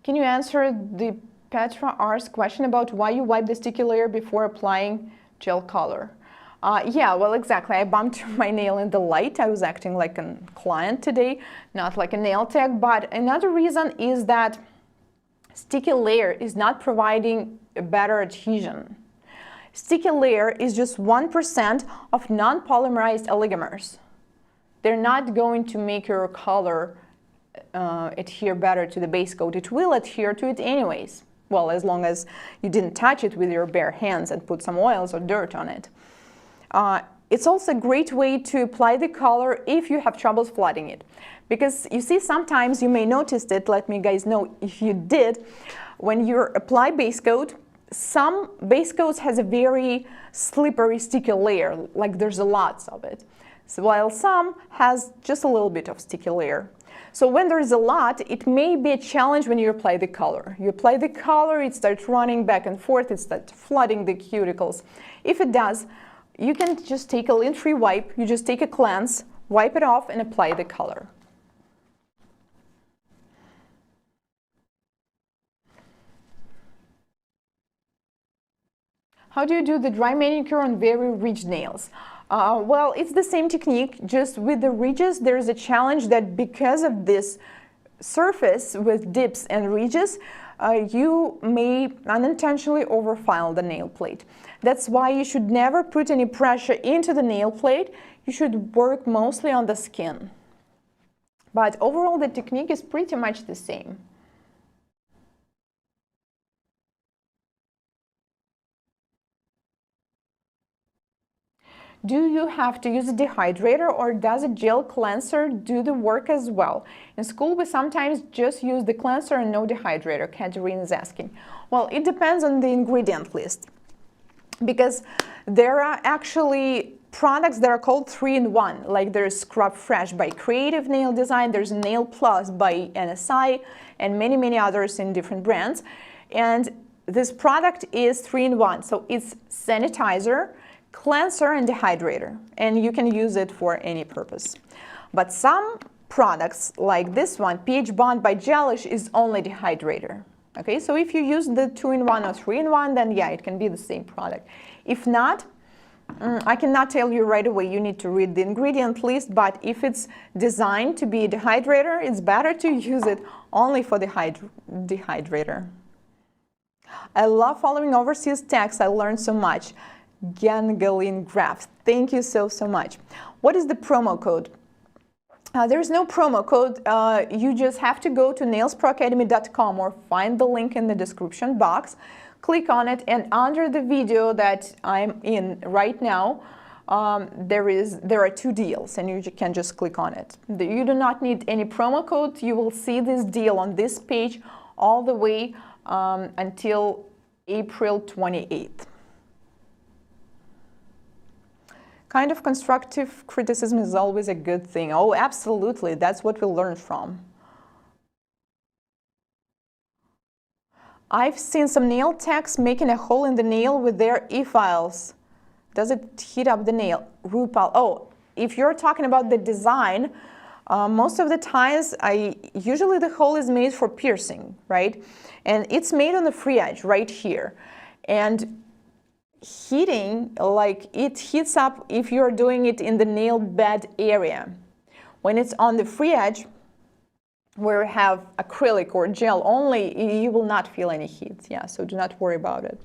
Can you answer the Petra R's question about why you wipe the sticky layer before applying gel color? Yeah, well, exactly. I bumped my nail in the light. I was acting like a client today, not like a nail tech. But another reason is that sticky layer is not providing a better adhesion. Sticky layer is just 1% of non-polymerized oligomers. They're not going to make your color adhere better to the base coat. It will adhere to it anyways. Well, as long as you didn't touch it with your bare hands and put some oils or dirt on it. It's also a great way to apply the color if you have troubles flooding it. Because you see, sometimes you may notice it, let me guys know if you did, when you apply base coat, some base coats has a very slippery sticky layer, like there's a lots of it. So while some has just a little bit of sticky layer. So when there's a lot, it may be a challenge when you apply the color. You apply the color, it starts running back and forth, it starts flooding the cuticles. If it does, you can just take a lint-free wipe, you just take a cleanse, wipe it off, and apply the color. How do you do the dry manicure on very ridged nails? Well, it's the same technique, just with the ridges, there's a challenge that because of this surface with dips and ridges, you may unintentionally overfile the nail plate. That's why you should never put any pressure into the nail plate. You should work mostly on the skin. But overall, the technique is pretty much the same. Do you have to use a dehydrator, or does a gel cleanser do the work as well? In school, we sometimes just use the cleanser and no dehydrator, Katerine is asking. Well, it depends on the ingredient list, because there are actually products that are called 3-in-1, like there's Scrub Fresh by Creative Nail Design, there's Nail Plus by NSI, and many others in different brands. And this product is 3-in-1, so it's sanitizer, cleanser, and dehydrator, and you can use it for any purpose. But some products like this one, pH Bond by Gelish, is only dehydrator. Okay, so if you use the 2-in-1 or 3-in-1, then yeah, it can be the same product. If not, I cannot tell you right away. You need to read the ingredient list, but if it's designed to be a dehydrator, it's better to use it only for the dehydrator. I love following overseas texts. I learned so much. Ganglion graft. Thank you so much. What is the promo code? There's no promo code. You just have to go to nailsproacademy.com or find the link in the description box. Click on it, and under the video that I'm in right now, there are 2 deals, and you can just click on it. You do not need any promo code. You will see this deal on this page all the way until April 28th. Kind of constructive criticism is always a good thing. Oh, absolutely. That's what we learn from. I've seen some nail techs making a hole in the nail with their e-files. Does it heat up the nail? RuPaul. Oh, if you're talking about the design, most of the times, usually the hole is made for piercing, right? And it's made on the free edge right here. And heating, like it heats up if you're doing it in the nail bed area. When it's on the free edge, where you have acrylic or gel only, you will not feel any heat. Yeah, so do not worry about it.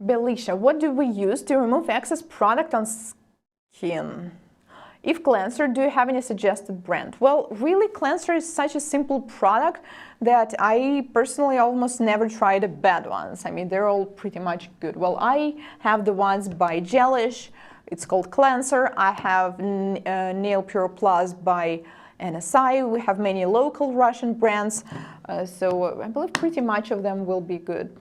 Belisha, what do we use to remove excess product on skin? If cleanser, do you have any suggested brand? Well, really, cleanser is such a simple product that I personally almost never tried the bad ones. I mean, they're all pretty much good. Well, I have the ones by Gelish. It's called cleanser. I have Nail Pure Plus by NSI. We have many local Russian brands. So I believe pretty much of them will be good.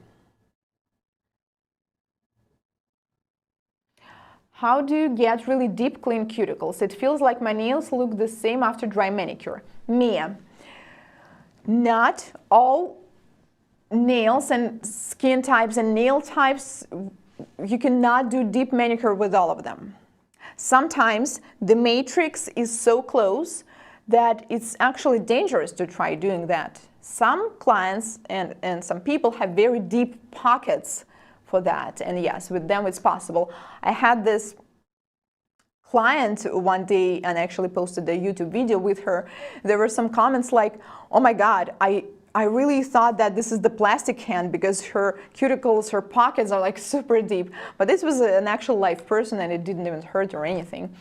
How do you get really deep clean cuticles? It feels like my nails look the same after dry manicure. Mia, not all nails and skin types and nail types, you cannot do deep manicure with all of them. Sometimes the matrix is so close that it's actually dangerous to try doing that. Some clients and some people have very deep pockets for that, and yes, with them it's possible. I had this client one day and actually posted a YouTube video with her. There were some comments like, oh my god, I really thought that this is the plastic hand because her cuticles, her pockets are like super deep, but this was an actual live person and it didn't even hurt or anything.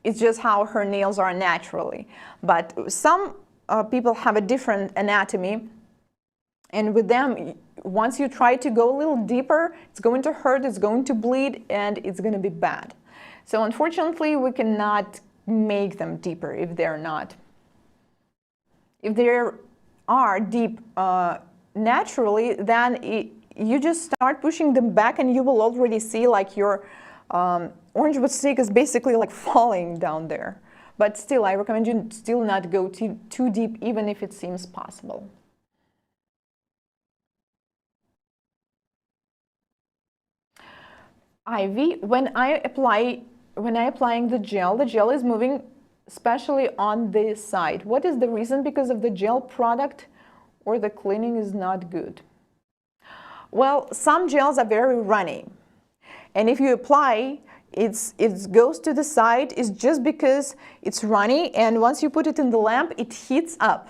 It's just how her nails are naturally. But some people have a different anatomy, and with them, once you try to go a little deeper, it's going to hurt, it's going to bleed, and it's going to be bad. So unfortunately, we cannot make them deeper if they're not. If they are deep naturally, then you just start pushing them back and you will already see like your orange wood stick is basically like falling down there. But still, I recommend you still not go too deep, even if it seems possible. Ivy, when I applying the gel is moving, especially on this side. What is the reason? Because of the gel product or the cleaning is not good? Well, some gels are very runny, and if you apply, it goes to the side. It's just because it's runny, and once you put it in the lamp, it heats up.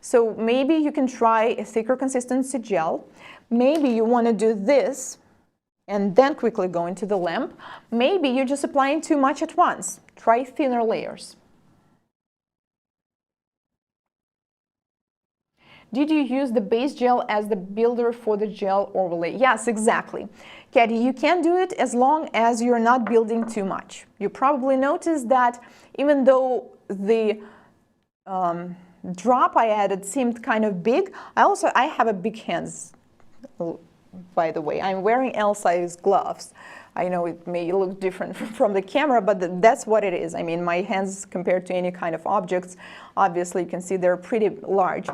So maybe you can try a thicker consistency gel. Maybe you want to do this and then quickly go into the lamp. Maybe you're just applying too much at once. Try thinner layers. Did you use the base gel as the builder for the gel overlay? Yes, exactly. Katie, you can do it as long as you're not building too much. You probably noticed that even though the drop I added seemed kind of big, I have a big hands. By the way, I'm wearing L-size gloves. I know it may look different from the camera, but that's what it is. I mean, my hands compared to any kind of objects, obviously you can see they're pretty large.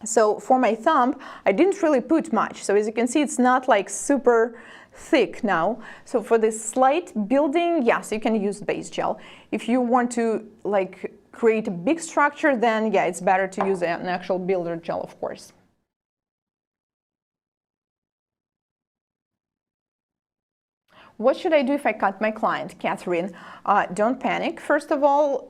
So for my thumb, I didn't really put much. So as you can see, it's not like super thick now. So for this slight building, yes, you can use base gel. If you want to like create a big structure, then yeah, it's better to use an actual builder gel, of course. What should I do if I cut my client, Catherine? Don't panic. First of all,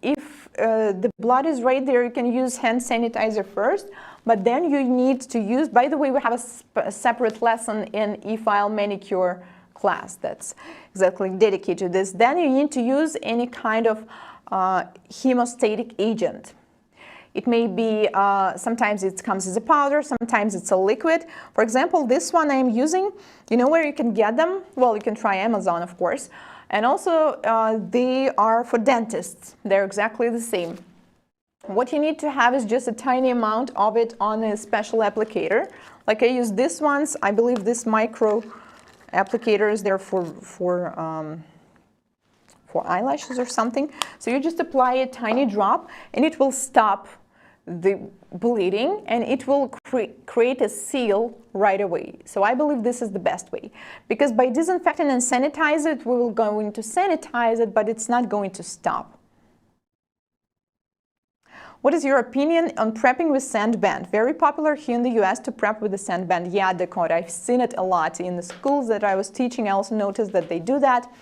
if the blood is right there, you can use hand sanitizer first, but then you need to use, by the way, we have a separate lesson in e-file manicure class that's exactly dedicated to this. Then you need to use any kind of hemostatic agent. It may be, sometimes it comes as a powder, sometimes it's a liquid. For example, this one I'm using, you know where you can get them? Well, you can try Amazon, of course. And also, they are for dentists. They're exactly the same. What you need to have is just a tiny amount of it on a special applicator. Like I use this ones, I believe this micro applicator is there for eyelashes or something. So you just apply a tiny drop and it will stop the bleeding and it will create a seal right away. So I believe this is the best way, because by disinfecting and sanitize it, we will going to sanitize it, but it's not going to stop. What is your opinion on prepping with sand band? Very popular here in the US to prep with the sand band. Yeah, Dakota, I've seen it a lot in the schools that I was teaching. I also noticed that they do that.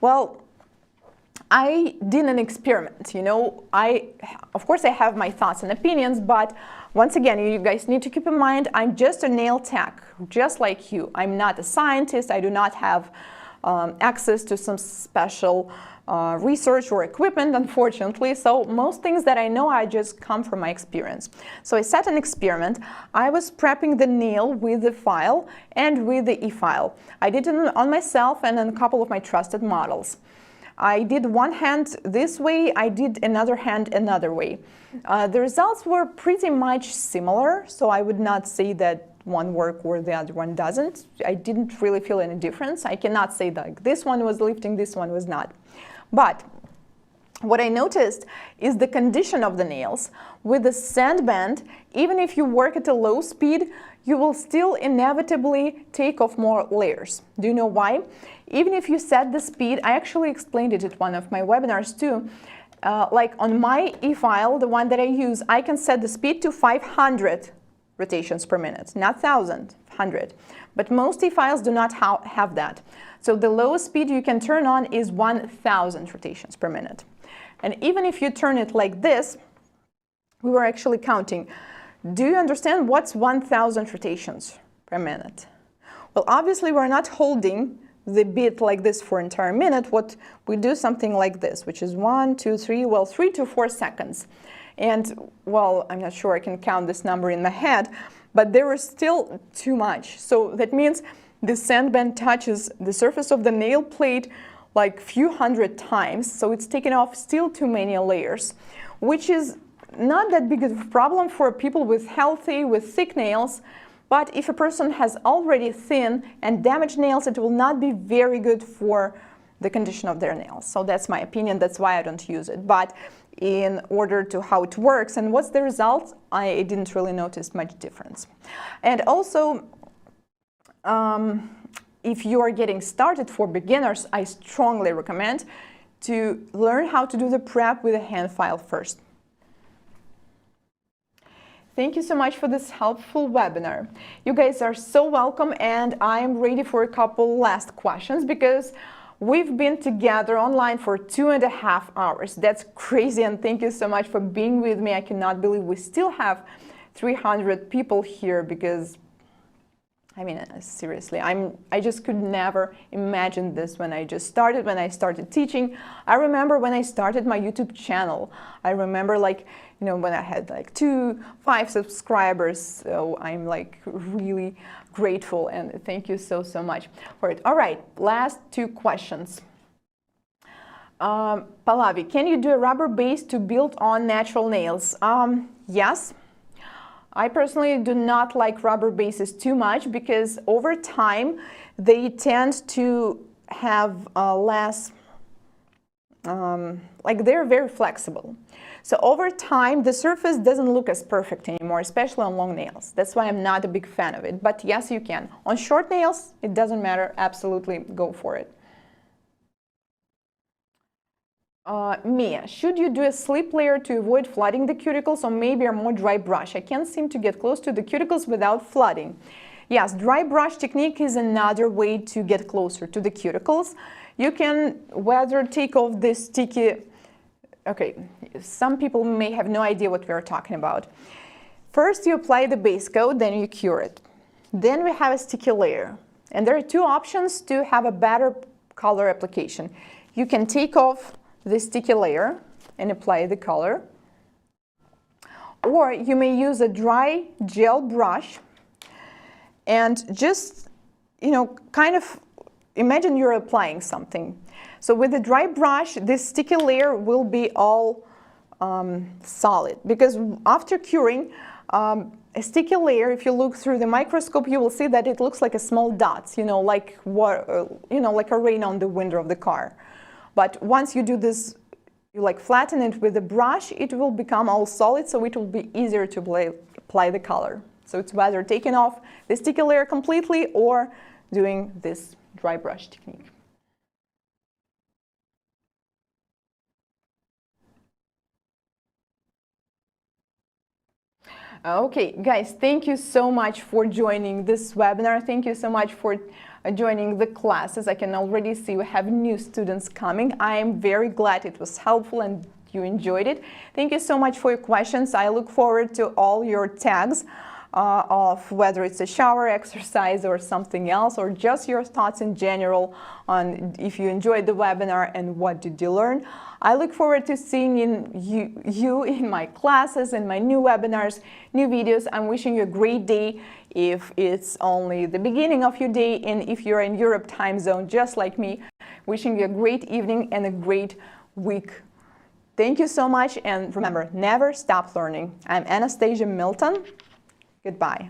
Well, I did an experiment, you know, of course I have my thoughts and opinions, but once again, you guys need to keep in mind, I'm just a nail tech, just like you. I'm not a scientist, I do not have access to some special research or equipment, unfortunately, so most things that I know, I just come from my experience. So I set an experiment. I was prepping the nail with the file and with the e-file. I did it on myself and on a couple of my trusted models. I did one hand this way, I did another hand another way. The results were pretty much similar, so I would not say that one worked or the other one doesn't. I didn't really feel any difference. I cannot say that this one was lifting, this one was not. But what I noticed is the condition of the nails. With the sand band, even if you work at a low speed, you will still inevitably take off more layers. Do you know why? Even if you set the speed, I actually explained it at one of my webinars too. Like on my e-file, the one that I use, I can set the speed to 500 rotations per minute, not 1,000, 100. But most e-files do not have that. So the lowest speed you can turn on is 1,000 rotations per minute. And even if you turn it like this, we were actually counting. Do you understand what's 1,000 rotations per minute? Well, obviously we're not holding the bit like this for an entire minute. What we do something like this, which is 1, 2, 3, well, 3 to 4 seconds. And well, I'm not sure I can count this number in my head, but there is still too much. So that means the sand band touches the surface of the nail plate like few hundred times, so it's taken off still too many layers, which is not that big of a problem for people with thick nails. But if a person has already thin and damaged nails, it will not be very good for the condition of their nails. So that's my opinion. That's why I don't use it. But in order to how it works and what's the result, I didn't really notice much difference. And also, if you are getting started for beginners, I strongly recommend to learn how to do the prep with a hand file first. Thank you so much for this helpful webinar. You guys are so welcome, and I'm ready for a couple last questions because we've been together online for 2.5 hours. That's crazy, and thank you so much for being with me. I cannot believe we still have 300 people here because, I mean, seriously, I just could never imagine this when I started teaching. I remember when I started my YouTube channel. I remember, like, you know, when I had like 5 subscribers. So I'm like really grateful, and thank you so much for it. All right, last 2 questions. Pallavi, can you do a rubber base to build on natural nails? Yes. I personally do not like rubber bases too much because over time they tend to have less, like they're very flexible. So over time, the surface doesn't look as perfect anymore, especially on long nails. That's why I'm not a big fan of it. But yes, you can. On short nails, it doesn't matter. Absolutely go for it. Mia, should you do a slip layer to avoid flooding the cuticles, or maybe a more dry brush? I can't seem to get close to the cuticles without flooding. Yes, dry brush technique is another way to get closer to the cuticles. You can whether take off this sticky, okay, some people may have no idea what we're talking about. First you apply the base coat, then you cure it. Then we have a sticky layer. And there are two options to have a better color application. You can take off the sticky layer and apply the color, or you may use a dry gel brush and just, you know, kind of imagine you're applying something. So with the dry brush, this sticky layer will be all solid, because after curing, a sticky layer, if you look through the microscope, you will see that it looks like a small dots, you know, like like a rain on the window of the car. But once you do this, you like flatten it with a brush, it will become all solid, so it will be easier to apply the color. So it's whether taking off the sticky layer completely or doing this dry brush technique. Okay, guys, thank you so much for joining this webinar. Thank you so much for joining the classes. I can already see we have new students coming. I am very glad it was helpful and you enjoyed it. Thank you so much for your questions. I look forward to all your tags of whether it's a shower exercise or something else, or just your thoughts in general on if you enjoyed the webinar and what did you learn. I look forward to seeing you in my classes and my new webinars, new videos. I'm wishing you a great day if it's only the beginning of your day, and if you're in Europe time zone just like me, wishing you a great evening and a great week. Thank you so much, and remember, never stop learning. I'm Anastasia Milton. Goodbye.